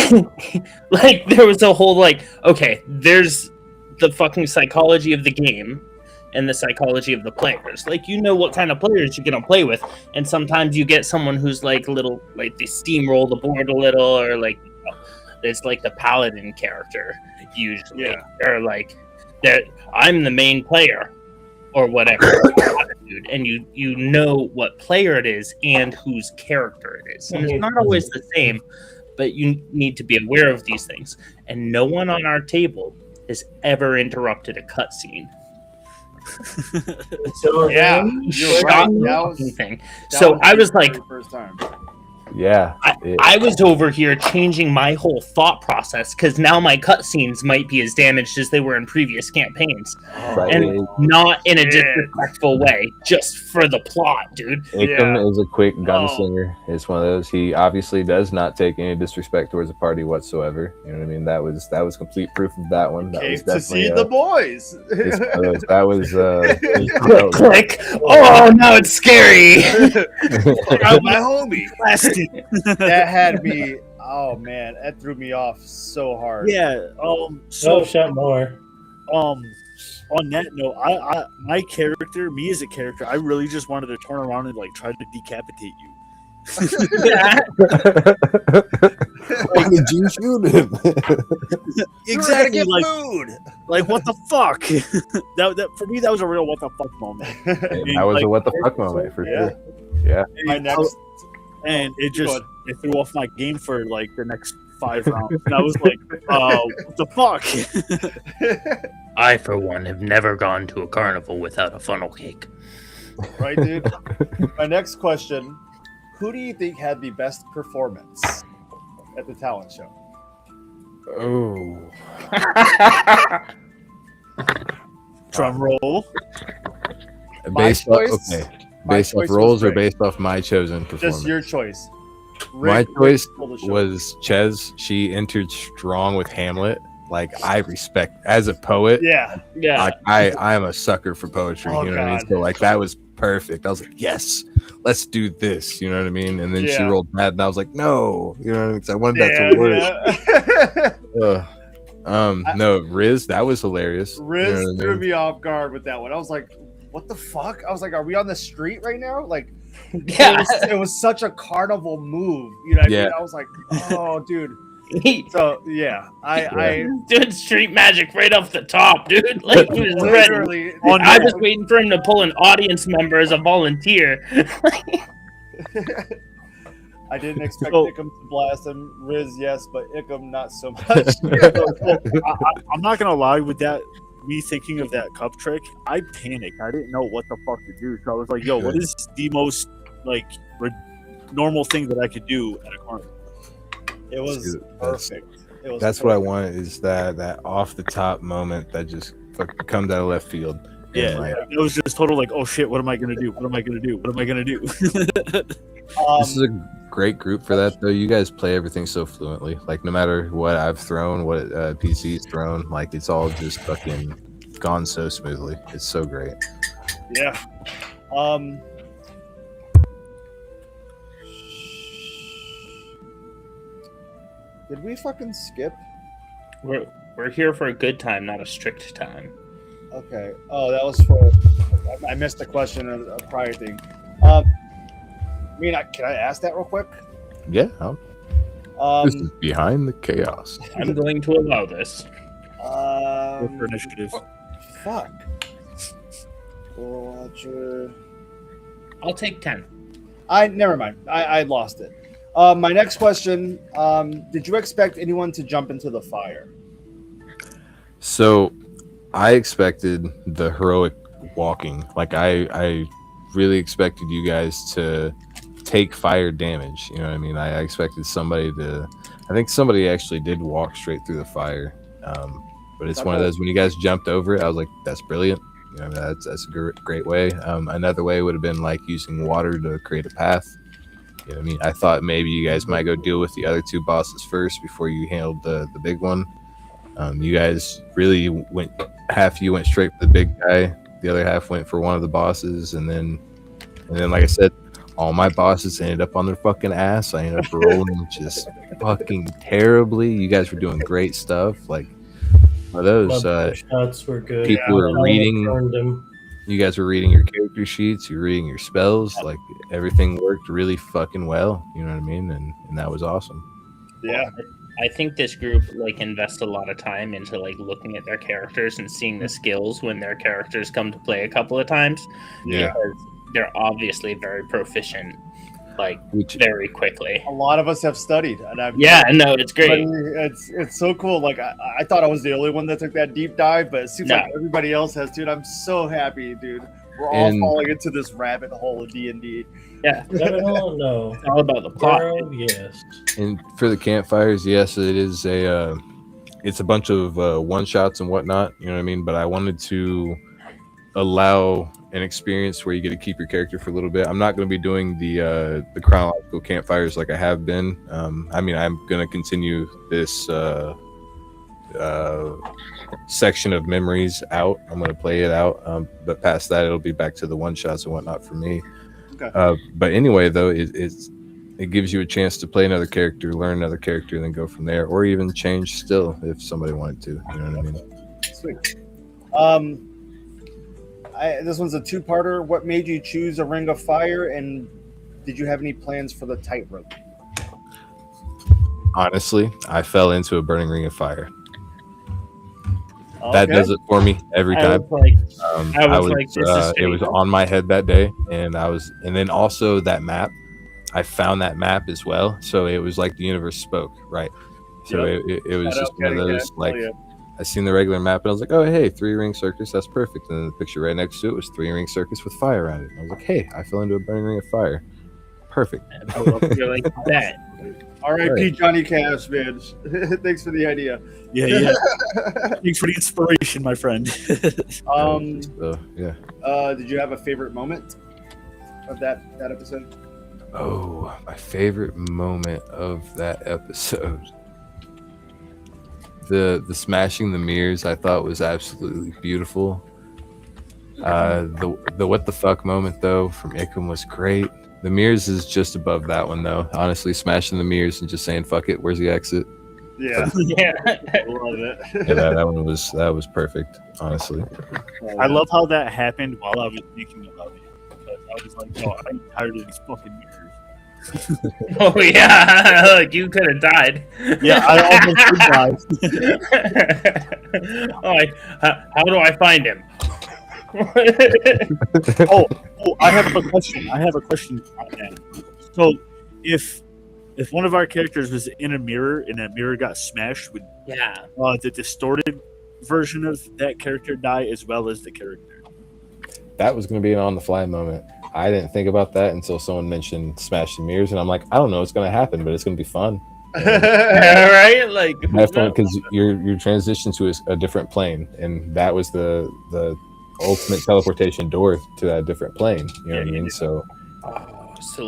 there was a whole like, okay, there's the fucking psychology of the game and the psychology of the players. Like, you know what kind of players you're gonna play with, and sometimes you get someone who's like little, like they steamroll the board a little, or like, it's like the paladin character usually. Yeah. They're like, I'm the main player or whatever attitude, and you know what player it is and whose character it is. And it's not always the same, but you need to be aware of these things. And no one on our table has ever interrupted a cutscene. So Yeah, then, you're Shot right. me That fucking was, thing. that So was I was the like, very first time. Yeah. I was over here changing my whole thought process because now my cutscenes might be as damaged as they were in previous campaigns, and not in a disrespectful way, just for the plot, dude. Ikem is a quick gunslinger. It's one of those. He obviously does not take any disrespect towards the party whatsoever. You know what I mean? That was complete proof of that one. That was Came to definitely see the boys. that was Click, click. Oh, now it's scary. Out my homie. That had me. Oh man, that threw me off so hard. Yeah. so shot more. On that note, my character, me as a character, I really just wanted to turn around and like try to decapitate you. Why did you shoot him? Exactly. Like what the fuck? that for me, that was a real what the fuck moment. That was a what the fuck moment for sure. Yeah. My next, and it threw off my game for like the next 5 rounds, and I was like, what the fuck? I, for one, have never gone to a carnival without a funnel cake. right, dude. My next question: who do you think had the best performance at the talent show? Oh. Drum roll. Based My off, choice- okay. my Based choice off roles was or great. based off my chosen performance? Just your choice. My Rick choice stole the show. was Chez. She entered strong with Hamlet. Like, I respect, as a poet, Yeah. like, I am a sucker for poetry. Oh, you know what I mean? God. So like that was perfect. I was like, yes, let's do this. You know what I mean? And then she Yeah. rolled bad, and I was like, no. You know what I mean? 'Cause I wanted that to work. No, Riz, that was hilarious. Riz You know what I threw mean? me off guard with that one. I was like, what the fuck? I was like, are we on the street right now? Like, Yeah. it was such a carnival move. You know what I Yeah. mean? I was like, oh, dude. So, yeah. I Doing street magic right off the top, dude. Like, he was ready. literally. I was waiting for him to pull an audience member as a volunteer. I didn't expect So- Ikem to blast him. Riz, yes, but Ikem, not so much. I'm not gonna lie, with that, me thinking of that cup trick, I panicked. I didn't know what the fuck to do. So I was like, yo, what is the most like normal thing that I could do at a carnival? It was perfect. It was That's what I perfect. want, is that off the top moment that just fucking comes out of left field. Yeah, Like, it was just total like, oh shit, what am I gonna do? What am I gonna do? What am I gonna do? this is a great group for that, though. You guys play everything so fluently. Like, no matter what I've thrown, what PC's thrown, like, it's all just fucking gone so smoothly. It's so great. Yeah. Did we fucking skip? We're here for a good time, not a strict time. Okay. Oh, that was for. I missed the question of a prior thing. Can I ask that real quick? Yeah. This is behind the chaos. I'm going to allow this. Go for initiative. Fuck. Roger. I'll take 10. Never mind. I lost it. My next question: did you expect anyone to jump into the fire? So, I expected the heroic walking. Like, I really expected you guys to take fire damage. You know what I mean? I expected somebody to. I think somebody actually did walk straight through the fire. But it's one of those, when you guys jumped over it, I was like, that's brilliant. You know, that's a great way. Another way would have been like using water to create a path. You know what I mean? I thought maybe you guys might go deal with the other two bosses first before you handled the big one. You guys really went, half you went straight for the big guy, the other half went for one of the bosses, and then like I said, all my bosses ended up on their fucking ass. I ended up rolling just fucking terribly. You guys were doing great stuff. Like, those Shots were good. people were reading. Burned them. You guys were reading your character sheets. You're reading your spells. Like, everything worked really fucking well. You know what I mean? And that was awesome. Yeah. I think this group like invests a lot of time into like looking at their characters and seeing the skills when their characters come to play a couple of times. Yeah. Because they're obviously very proficient, like very quickly. A lot of us have studied, and I've it's great. It's so cool. Like I thought I was the only one that took that deep dive, but it seems like everybody else has, dude. I'm so happy, dude. We're all falling into this rabbit hole of D&D. Yeah, no, it's all about the plot. Yes. And for the campfires, yes, it is it's a bunch of one shots and whatnot. You know what I mean? But I wanted to allow an experience where you get to keep your character for a little bit. I'm not going to be doing the chronological campfires like I have been. I mean, I'm going to continue this section of memories out. I'm going to play it out, but past that, it'll be back to the one shots and whatnot for me. Okay. But anyway, though, it gives you a chance to play another character, learn another character, and then go from there, or even change still if somebody wanted to. You know what I mean? Sweet. This one's a two-parter. What made you choose a Ring of Fire, and did you have any plans for the tightrope? Honestly, I fell into a burning ring of fire. That Okay. does it for me every time. It was on my head that day, and then also that map. I found that map as well, so it was like the universe spoke, right? So it was just one of those like. I seen the regular map and I was like, oh, hey, 3-ring circus, that's perfect. And then the picture right next to it was 3-ring circus with fire around it. And I was like, hey, I fell into a burning ring of fire. Perfect. You're like that. R.I.P. Johnny Cash, man. Thanks for the idea. Yeah. Thanks for the inspiration, my friend. Did you have a favorite moment of that episode? Oh, my favorite moment of that episode. The smashing the mirrors I thought was absolutely beautiful. The what the fuck moment though from Ikum was great. The mirrors is just above that one though. Honestly, smashing the mirrors and just saying fuck it, where's the exit? Yeah. Love it. That one was perfect, honestly. I love how that happened while I was thinking about it. Because I was like, yo, I'm tired of these fucking mirrors. Oh yeah, like you could have died. Yeah, I almost did die. How do I find him? oh, I have a question. on that. So, if one of our characters was in a mirror and that mirror got smashed, would the distorted version of that character die as well as the character? That was going to be an on-the-fly moment. I didn't think about that until someone mentioned smashing mirrors, and I'm like, I don't know what's going to happen, but it's going to be fun. Right? Like, because you're transitioned to a different plane, and that was the ultimate teleportation door to that different plane. You know what I mean? So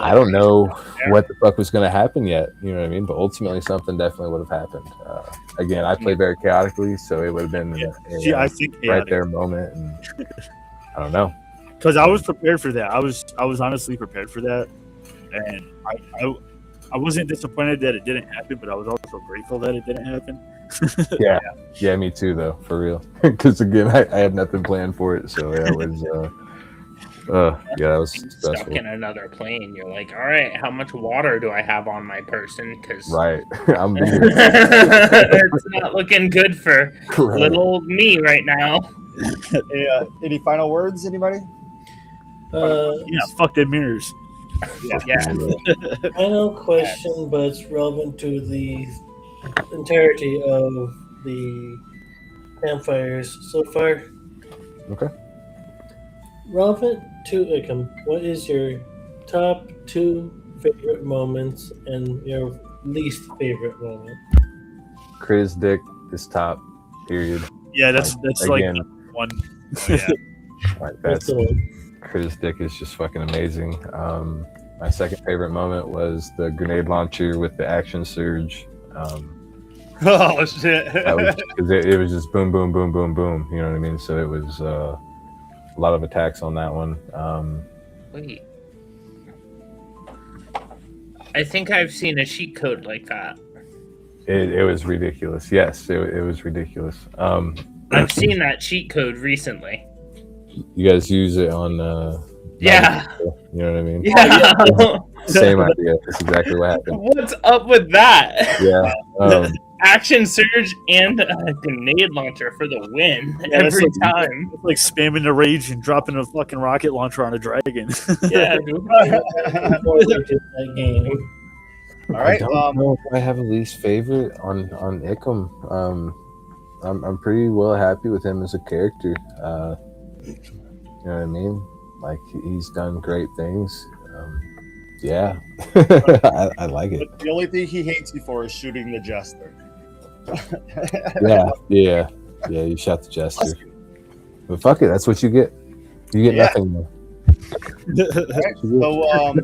I don't know what the fuck was going to happen yet. You know what I mean? But ultimately, something definitely would have happened. Again, I play very chaotically, so it would have been I think right there moment. And I don't know. Because I was prepared for that. I was honestly prepared for that, and I wasn't disappointed that it didn't happen, but I was also grateful that it didn't happen. yeah, me too, though, for real. Because again, I had nothing planned for it, so it was. That was stressful. Stuck in another plane. You're like, all right, how much water do I have on my person? Because I'm. It's not looking good for little old me right now. Any final words, anybody? Fuck them mirrors. Yeah. Final question, but it's relevant to the entirety of the campfires so far. Okay. Relevant to Ikum, what is your top 2 favorite moments and your least favorite moment? Chris Dick is top. Period. Yeah, that's again, like one. That's Chris Dick is just fucking amazing. My second favorite moment was the grenade launcher with the action surge. Oh shit! That was, it was just boom, boom, boom, boom, boom. You know what I mean? So it was a lot of attacks on that one. Wait, I think I've seen a cheat code like that. It was ridiculous. Yes, it was ridiculous. I've seen that cheat code recently. You guys use it on yeah. You know what I mean? Yeah. Same idea. That's exactly what happened. What's up with that? Yeah. Action surge and a grenade launcher for the win Yeah, that's every like- time. It's like spamming the rage and dropping a fucking rocket launcher on a dragon. Yeah. That game. All right. I don't know if I have a least favorite on Ickham. I'm pretty well happy with him as a character. You know what I mean? Like he's done great things. Yeah, I like it. But the only thing he hates you for is shooting the Jester. Yeah. You shot the Jester, but fuck it, that's what you get. You get nothing more. Right, so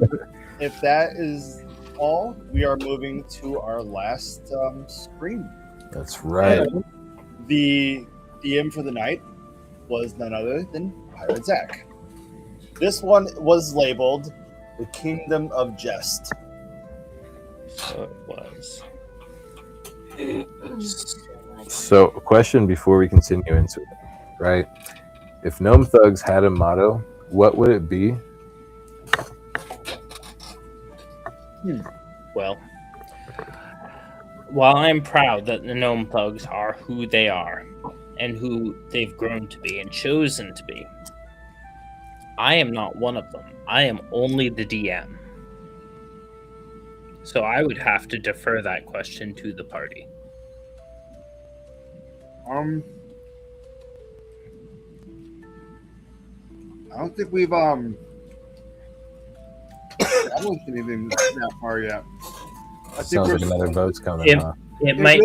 if that is all, we are moving to our last screen. That's right. The DM for the night was none other than Pirate Zach. This one was labeled the Kingdom of Jest. So it was. So, a question before we continue into it, right? If Gnome Thugs had a motto, what would it be? Well, while I'm proud that the Gnome Thugs are who they are and who they've grown to be and chosen to be, I am not one of them. I am only the DM. So I would have to defer that question to the party. I don't think we've I don't think anything that far yet. I think Sounds we're like another vote's coming, It- huh? It might.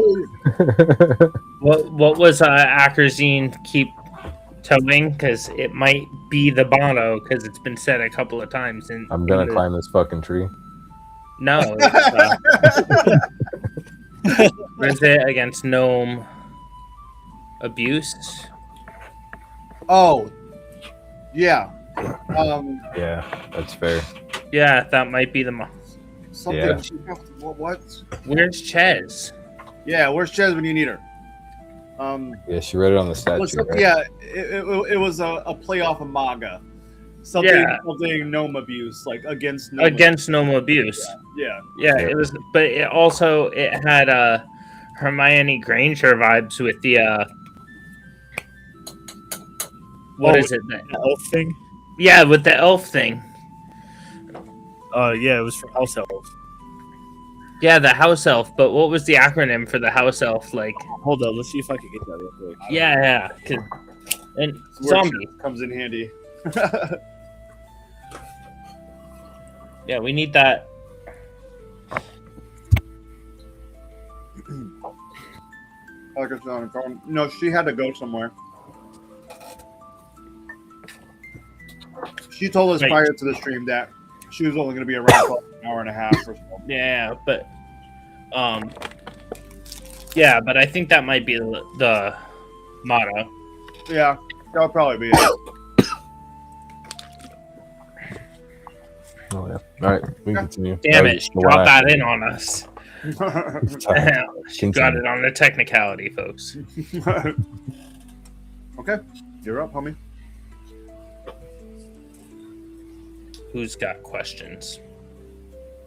What was Ackerzine keep towing? Because it might be the Bono. Because it's been said a couple of times. I'm gonna climb this fucking tree. No. What is it against gnome abuse? Oh, yeah. Yeah, that's fair. Yeah, that might be the. Something. Yeah. What? Where's Chez? Yeah, where's Chez when you need her? Yeah, she read it on the Well, statue. Right? yeah, it was a play off of manga. Something, Yeah. something gnome abuse, like against gnome Against gnome abuse. Yeah. Yeah, it was, but it also had Hermione Granger vibes with the what is it? The elf thing? Yeah, with the elf thing. Yeah, it was for house elves. Yeah, the house elf. But what was the acronym for the house elf? Like, Hold on, let's see if I can get that real quick. yeah. And Where zombie. Chez comes in handy. Yeah, we need that. Like it's on the phone. No, she had to go somewhere. She told us Right. prior to the stream that she was only going to be around for an hour and a half or so. Yeah, but yeah, but I think that might be the motto. Yeah, that'll probably be it. Oh, yeah. All right, we can continue. Damn it, she dropped that in on us. She got Continue. it on the technicality, folks. Okay, you're up, homie. Who's got questions?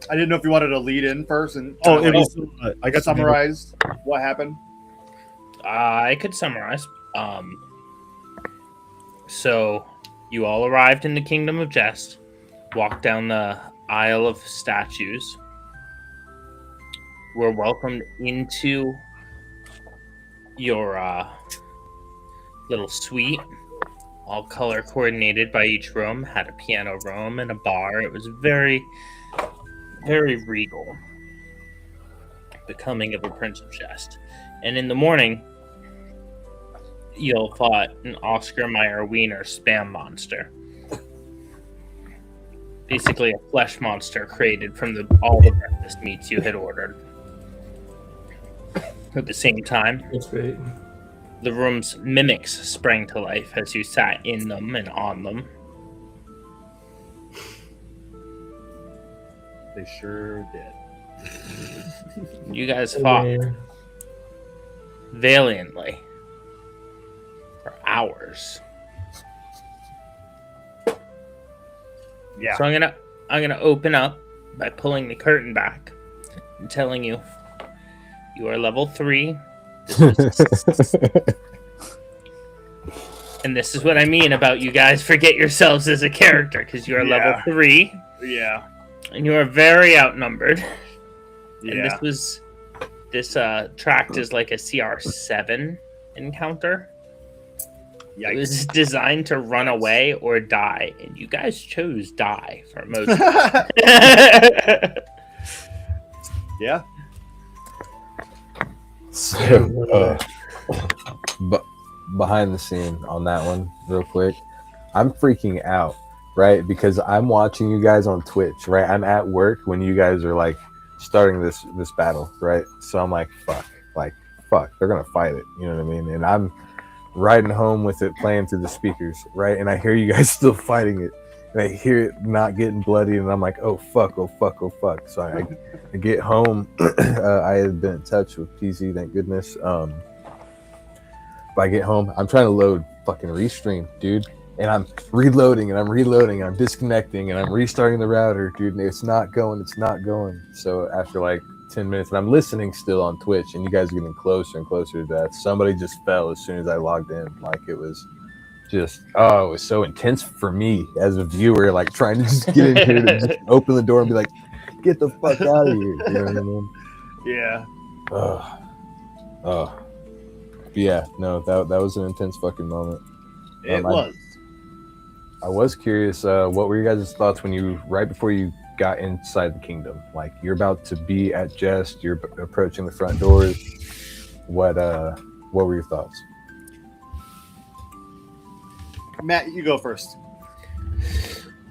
I didn't know if you wanted to lead in first and Oh, it was. I got summarize what happened. I could summarize. So you all arrived in the Kingdom of Jest, walked down the aisle of statues, were welcomed into your little suite, all color coordinated by each room, had a piano room and a bar. It was very, very regal, becoming of a Prince of Jest. And in the morning, you'll fought an Oscar Mayer Wiener spam monster. Basically a flesh monster created from all the breakfast meats you had ordered. At the same time, That's great. the room's mimics sprang to life as you sat in them and on them. They sure did. You guys fought valiantly for hours. Yeah. So I'm gonna open up by pulling the curtain back and telling you You are level 3. This was- and this is what I mean about you guys forget yourselves as a character, because you are level 3. Yeah. And you are very outnumbered. Yeah. And this tracked as like a CR7 encounter. Yikes. It was designed to run away or die, and you guys chose die for most of it. Yeah. So, but behind the scene on that one, real quick, I'm freaking out, right? Because I'm watching you guys on Twitch, right? I'm at work when you guys are like starting this battle, right? So I'm like, fuck, they're gonna fight it, you know what I mean? And I'm riding home with it playing through the speakers, right? And I hear you guys still fighting it, and I hear it not getting bloody, and I'm like, oh fuck. So I get home. I had been in touch with PZ, thank goodness. But I get home, I'm trying to load fucking Restream, dude, and I'm reloading and I'm disconnecting and I'm restarting the router, dude, and it's not going. So after like 10 minutes, and I'm listening still on Twitch, and you guys are getting closer and closer to that. Somebody just fell as soon as I logged in. Like, it was just, it was so intense for me as a viewer, like trying to just get in here to just open the door and be like, get the fuck out of here. You know what I mean? Yeah. Yeah, no, that was an intense fucking moment. It was. I was curious, what were your guys' thoughts when right before you got inside the kingdom? Like, you're about to be at Jest, you're approaching the front doors. What were your thoughts? Matt, you go first.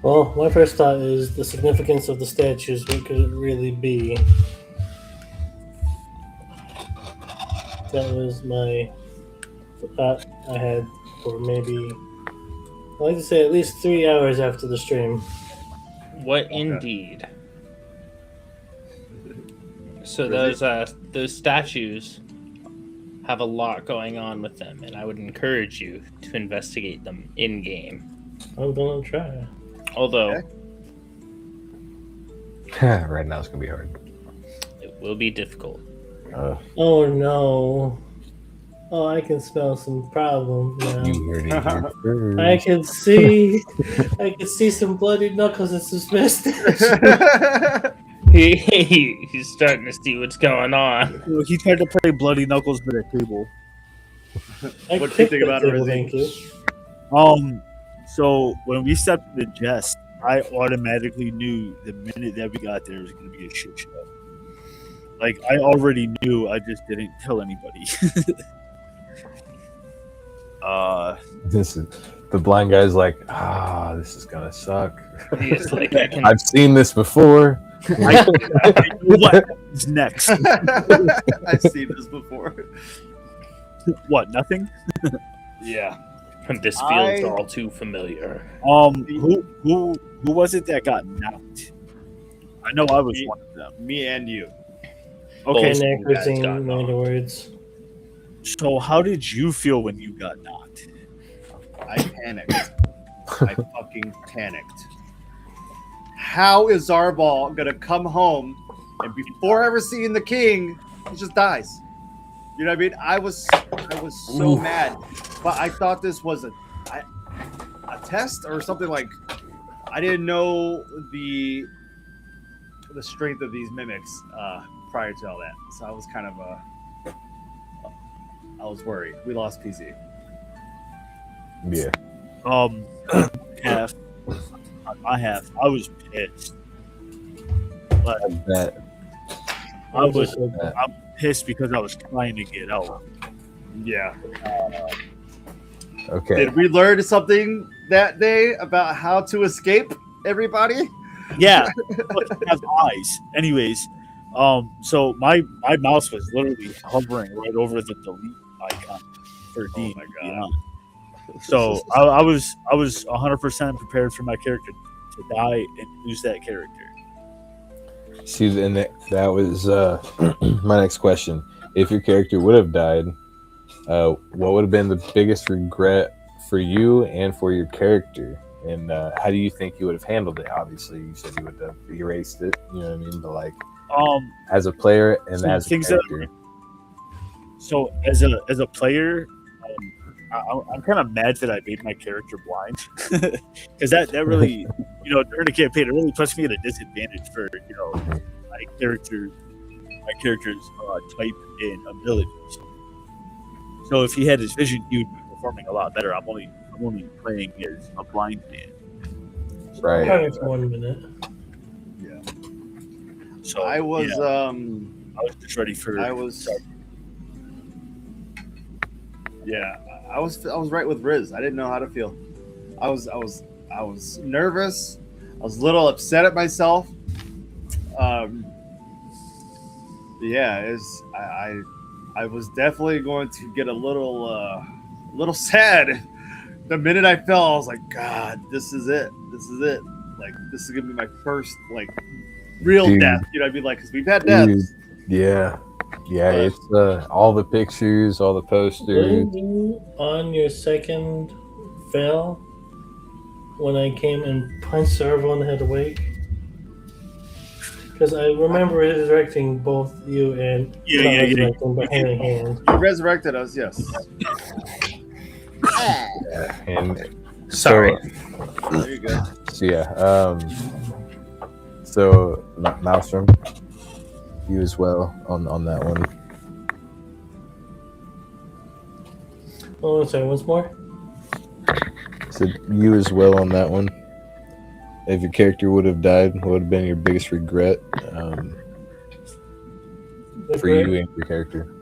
Well, my first thought is the significance of the statues. What could it really be? That was my thought I had for maybe, I like to say, at least 3 hours after the stream. What indeed? So those statues have a lot going on with them, and I would encourage you to investigate them in game. I'm gonna try. Although right now it's gonna be hard. it will be difficult. Oh no! Oh, I can smell some problems now. You heard it here first. I can see some bloody knuckles and some mustache. He's starting to see what's going on. He tried to play Bloody Knuckles at a table. What do you think about it, Rizzy? Thank you. So when we stepped into Jest, I automatically knew the minute that we got there it was going to be a shit show. Like, I already knew, I just didn't tell anybody. This is the blind guy's like, this is gonna suck. He's like, I've seen this before. I know what's next. I've seen this before. What? Nothing. Yeah. This feels all too familiar. Who was it that got knocked? I know I was one of them. Me and you. Okay. And my words. So how did you feel when you got knocked? I panicked. I fucking panicked. How is Zarbal gonna come home and before ever seeing the king, he just dies? You know what I mean? I was so mad, but I thought this was a test or something. Like, I didn't know the strength of these mimics prior to all that, so I was kind of I was worried. We lost PZ. Yeah. Half. I was pissed. But I'm pissed because I was trying to get out. Yeah. Okay. Did we learn something that day about how to escape everybody? Yeah. Have eyes. Anyways, so my mouse was literally hovering right over the delete icon for D. Oh my god. So I was 100% prepared for my character to die and lose that character. See, and that was my next question. If your character would have died, what would have been the biggest regret for you and for your character? And how do you think you would have handled it? Obviously, you said you would have erased it. You know what I mean? But like, as a player and as a character. So as a player, I'm kind of mad that I made my character blind because that really, during the campaign, it really puts me at a disadvantage for my character's type and abilities. So if he had his vision, he would be performing a lot better. I'm only playing as a blind man. Right. Kind of 1 minute. Yeah. So I was I was just ready for. Yeah, I was right with Riz. I didn't know how to feel. I was nervous. I was a little upset at myself. Yeah, I was definitely going to get a little sad. The minute I fell, I was like, God, this is it. This is it. Like, this is gonna be my first real death. You know what I mean? Like, because we've had deaths. Yeah. Yeah, it's all the pictures, all the posters. Were you on your second fail when I came and punched everyone that had to wait? Because I remember resurrecting both you and but hand in hand. You resurrected us, yes. And Sorry. There you go. So yeah, so Maelstrom, you as well on that one. Oh, sorry, once more? So you as well on that one. If your character would have died, what would have been your biggest regret for you and your character?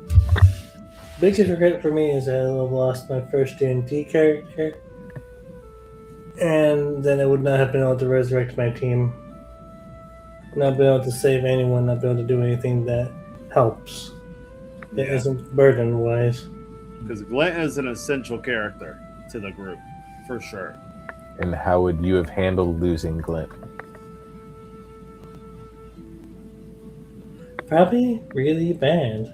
Biggest regret for me is that I lost my first D&D character, and then I would not have been able to resurrect my team, not be able to save anyone, not be able to do anything that helps. It isn't burden-wise. Because Glint is an essential character to the group, for sure. And how would you have handled losing Glint? Probably really bad.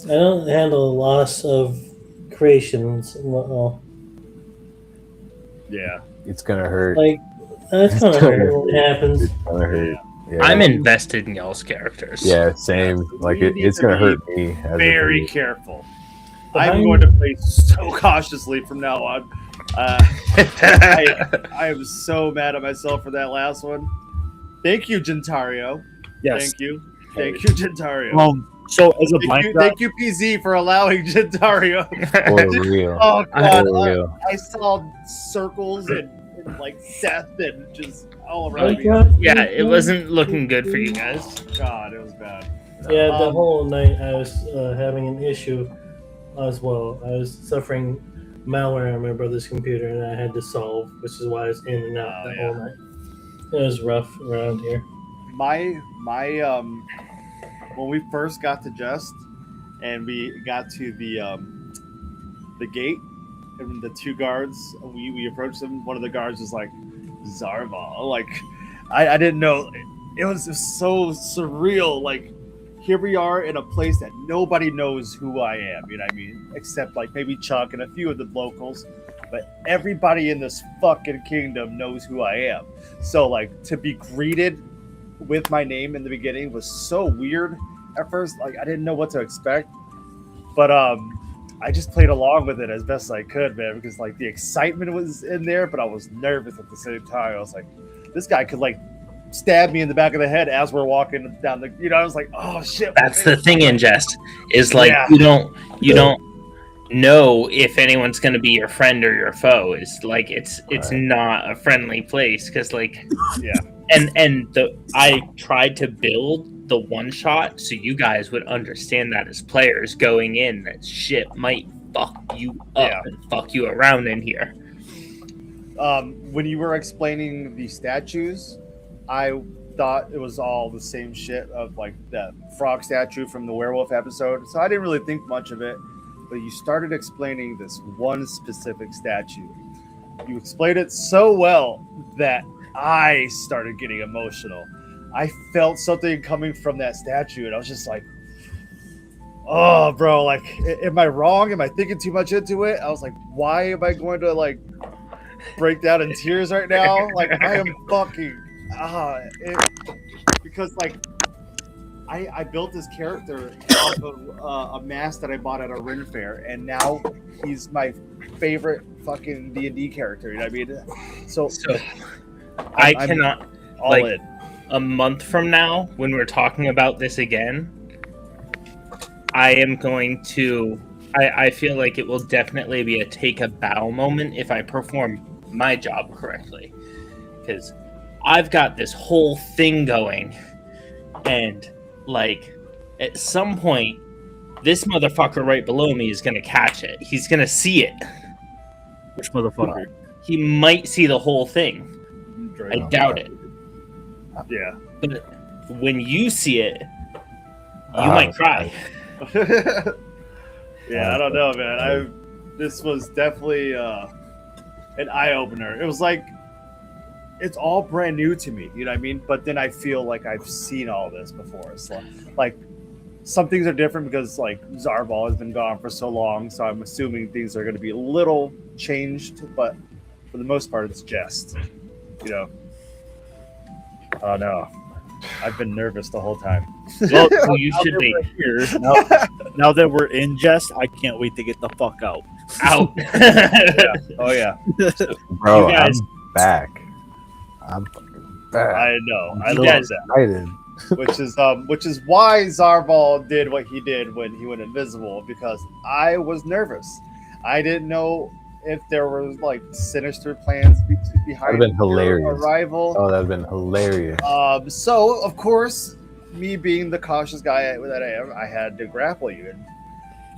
I don't handle loss of creations well. Yeah. It's gonna hurt. Like, that's gonna hurt when it happens. It's gonna hurt. Yeah. I'm invested in y'all's characters. Yeah, same. Like it's gonna hurt me. As very careful. I'm going to play so cautiously from now on. I am so mad at myself for that last one. Thank you, Gentario. Yes. Thank you, Gentario. So as a blind guy, thank you, PZ, for allowing Gentario. For real. Oh God, For real. I saw circles and like death and just all around me. Yeah, it wasn't looking good for you guys. God, it was bad. Yeah, the whole night I was having an issue as well. I was suffering malware on my brother's computer, and I had to solve, which is why I was in and out the whole night. It was rough around here. My when we first got to Jest and we got to the gate and the two guards, we approached them. One of the guards was like, Zarval. Like, I didn't know. It was just so surreal. Like, here we are in a place that nobody knows who I am, you know what I mean? Except like maybe Chuck and a few of the locals. But everybody in this fucking kingdom knows who I am. So like to be greeted with my name in the beginning was so weird at first. Like I didn't know what to expect. But I just played along with it as best I could, man, because like the excitement was in there, but I was nervous at the same time. I was like, this guy could like stab me in the back of the head as we're walking down the, I was like, oh shit. That's the thing in Jest is like you don't know if anyone's going to be your friend or your foe. It's like it's not a friendly place because like I tried to build the one shot so you guys would understand that as players going in that shit might fuck you up and fuck you around in here. When you were explaining the statues, I thought it was all the same shit of like the frog statue from the werewolf episode. So I didn't really think much of it. But you started explaining this one specific statue. You explained it so well that I started getting emotional. I felt something coming from that statue, and I was just like, oh, bro, like, am I wrong? Am I thinking too much into it? I was like, why am I going to, like, break down in tears right now? Like, I am fucking, because, like, I built this character off of a mask that I bought at a Ren fair, and now he's my favorite fucking D&D character. You know what I mean? So I I'm cannot all like in. a month from now when we're talking about this again. I am going to. I feel like it will definitely be a take a bow moment if I perform my job correctly, because I've got this whole thing going, and like at some point, this motherfucker right below me is gonna catch it. He's gonna see it. Which motherfucker? He might see the whole thing. I doubt it. Yeah. But when you see it, you might cry. Yeah, I don't know, man. This was definitely an eye opener. It was like it's all brand new to me, you know what I mean? But then I feel like I've seen all this before. It's like some things are different because like Zarval has been gone for so long, so I'm assuming things are going to be a little changed, but for the most part, it's just, you know. I don't know. I've been nervous the whole time. Well, you should be. Here, now that we're in Jest, I can't wait to get the fuck out. Out. Yeah. Oh yeah. Bro, You guys- I'm back. I'm fucking back. I know. I You love guys- that. Excited. Which is why Zarval did what he did when he went invisible, because I was nervous. I didn't know if there were like sinister plans behind That'd been your hilarious. arrival. Oh, that'd been hilarious. So of course, me being the cautious guy that I am, I had to grapple you and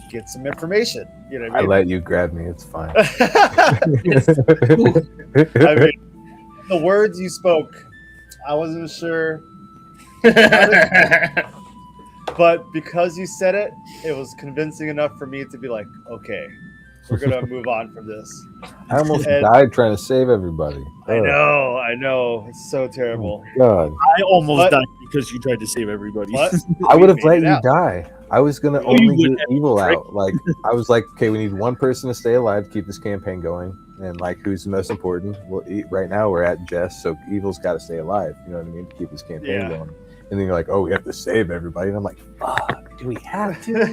get some information. You know what I I mean? let you grab me. It's fine. I mean, the words you spoke, I wasn't sure. But because you said it, it was convincing enough for me to be like, okay, we're gonna move on from this. I almost And- died trying to save everybody. I know, it's so terrible. God, I almost What? died because you tried to save everybody. What? I would have made let it you out. die. I was gonna No, you only wouldn't get have, evil Rick. out. Like I was like, okay, we need one person to stay alive, keep this campaign going, and like, who's the most important? Well, right now we're at Jess, so evil's got to stay alive. You know what I mean? To keep this campaign Yeah. going. And then you're like, oh, we have to save everybody, and I'm like, fuck, do we have to?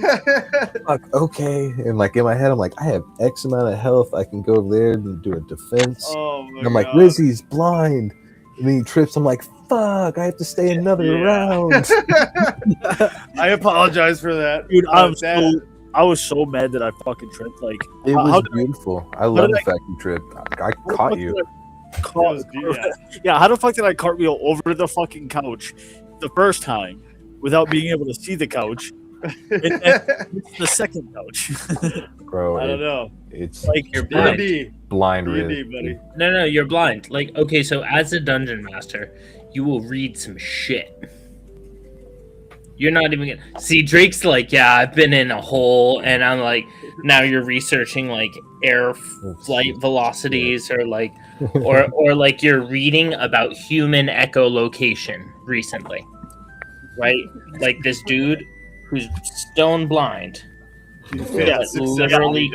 Fuck, okay. And like in my head, I'm like, I have X amount of health. I can go over there and do a defense. Oh my And I'm like, God. Rizzy's blind. And then he trips. I'm like, fuck, I have to stay another Yeah. round. I apologize for that. Dude, That- I was so mad that I fucking tripped. Like, It how was did I- beautiful. I love did the fact you tripped. I caught you. that was Yeah, how the fuck did I cartwheel over the fucking couch the first time without being able to see the couch? And then the second couch. Bro, I don't know. it's Like, You're blind. D&D, blind D&D, Riz. buddy. No, you're blind. Like, okay, so as a dungeon master, you will read some shit. You're not even gonna see. Drake's like, yeah, I've been in a hole, and I'm like, now you're researching like air flight velocities, or like, or like you're reading about human echolocation recently, right? Like this dude who's stone blind. Yeah, But literally,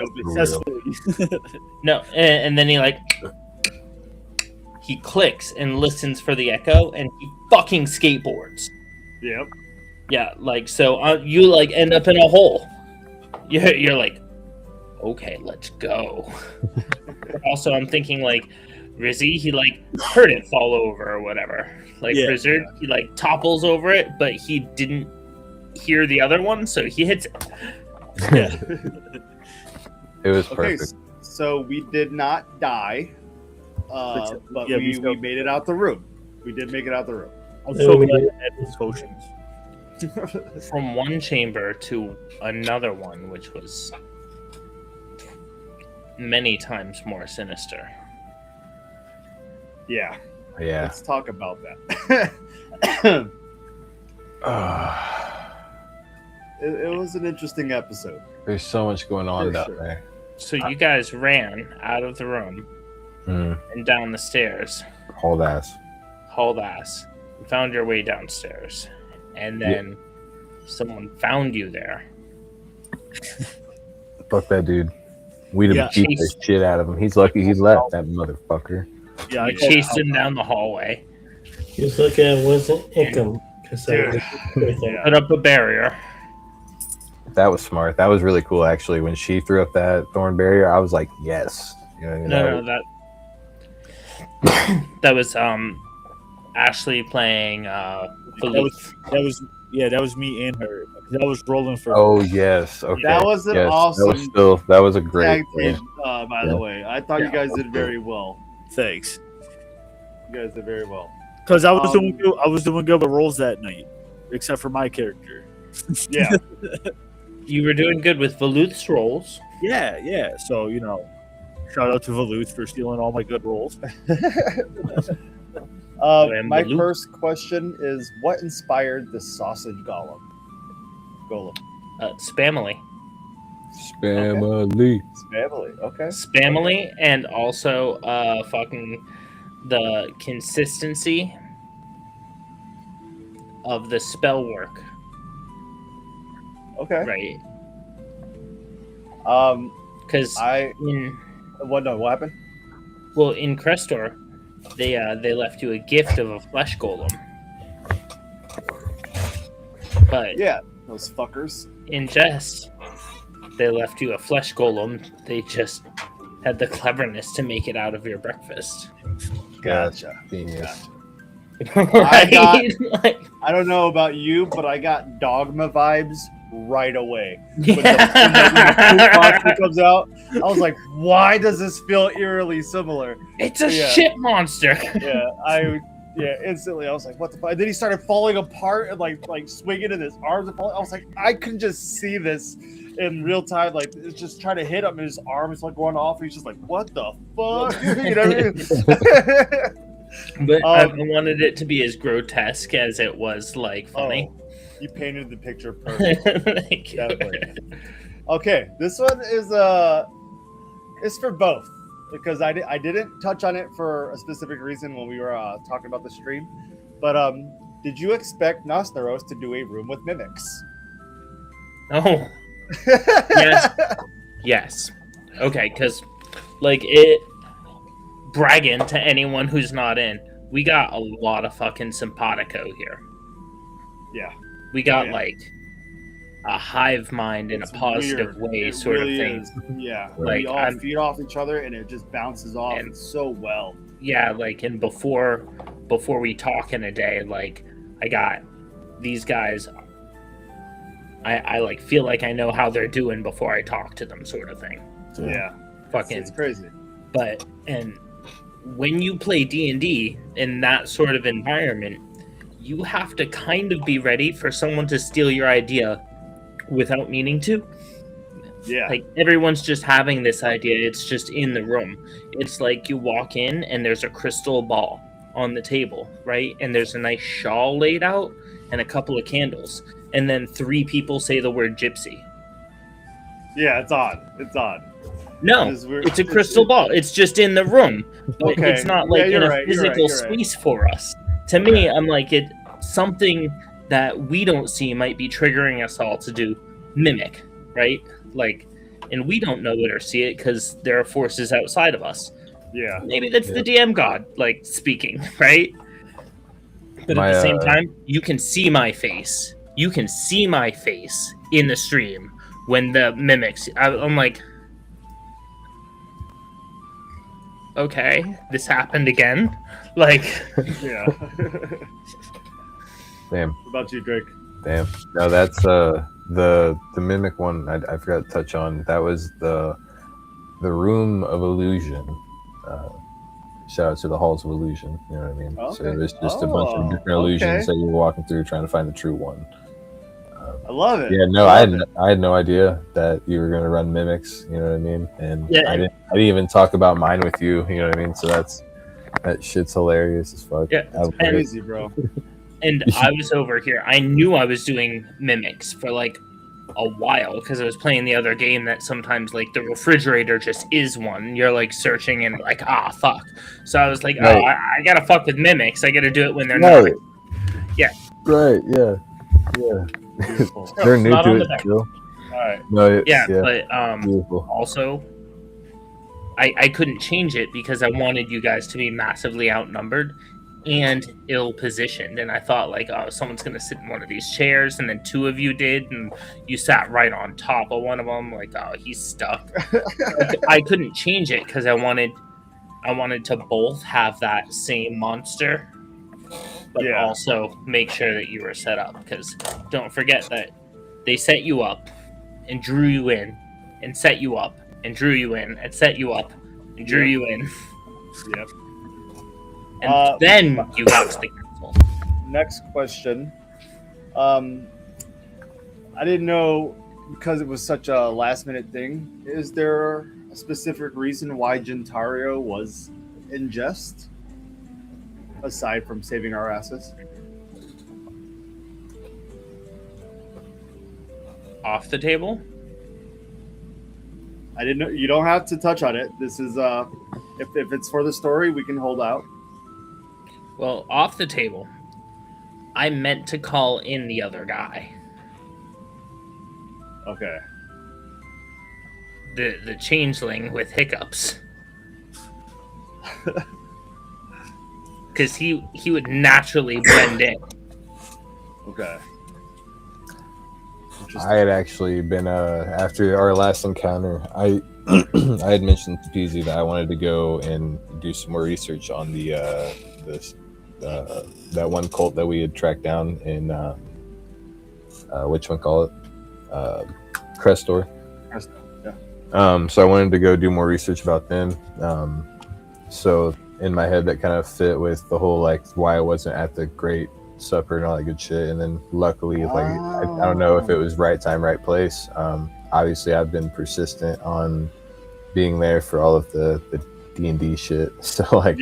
no, and then he clicks and listens for the echo, and he fucking skateboards. Yep. Yeah, like so you like end up in a hole. You're like, okay, let's go. But also, I'm thinking like Rizzy, he like heard it fall over or whatever. Like Yeah. Blizzard, he like topples over it, but he didn't hear the other one, so he hits it. Yeah. It was Okay, perfect. so we did not die, but Yeah, we still- made it out the room. We did make it out the room. I'm so glad I had these potions. From one chamber to another one, which was many times more sinister. Yeah, Yeah. let's talk about that. It was an interesting episode. There's so much going on For down sure. there. So you guys ran out of the room Mm, and down the stairs, hold ass. hauled ass, and found your way downstairs, and then someone found you there. Fuck that dude. We'd have Yeah. beat the shit out of him. He's lucky he left, that motherfucker. Yeah, I You chased him down the hallway. He was looking at wasn't Ickham. Dude. Put up a barrier. That was smart. That was really cool, actually. When she threw up that thorn barrier, I was like, yes. You know, That was Ashley playing That was me and her. That was rolling for. Oh yes, okay. That was an yes, awesome that was a great tag play. team, by the way. I thought you guys did very well. Thanks. You guys did very well. Because I was doing good. I was doing good with rolls that night, except for my character. Yeah. You were doing good with Valuth's rolls. Yeah. So shout out to Valuth for stealing all my good rolls. My first question is, what inspired the sausage golem? Spamily. Spamily. Spamily. Okay. Spamily, and also fucking the consistency of the spell work. Okay. Right. Because what happened? Well, in Crestor, they left you a gift of a flesh golem. But yeah, those fuckers. In Chez, they left you a flesh golem. They just had the cleverness to make it out of your breakfast. Gotcha. Genius. Right? I don't know about you, but I got Dogma vibes right away. Yeah. When the poop monster comes out, I was like, why does this feel eerily similar? It's a shit monster. Instantly I was like, what the fuck? And then he started falling apart and like swinging in his arms and falling. I was like, I can just see this in real time. Like, it's just trying to hit him and his arm is like going off. And he's just like, what the fuck? You know what I mean? But I wanted it to be as grotesque as it was like funny. You painted the picture perfect. Okay, this one is for both, because I didn't touch on it for a specific reason when we were talking about the stream. But did you expect Nosneros to do a room with mimics? Oh. Yes. Okay, because like it. Bragging to anyone who's not in, we got a lot of fucking simpatico here. Yeah. We got like a hive mind in a positive way, sort of thing. Is. Yeah. Like, we all feed off each other and it just bounces off so well. Yeah, like, and before we talk in a day, like, I got these guys, I like feel like I know how they're doing before I talk to them, sort of thing. Yeah. Fucking it's crazy. But and when you play D&D in that sort of environment, you have to kind of be ready for someone to steal your idea without meaning to. Yeah. Like, everyone's just having this idea. It's just in the room. It's like you walk in and there's a crystal ball on the table, right? And there's a nice shawl laid out and a couple of candles. And then 3 people say the word gypsy. Yeah, it's odd. It's odd. No, it's a crystal ball. It's just in the room. But Okay. it's not like in a physical space for us. To me, I'm like, it's something that we don't see might be triggering us all to do mimic, right? Like, and we don't know it or see it because there are forces outside of us. Yeah. Maybe that's the DM god, like, speaking, right? But at the same time, you can see my face. You can see my face in the stream when the mimics. I'm like, okay, this happened again. Like, yeah. Damn. What about you, Drake? Damn. No, that's the mimic one. I forgot to touch on. That was the room of illusion. Shout out to the halls of illusion. You know what I mean? Okay. So it was just a bunch of different illusions that you were walking through, trying to find the true one. I love it. Yeah, no, I had no idea that you were gonna run mimics. You know what I mean? And I didn't even talk about mine with you. You know what I mean? So that shit's hilarious as fuck. Yeah, it's crazy, bro. And I was over here. I knew I was doing mimics for like a while because I was playing the other game that sometimes like the refrigerator just is one. You're like searching and like, fuck. So I was like, right. I gotta fuck with mimics. I gotta do it when they're not. Yeah. Right. Yeah. Yeah. They're new to it still. All right. No, but beautiful. also, I couldn't change it because I wanted you guys to be massively outnumbered. and ill positioned. And I thought, like, oh, someone's going to sit in one of these chairs. And then two of you did. And you sat right on top of one of them. Like, oh, he's stuck. I couldn't change it because I wanted to both have that same monster, but also make sure that you were set up. Because don't forget that they set you up and drew you in and set you up and drew you in and set you up and drew you in. Yep. And then you got to the castle. Next question. I didn't know, because it was such a last minute thing, is there a specific reason why Gentario was in jest? Aside from saving our asses? Off the table? I didn't know. You don't have to touch on it. This is if it's for the story, we can hold out. Well, off the table. I meant to call in the other guy. Okay. The changeling with hiccups. Because he would naturally blend in. Okay. I had actually been after our last encounter, I I had mentioned to Peasy that I wanted to go and do some more research on the that one cult that we had tracked down in which one call it Crestor. Yeah. So I wanted to go do more research about them. So in my head that kind of fit with the whole like why I wasn't at the Great Supper and all that good shit. And then luckily, like I don't know if it was right time, right place. Obviously, I've been persistent on being there for all of the D&D shit. So like,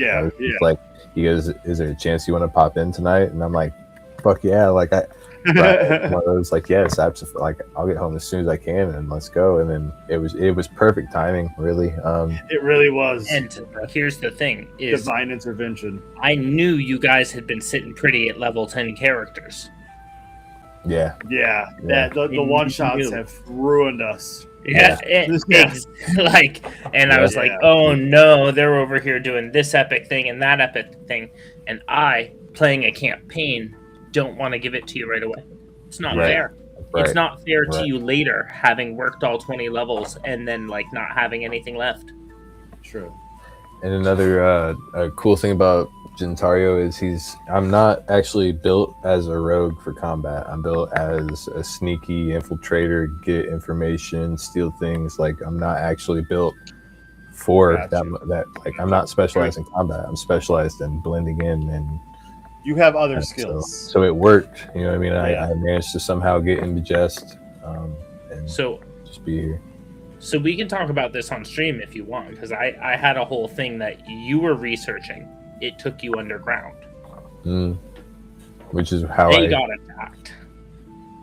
like he goes, "Is there a chance you want to pop in tonight?" And I'm like, "Fuck yeah!" Like one of those like, yes, absolutely. Like I'll get home as soon as I can and let's go. And then it was perfect timing, really. It really was. And here's the thing: is divine intervention. I knew you guys had been sitting pretty at level 10 characters. Yeah. That the one shots have ruined us. Yeah. Like, and I was like, oh no, they're over here doing this epic thing and that epic thing, and I, playing a campaign, don't want to give it to you right away. It's not fair. It's not fair to you later, having worked all 20 levels and then like not having anything left. True. And another cool thing about Gentario is I'm not actually built as a rogue for combat. I'm built as a sneaky infiltrator, get information, steal things. Like I'm not actually built for that. Like I'm not specialized in combat. I'm specialized in blending in, and you have other skills. So it worked. You know what I mean? I managed to somehow get into Jest, and so just be here. So we can talk about this on stream if you want, because I had a whole thing that you were researching. It took you underground. Which is how they got attacked.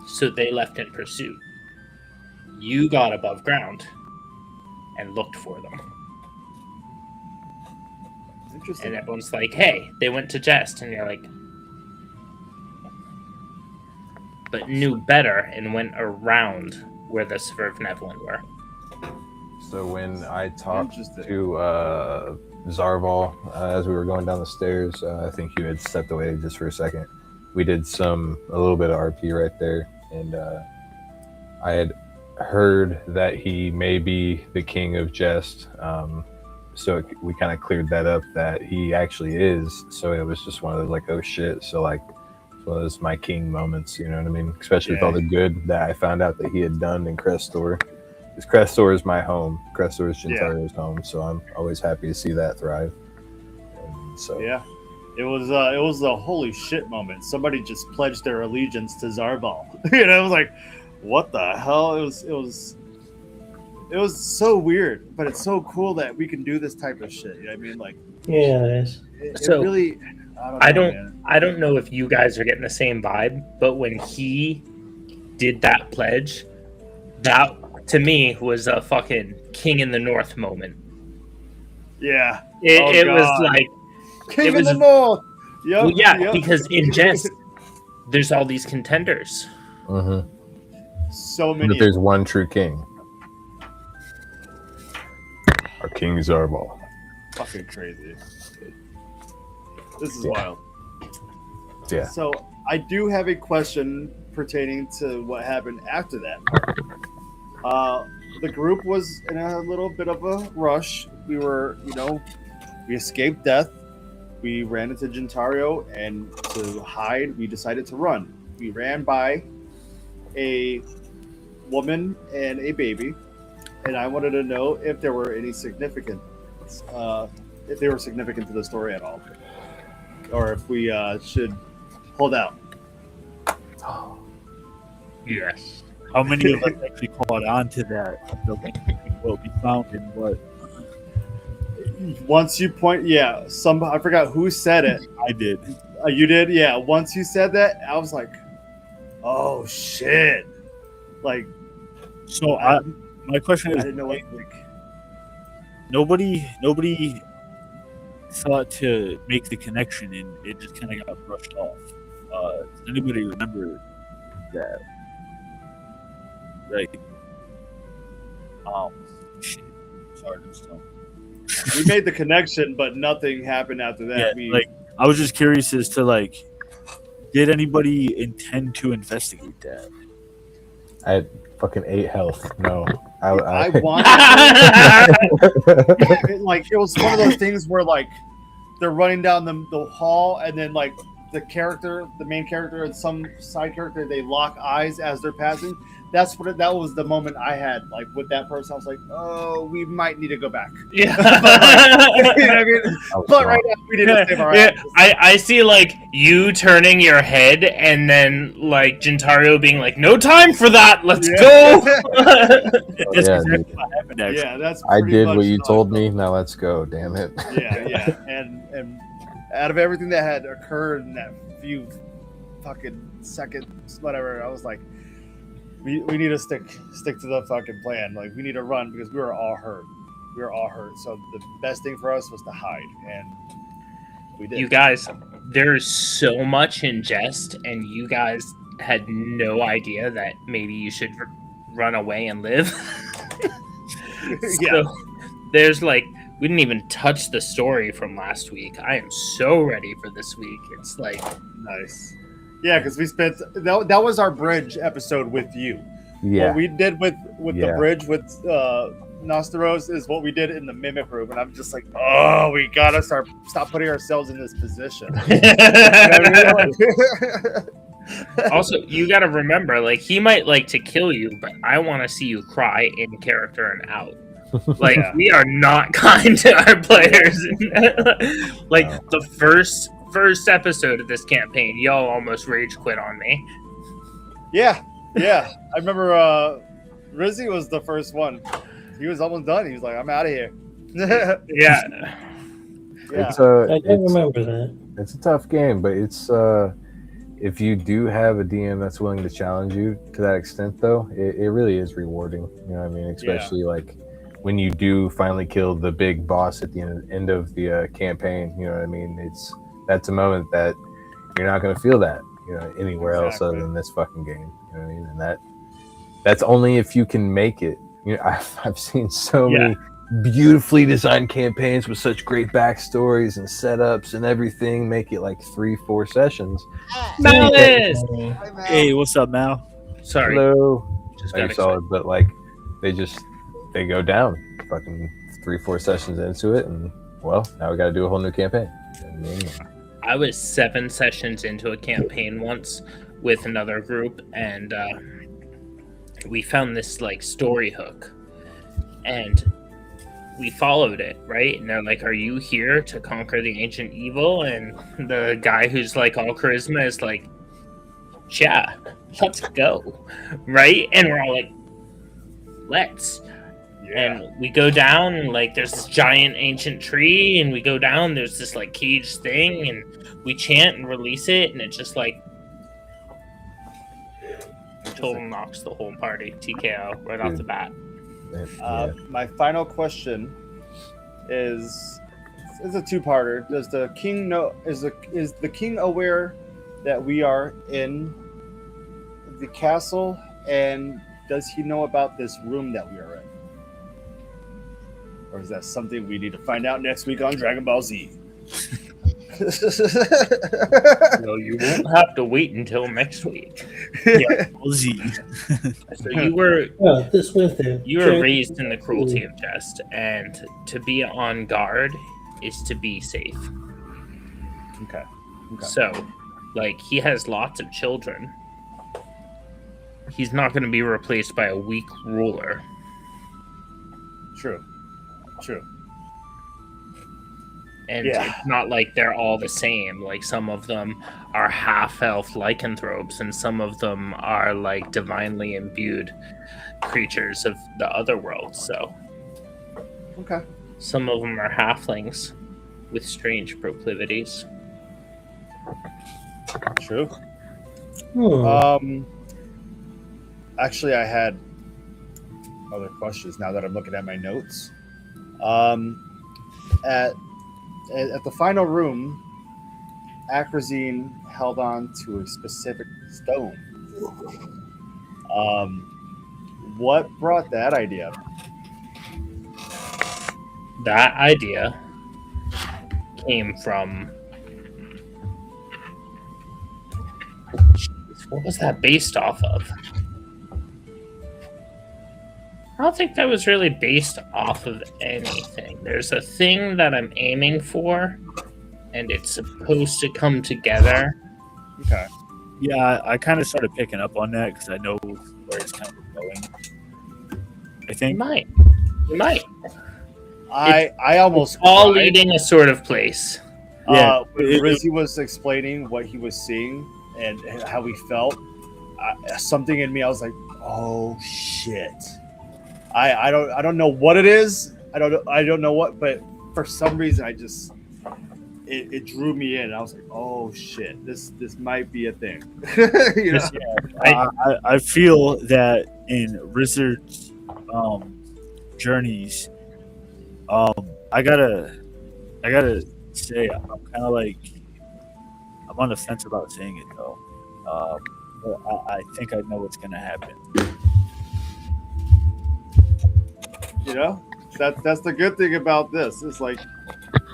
So they left in pursuit. You got above ground and looked for them. Interesting. And everyone's like, hey, they went to Jest. And you're like, but knew better and went around where the Svervnevlin were. So when I talked to Zarval as we were going down the stairs, I think you had stepped away just for a second. We did a little bit of RP right there, and I had heard that he may be the king of Jest. So we kind of cleared that up that he actually is. So it was just one of those like, oh shit. So like it's one of those my king moments, you know what I mean? Especially with all the good that I found out that he had done in Crestor. Because Crestor is my home. Crestor is Gentario's home, so I'm always happy to see that thrive. And so it was a holy shit moment. Somebody just pledged their allegiance to Zarval. You know, I was like, what the hell? It was so weird, but it's so cool that we can do this type of shit. You know what I mean? Like, yeah, it is. It really. I don't know if you guys are getting the same vibe, but when he did that pledge, that to me was a fucking King in the North moment. Yeah. It was like King in the North. Yep. Well, yeah, because in Jest, there's all these contenders. So many. But there's one true king. Our King Zarval. Fucking crazy. This is wild. Yeah. So I do have a question pertaining to what happened after that. The group was in a little bit of a rush. We were, we escaped death. We ran into Gentario, and to hide, we decided to run. We ran by a woman and a baby, and I wanted to know if there were any significant, if they were significant to the story at all, or if we should hold out. Yes. How many of us actually caught on to that? The link will be found in what? Once you point, I forgot who said it. I did. You did, yeah. Once you said that, I was like, "Oh shit!" Like, So my question I is, didn't know what. Like, nobody thought to make the connection, and it just kind of got brushed off. Does anybody remember that? Like, shit. Sorry, I'm still. we made the connection, but nothing happened after that. Yeah, I was just curious as to did anybody intend to investigate that? I had fucking 8 health. No. I wanted it was one of those things where they're running down the hall, and then the main character and some side character, they lock eyes as they're passing. That was the moment I had with that person. I was like, oh, we might need to go back. Yeah. But right now we need to save our ass. I see you turning your head, and then Gentario being like, no time for that, let's go. That's yeah, exactly what happened, actually. Yeah, that's I pretty did much what you how I told felt. me. Now let's go. Damn it. Yeah. And out of everything that had occurred in that few fucking seconds, whatever, I was like, we need to stick to the fucking plan. We need to run because we were all hurt. So the best thing for us was to hide, and we did. You guys, there's so much in Jest, and you guys had no idea that maybe you should run away and live. Yeah. So there's we didn't even touch the story from last week. I am so ready for this week. It's Nice. Yeah, because we spent that was our bridge episode with you. Yeah. What we did with the Yeah. bridge with Nosneros is what we did in the mimic room, and I'm just like, oh, we gotta stop putting ourselves in this position. Also, you got to remember, he might like to kill you, but I want to see you cry in character and out. Yeah. We are not kind to our players. The first episode of this campaign, y'all almost rage quit on me. Yeah. I remember Rizzy was the first one. He was almost done. He was like, I'm out of here. Yeah. It's I don't remember that. It's a tough game, but it's if you do have a DM that's willing to challenge you to that extent, though, it really is rewarding. You know what I mean? Especially when you do finally kill the big boss at the end of the campaign. You know what I mean? That's a moment that you're not going to feel that anywhere else other than this fucking game. You know what I mean? And that's only if you can make it. I've seen so many beautifully designed campaigns with such great backstories and setups and everything make it 3-4 sessions. Malice! Hey, what's up, Mal? Sorry. Hello. Just Very got solid, but they go down fucking 3-4 sessions into it, and now we got to do a whole new campaign. I was 7 sessions into a campaign once with another group, and we found this story hook, and we followed it, right? And they're like, are you here to conquer the ancient evil? And the guy who's all charisma is like, yeah, let's go, right? And we're all like, let's. And we go down, and there's this giant ancient tree, and we go down, there's this cage thing, and we chant and release it, and it just total knocks the whole party TKO right off the bat. My final question is a two-parter. Does the king know? Is the king aware that we are in the castle, and does he know about this room that we are in? Or is that something we need to find out next week on Dragon Ball Z? So you won't have to wait until next week. Yeah, Z. So you were This Wednesday. you were raised in the cruelty of jest, and to be on guard is to be safe. Okay. So, like, he has lots of children. He's not going to be replaced by a weak ruler. True. And Yeah. it's not like they're all the same. Like, some of them are half-elf lycanthropes, and some of them are, like, divinely imbued creatures of the other world. So, Okay. some of them are halflings with strange proclivities. True. Hmm. Actually, I had other questions now that I'm looking at my notes. At the final room, Acrazine held on to a specific stone. What brought that idea? That idea came from... What was that based off of? I don't think that was really based off of anything. There's a thing that I'm aiming for, and it's supposed to come together. Okay. Yeah, I kind of started picking up on that because I know where it's kind of going. I It think. might. It might. I almost All cried. leading a sort of place. Yeah, When Rizzy was explaining what he was seeing and how he felt, something in me, I was like, "Oh shit!" I don't know what it is. I don't know what, but for some reason, it drew me in. I was like, "Oh shit! This might be a thing." You know? I feel that in Rizzard's journeys, I gotta say I'm kind of like I'm on the fence about saying it though. But I think I know what's gonna happen. You know, that's the good thing about this. It's like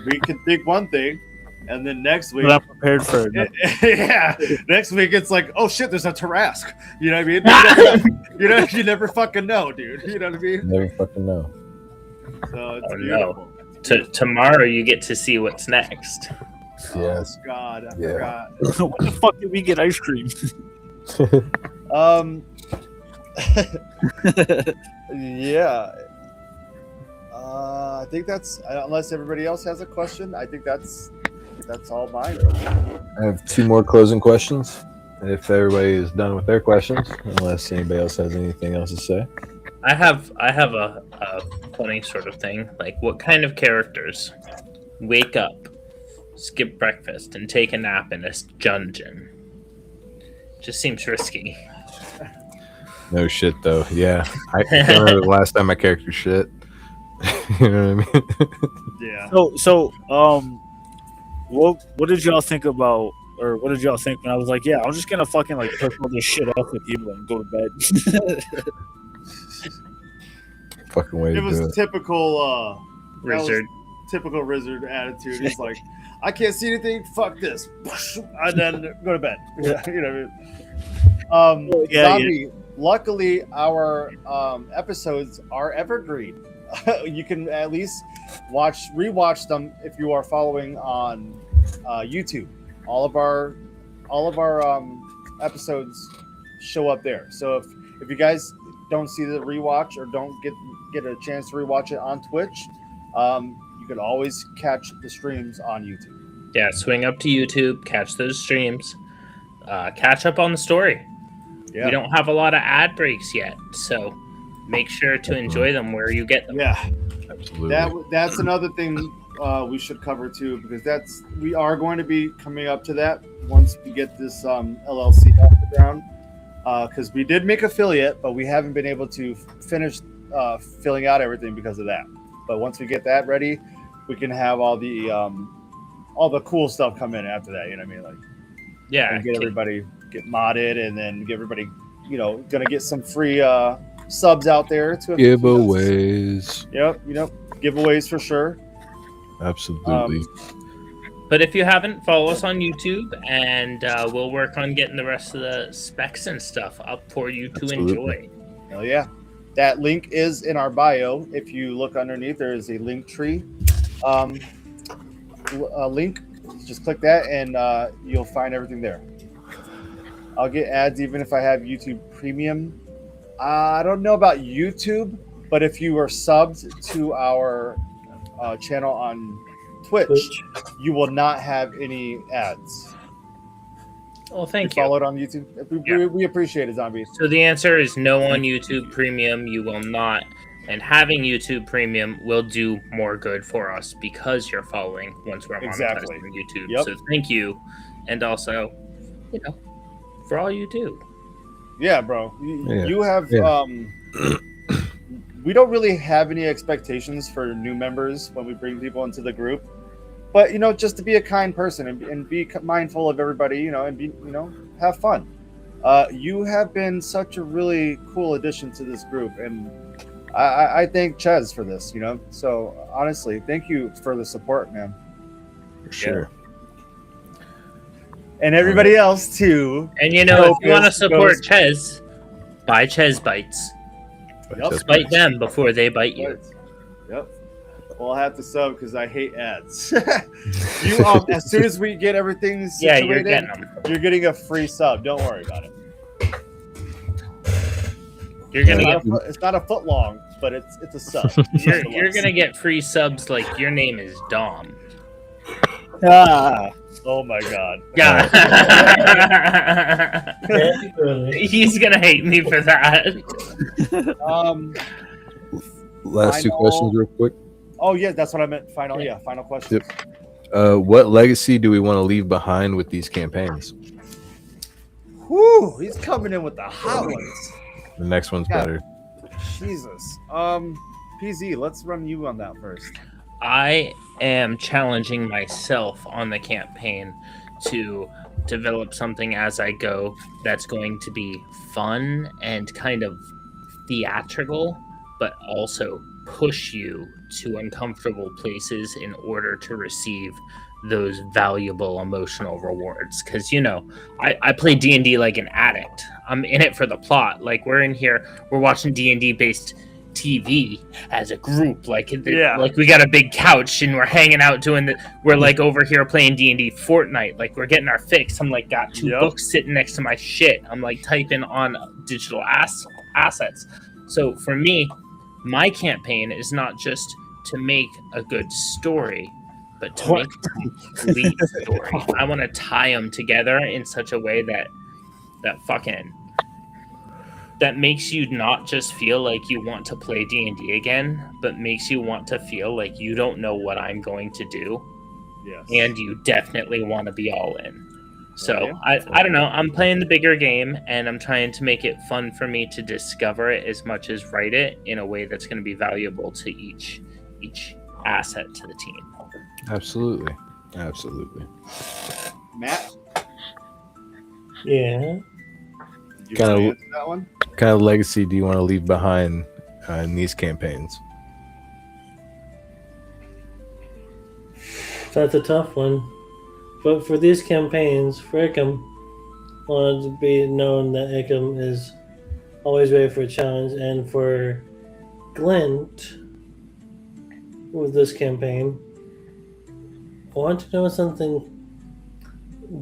we can think one thing, and then next week, But I'm prepared for it. yeah, next week it's like, oh shit, there's a Tarask. You know what I mean? You never fucking know, dude. You know what I mean? Never fucking know. So it's Oh, beautiful. no. Tomorrow you get to see what's next. Yes. Oh, God, I Yeah. forgot. When the fuck did we get ice cream? Yeah. I think that's unless everybody else has a question. I think that's all mine. I have two more closing questions. If everybody is done with their questions, unless anybody else has anything else to say. I have a funny sort of thing. Like, what kind of characters wake up, skip breakfast, and take a nap in a dungeon? Just seems risky. No shit though. Yeah, I can't remember the last time my character shit. You know what I mean? Yeah. So what did y'all think about, or what did y'all think when I was like, yeah, I'm just gonna fucking like push all this shit up with you and go to bed? Fucking way to It was do it. typical Rizzard. typical Rizzard attitude. He's like, I can't see anything. Fuck this, and then go to bed. You know what I mean? Zombie. Luckily, our episodes are evergreen. You can at least rewatch them if you are following on YouTube. All of our episodes show up there. So if you guys don't see the rewatch or don't get a chance to rewatch it on Twitch, you can always catch the streams on YouTube. Yeah, swing up to YouTube, catch those streams, catch up on the story. Yeah. We don't have a lot of ad breaks yet, so make sure to enjoy them where you get them. Yeah. Absolutely. That's another thing we should cover too, because we are going to be coming up to that once we get this LLC off the ground. Because we did make affiliate, but we haven't been able to finish filling out everything because of that. But once we get that ready, we can have all the cool stuff come in after that. You know what I mean? Like, Yeah, and get everybody get modded, and then get everybody, gonna get some free subs out there to Giveaways. Yep, giveaways for sure. Absolutely. But if you haven't, follow us on YouTube, and we'll work on getting the rest of the specs and stuff up for you to enjoy. Hell yeah. That link is in our bio. If you look underneath, there is a link tree link. Just click that, and you'll find everything there. I'll get ads even if I have YouTube Premium. I don't know about YouTube, but if you are subbed to our channel on Twitch, you will not have any ads. Well, thank you. Follow it on YouTube. We appreciate it, Zombie. So the answer is no on YouTube Premium. You will not. And having YouTube Premium will do more good for us because you're following once we're monetized on YouTube. Yep. So thank you. And also, for all you do. Yeah, bro. You have... we don't really have any expectations for new members when we bring people into the group. But, just to be a kind person and be mindful of everybody, and be, have fun. You have been such a really cool addition to this group. And I thank Chez for this, So, honestly, thank you for the support, man. For sure. And everybody else, too. And, if you want to support Chez, buy Chez Bites. Bite them before they bite you. Yep. Well, I'll have to sub because I hate ads. You, as soon as we get everything situated, you're getting them. You're getting a free sub. Don't worry about it. It's not a foot long, but it's a sub. You're gonna get free subs like your name is Dom. Oh my god. Yeah. He's gonna hate me for that. Last two questions real quick. Oh yeah, that's what I meant. Final question. Yep. What legacy do we want to leave behind with these campaigns? Whew, he's coming in with the hot ones. The next one's better. Jesus. PZ, let's run you on that first. I am challenging myself on the campaign to develop something as I go that's going to be fun and kind of theatrical, but also push you to uncomfortable places in order to receive those valuable emotional rewards. Because I play D&D like an addict. I'm in it for the plot. Like, we're in here, we're watching D&D based TV as a group. Like we got a big couch and we're hanging out we're like over here playing D&D Fortnite. Like, we're getting our fix. I'm like got two books sitting next to my shit. I'm like typing on digital assets. So for me, my campaign is not just to make a good story, but to make a complete story. I want to tie them together in such a way that makes you not just feel like you want to play D&D again, but makes you want to feel like you don't know what I'm going to do. Yes. And you definitely want to be all in. So I don't know. I'm playing the bigger game, and I'm trying to make it fun for me to discover it as much as write it in a way that's going to be valuable to each asset to the team. Absolutely. Matt? Yeah. Kind of legacy do you want to leave behind in these campaigns? That's a tough one. But for these campaigns, for Icum, I wanted to be known that Icum is always ready for a challenge. And for Glint, with this campaign, I want to know something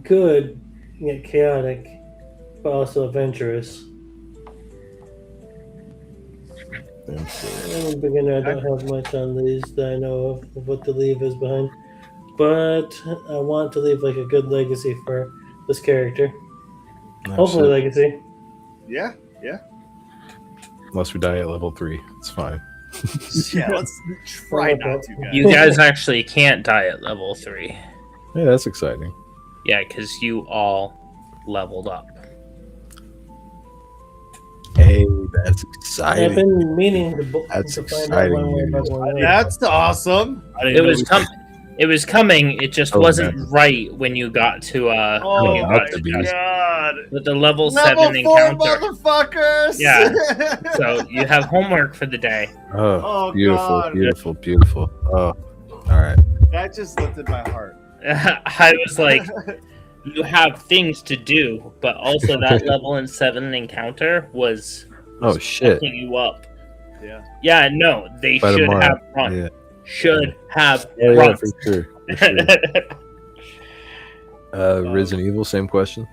good, yet chaotic, but also adventurous. I'm a beginner. I don't have much on these that I know of what to leave is behind. But I want to leave like a good legacy for this character. Absolutely. Hopefully legacy. Yeah. Unless we die at level 3, it's fine. Yeah, let's try not to, guys. You guys actually can't die at level 3. Yeah, that's exciting. Yeah, because you all leveled up. Hey, that's exciting. I've been meaning to That's find out one way exciting. about one way. That's awesome. It was coming. It just wasn't right when you got to Oh my god! with the level 7 Level 4 encounter. motherfuckers! Yeah. So you have homework for the day. Oh, Oh, beautiful, God. beautiful, beautiful. Oh, all right. That just lifted my heart. I was like, you have things to do, but also that level in 7 encounter was Oh shit! fucking you up. Yeah. Yeah, no, they By should tomorrow. have run. Yeah. Should have Oh yeah, run. for sure. For sure. Resident Evil, same question.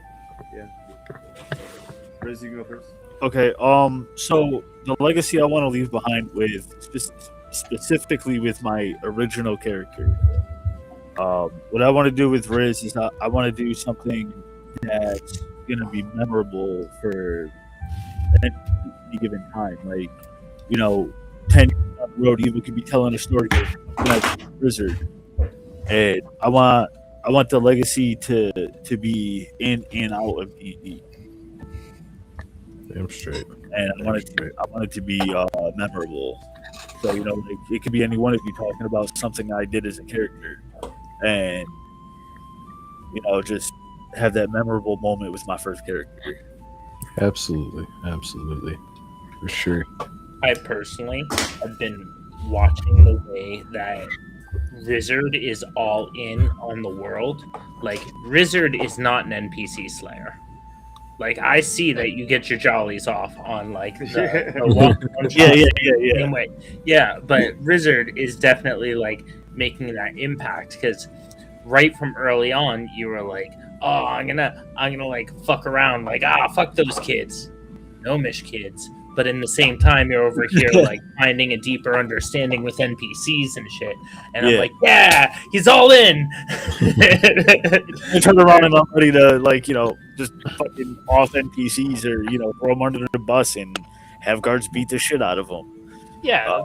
Riz, you go first. Okay. So the legacy I want to leave behind with specifically with my original character. What I want to do with Riz is I want to do something that's gonna be memorable for any given time. Like, 10 years down the road, Evil could be telling a story like Wizard, and I want the legacy to be in and out of D&D. Damn straight. And I want it to be memorable. So like it could be any one of you talking about something I did as a character, and just have that memorable moment with my first character. Absolutely, for sure. I personally have been watching the way that RizzYaBakedHomie is all in on the world. Like, RizzYaBakedHomie is not an NPC slayer. Like, I see that you get your jollies off on like the Yeah. way. Yeah, but RizzYaBakedHomie is definitely like making that impact, because right from early on you were like, oh, I'm gonna like fuck around, like, fuck those kids, gnomish kids. But in the same time, you're over here like finding a deeper understanding with NPCs and shit. And I'm like, yeah, he's all in. I turn around and I'm ready to just fucking off NPCs or throw them under the bus and have guards beat the shit out of them. Yeah.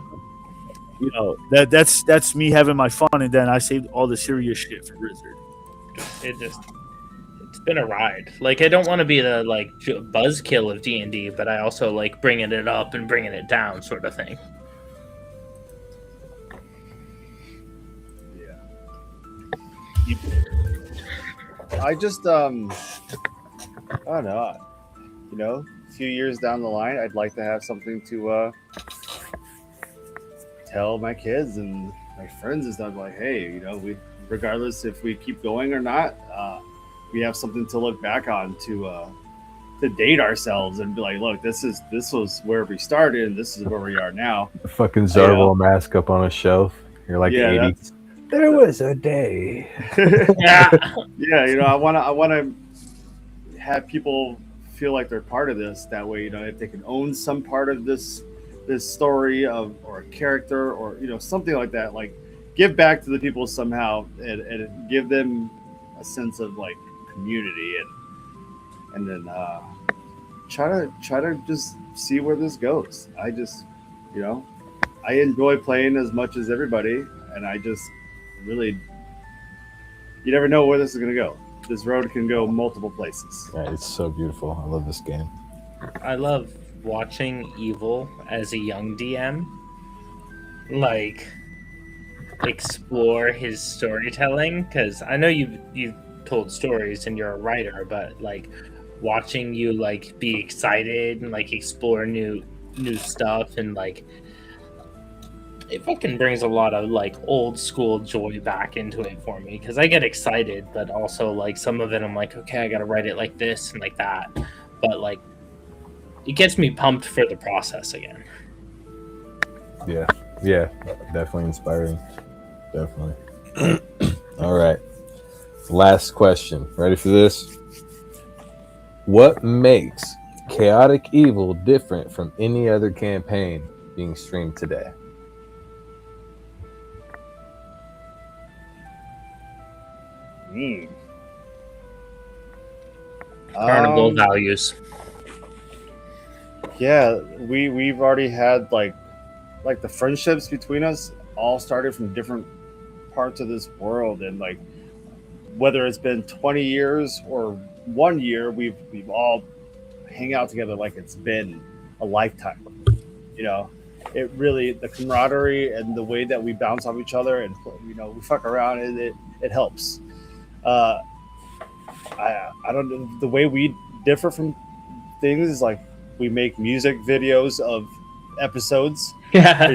That's me having my fun, and then I saved all the serious shit for RizzYaBakedHomie. It's been a ride. Like, I don't want to be the like buzzkill of D&D, but I also like bringing it up and bringing it down, sort of thing. Yeah. I just I don't know. A few years down the line, I'd like to have something to tell my kids and my friends and stuff. Like, hey, we, regardless if we keep going or not, we have something to look back on to date ourselves and be like, look, this was where we started and this is where we are now. The fucking Zarval mask up on a shelf. You're like 80. There was a day. Yeah. I want to have people feel like they're part of this. That way, if they can own some part of this story or a character or something like that, like give back to the people somehow and give them a sense of like community and then try to just see where this goes. I just I enjoy playing as much as everybody, and I just really, you never know where this is going to go. This road can go multiple places. Yeah, it's so beautiful. I love this game. I love watching Evil as a young DM like explore his storytelling, because I know you've told stories and you're a writer, but like watching you like be excited and like explore new stuff, and like it fucking brings a lot of like old school joy back into it for me, because I get excited, but also like some of it I'm like, okay, I gotta write it like this and like that, but like it gets me pumped for the process again. Yeah, definitely inspiring. Definitely. All right, last question. Ready for this? What makes Kaotic Evol different from any other campaign being streamed today? Carnival values. Yeah, we've already had like the friendships between us all started from different parts of this world, and like whether it's been 20 years or 1 year, we've all hang out together like it's been a lifetime. It really, the camaraderie and the way that we bounce off each other and we fuck around, it helps. I don't know, the way we differ from things is like we make music videos of episodes. Yeah.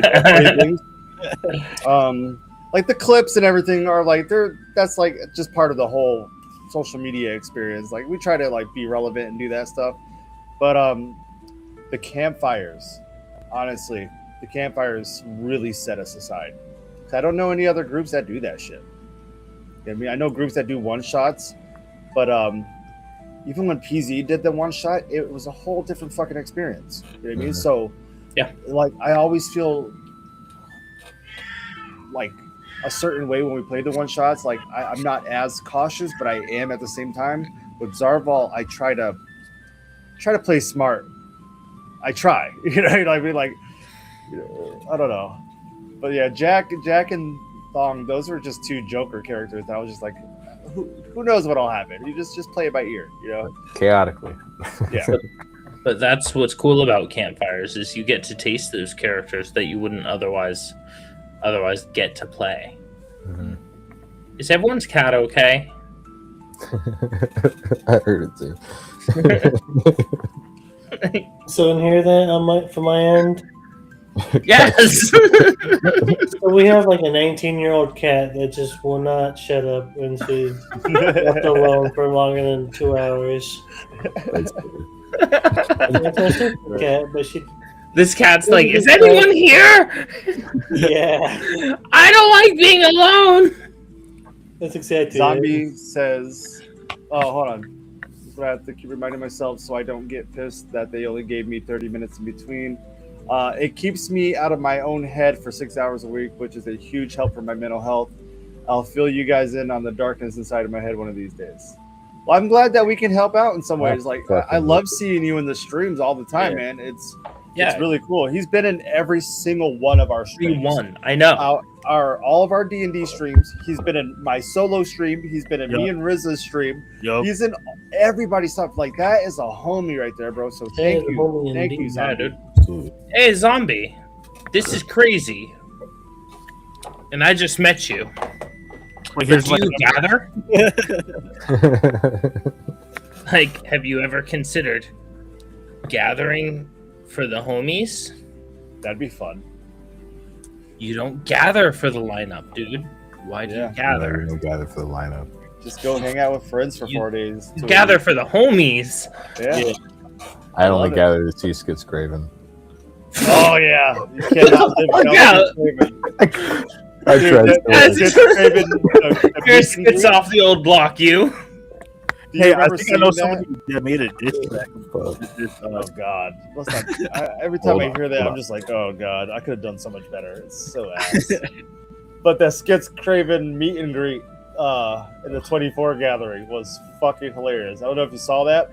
like the clips and everything are like that's like just part of the whole social media experience. Like we try to like be relevant and do that stuff, but the campfires, honestly, the campfires really set us aside. I don't know any other groups that do that shit. I mean, I know groups that do one shots, but even when PZ did the one shot, it was a whole different fucking experience. You know what I mean? So yeah, like I always feel like a certain way when we play the one shots. Like I'm not as cautious, but I am at the same time. With Zarval, I try to play smart. I try, you know what I mean? Like, I don't know, but yeah, Jack and Thong, those were just two Joker characters. I was just like, who knows what'll happen? You just play it by ear, you know, Chaotically. Yeah. But that's what's cool about campfires is you get to taste those characters that you wouldn't otherwise get to play. Mm-hmm. Is everyone's cat okay? I heard it too. So, and hear that from my end. Yes. So we have like a 19-year-old cat that just will not shut up when she's left alone for longer than 2 hours. That's good. That's a super cat, but she. This cat's like, is anyone here? Yeah. I don't like being alone. That's exactly Zombie it. says, oh, hold on. This is what I have to keep reminding myself so I don't get pissed that they only gave me 30 minutes in between. It keeps me out of my own head for 6 hours a week, which is a huge help for my mental health. I'll fill you guys in on the darkness inside of my head one of these days. Well, I'm glad that we can help out in some ways. Like, I love seeing you in the streams all the time, man. It's really cool. He's been in every single one of our streams. I know. All of our D&D streams. He's been in my solo stream. He's been in me and Riz's stream. He's in everybody's stuff. Like, that is a homie right there, bro. So thank you. Thank you, Zombie. Hey, Zombie. This is crazy. And I just met you. Well, do you gather? Like, have you ever considered gathering for the homies? That'd be fun. You don't gather for the lineup, dude. Why do you gather? No, we don't gather for the lineup. Just go hang out with friends for 4 days. You gather for the homies. Yeah. I only gather to see Skits Craven. Oh yeah, you cannot live without Craven. I tried. Your Skits off the old block, you. Hey, I think I know somebody that made a diss track. Oh God! Every time I hear that, I'm just like, oh God, I could have done so much better. It's so ass. But that Skits Craven meet and greet in the 24 gathering was fucking hilarious. I don't know if you saw that.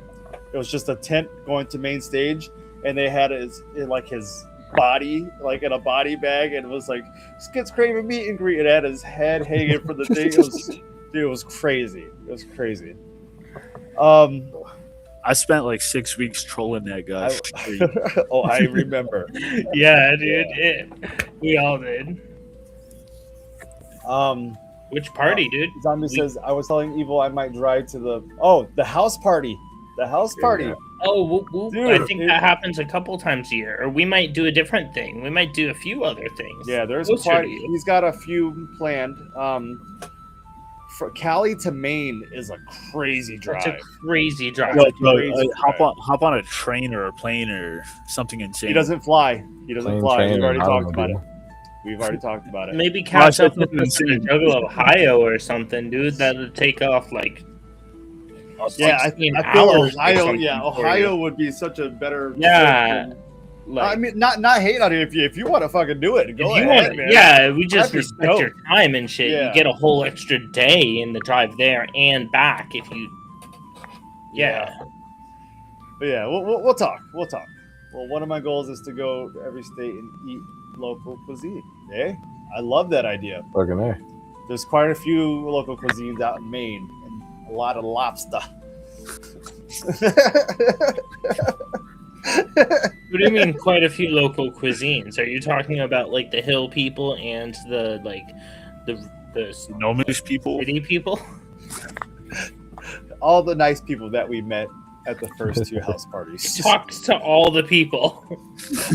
It was just a tent going to main stage, and they had his body like in a body bag, and it was like Skits Craven meet and greet. It had his head hanging from the thing. It was crazy. It was crazy. I spent like 6 weeks trolling that guy. I remember. Yeah, dude. We all did. Which party, dude? Zombie says, I was telling Evil I might drive to the house party. The house party. Oh, Dude, I think that happens a couple times a year. Or we might do a different thing. We might do a few other things. Yeah, there's he's got a few planned. For Cali to Maine is a crazy drive. It's a crazy drive. Hop on a train or a plane or something insane. He doesn't fly. We've already talked about it. Maybe catch up with us in Juggle, Ohio or something, dude. That would take off like. I feel Ohio. Yeah, Ohio would be such a better. Yeah. I mean, not hate on it. If you want to fucking do it, go ahead, man. Yeah, we just respect your time and shit. Yeah. You get a whole extra day in the drive there and back if you. Yeah. But yeah, we'll talk. We'll talk. Well, one of my goals is to go to every state and eat local cuisine. Yeah, I love that idea. Fucking A. There's quite a few local cuisines out in Maine and a lot of lobster. What do you mean quite a few local cuisines? Are you talking about like the hill people and the Gnomish people? City people? All the nice people that we met at the first two house parties. Talks to all the people.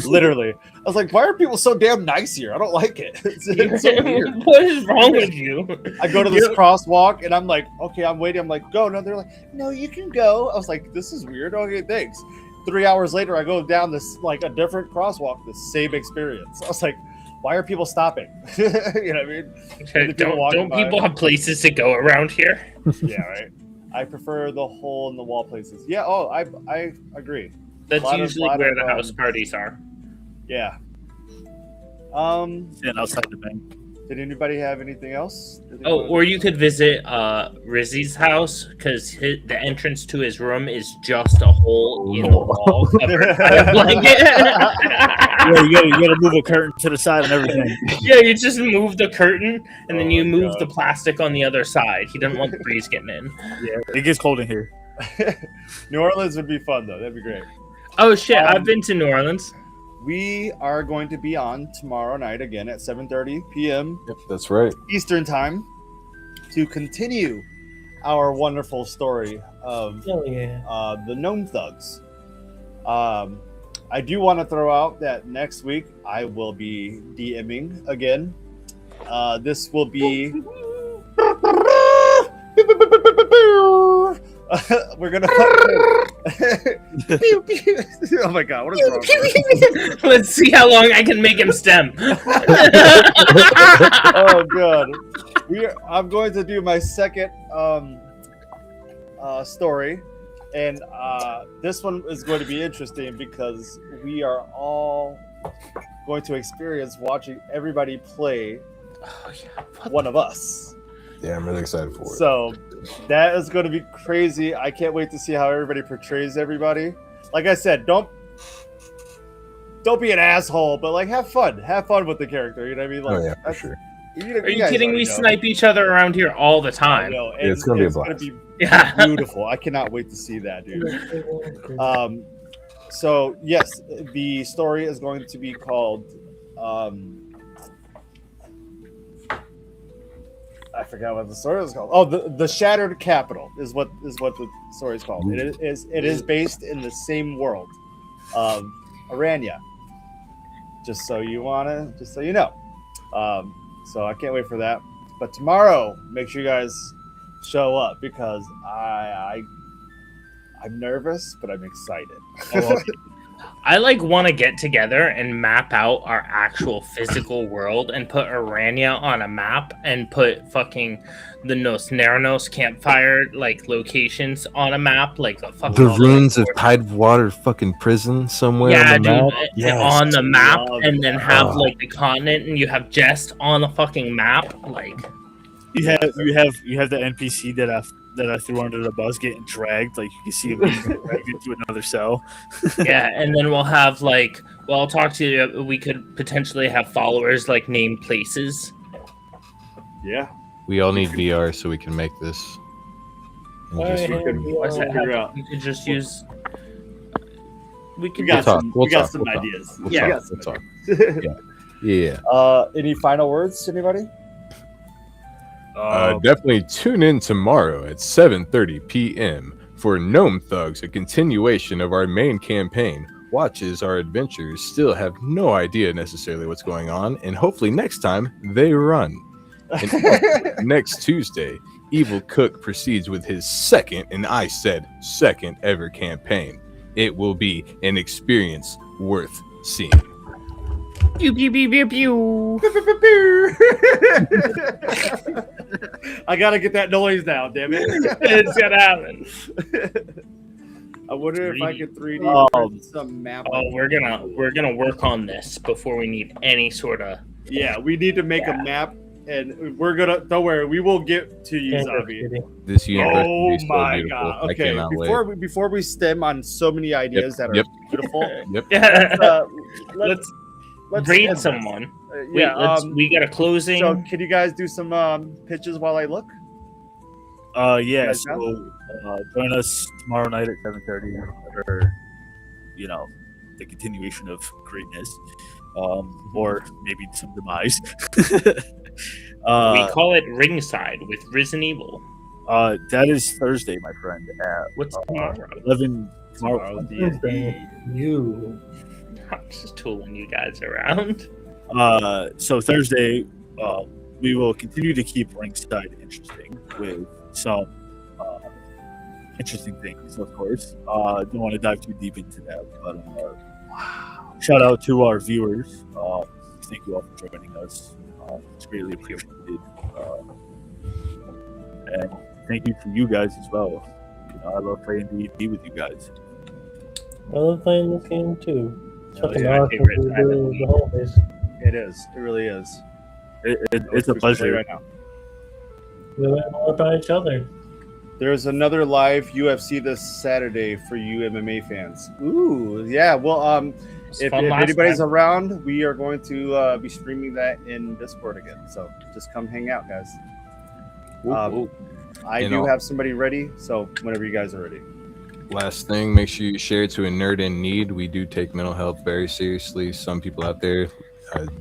Literally. I was like, why are people so damn nice here? I don't like it. It's so weird. What is wrong with you? I go to this crosswalk and I'm like, okay, I'm waiting. I'm like, go. No, they're like, no, you can go. I was like, this is weird. Okay, thanks. 3 hours later, I go down this like a different crosswalk, the same experience. I was like, why are people stopping? You know what I mean? Don't people have places to go around here? Yeah, right. I prefer the hole in the wall places. Yeah. Oh, I agree. That's usually where the house parties are. Yeah. And outside the bank. Did anybody have anything else? Oh, or you could visit Rizzy's house because the entrance to his room is just a hole in the wall covered by a blanket. Yeah, you gotta move a curtain to the side and everything. Yeah, you just move the curtain and then you move God. the plastic on the other side. He doesn't want the breeze getting in. Yeah, it gets cold in here. New Orleans would be fun though. That'd be great. Oh shit, I've been to New Orleans. We are going to be on tomorrow night again at 7:30 p.m. Yep, that's right. Eastern time to continue our wonderful story of the Gnome Thugs. I do want to throw out that next week I will be DMing again. This will be we're gonna pew, pew. Oh my god, what is wrong? Let's see how long I can make him stem. Oh god. I'm going to do my second story, and this one is going to be interesting because we are all going to experience watching everybody play one of us. Yeah, I'm really excited for it. So that is going to be crazy. I can't wait to see how everybody portrays everybody. Like I said, don't be an asshole, but like have fun with the character. You know what I mean? Like, Oh yeah, for sure. Are you kidding? We snipe each other around here all the time. Yeah, it's gonna be a blast. Beautiful. I cannot wait to see that, dude. So yes, the story is going to be called I forgot what the story was called. Oh, the Shattered Capital is what the story is called. It is based in the same world of Aranya. Just so you know. So I can't wait for that. But tomorrow, make sure you guys show up because I'm nervous, but I'm excited. I want to get together and map out our actual physical world and put Aranya on a map and put fucking the Nosneros campfire locations on a map, the ruins of Tidewater fucking prison somewhere. Yeah, on the dude, map. Yes. on the map, and then have the continent, and you have Jess on the fucking map, You have the NPC that I threw under the bus getting dragged, you can see him getting dragged into another cell. Yeah, and then we'll have I'll talk to you. We could potentially have followers name places. Yeah, We all need VR so we can make this. And just What's that? figure out. We could just use. We could We got talk. some. We'll we got talk. some We'll talk. ideas. We'll Yeah. talk. We'll talk. Yeah. Any final words, anybody? Definitely tune in tomorrow at 7:30 p.m. for Gnome Thugs, a continuation of our main campaign. Watch as our adventurers still have no idea necessarily what's going on, and hopefully next time they run. And next Tuesday, Evol Cook proceeds with his second, and I said second ever campaign. It will be an experience worth seeing. Pew pew pew pew pew. I gotta get that noise now, damn it. It's gonna happen. I wonder if I could 3D some map. Oh, we're gonna work on this before we need any sort of. Yeah, we need to make a map, and we're gonna. Don't worry, we will get to you, Zavi. This universe Oh is so my beautiful. god! I Okay, cannot before we stem on so many ideas that are beautiful, Yep. Let's let's rate end someone. this. We got a closing. So, can you guys do some pitches while I look? Yeah. Guys So join us tomorrow night at 7:30 for the continuation of greatness, or maybe some demise. We call it Ringside with RizzYaBakedHomie. That is Thursday, my friend. At What's tomorrow? 11 Tomorrow, D&D. You. I'm just tooling you guys around. So Thursday, we will continue to keep Ringside interesting with some interesting things, of course. Don't want to dive too deep into that, but shout out to our viewers. Thank you all for joining us. It's greatly appreciated. And thank you to you guys as well. I love playing D&D with you guys. I love playing this game too. It's fucking my awesome favorite to time of the do week. the holidays. It is. It really is. It's a pleasure. right now. We learn more about each other. There's another live UFC this Saturday for you MMA fans. Ooh, yeah. Well, if fun last anybody's time. around, we are going to be streaming that in Discord again. So just come hang out, guys. I You do know- have somebody ready, so whenever you guys are ready. Last thing, make sure you share it to a nerd in need. We do take mental health very seriously. Some people out there,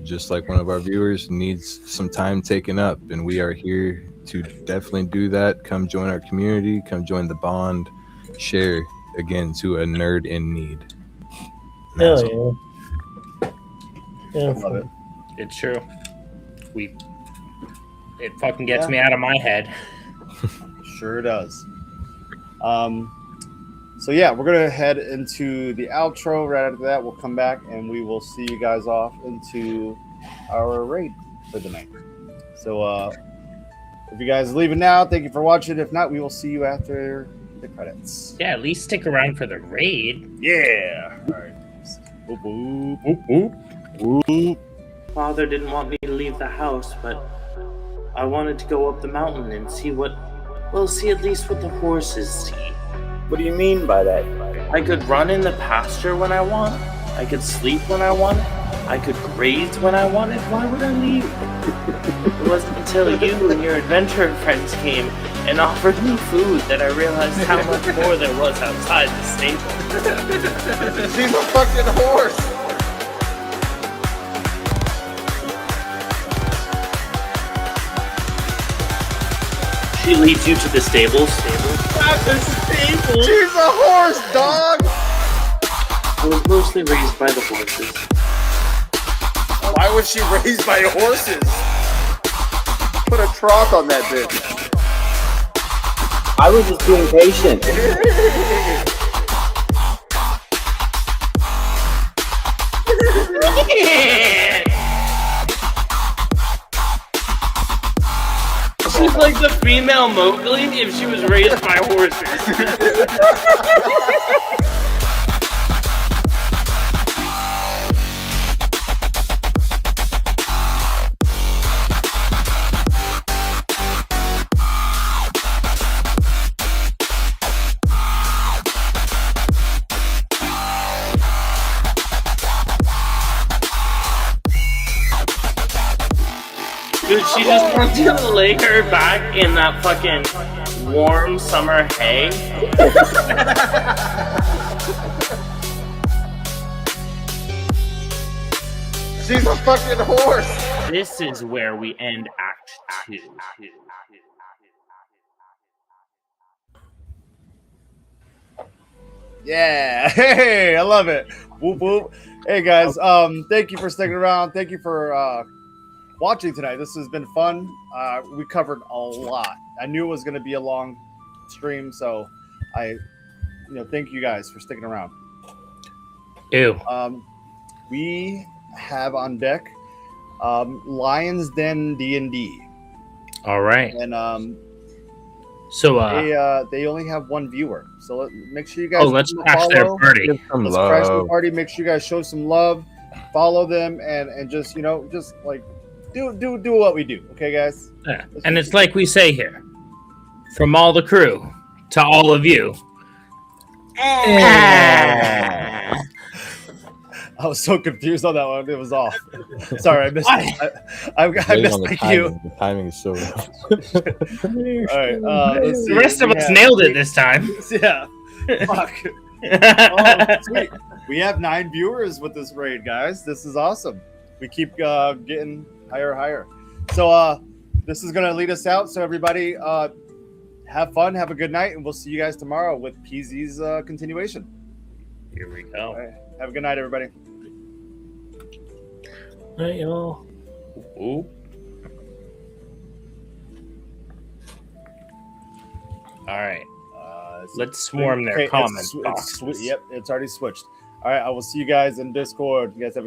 just like one of our viewers, needs some time taken up, and we are here to definitely do that. Come join our community. Come join the bond. Share again to a nerd in need. That's all. Hell yeah. Yeah, Love it. It's true. It fucking gets me out of my head. Sure does. So yeah, we're gonna head into the outro. Right after that, we'll come back and we will see you guys off into our raid for the night. So if you guys are leaving now, thank you for watching. If not, we will see you after the credits. Yeah, at least stick around for the raid. Yeah. All right. Boop, boop, boop, boop, boop. Father didn't want me to leave the house, but I wanted to go up the mountain and see at least what the horses see. What do you mean by that? I could run in the pasture when I want. I could sleep when I want. I could graze when I wanted. Why would I leave? It wasn't until you and your adventure friends came and offered me food that I realized how much more there was outside the stable. She's a fucking horse. She leads you to the stables. She's a horse, dog. I was mostly raised by the horses. Why was she raised by horses? Put a trough on that bitch. I was just being patient. She's like the female Mowgli if she was raised by horses. Dude, she just wants you to lay her back in that fucking warm summer hay. She's a fucking horse. This is where we end Act 2. Yeah. Hey, I love it. Whoop whoop. Hey guys, thank you for sticking around. Thank you for watching tonight. This has been fun. We covered a lot. I knew it was going to be a long stream, so thank you guys for sticking around. Ew. We have on deck Lion's Den D&D, All right. and So, they only have one viewer. So make sure you guys let's crash their follow. party. Give some Let's crash the love. party. Make sure you guys show some love, follow them, and just like do what we do. Okay, guys. Yeah. And it's like we say here, from all the crew to all of you. I was so confused on that one. It was off. Sorry, I missed. I Waiting missed on the the timing. cue. The timing is so rough. All right. Let's see. The rest of We us have- nailed it this time. Yeah. Fuck. Oh, sweet. We have 9 viewers with this raid, guys. This is awesome. We keep getting higher and higher. So this is gonna lead us out. So everybody, have fun, have a good night, and we'll see you guys tomorrow with PZ's continuation. Here we go. All right. Have a good night, everybody. All right, y'all. Ooh. All right. Let's swarm their comments. Yep, it's already switched. All right, I will see you guys in Discord. You guys have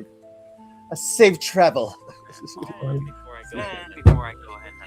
a safe travel. Before I go ahead and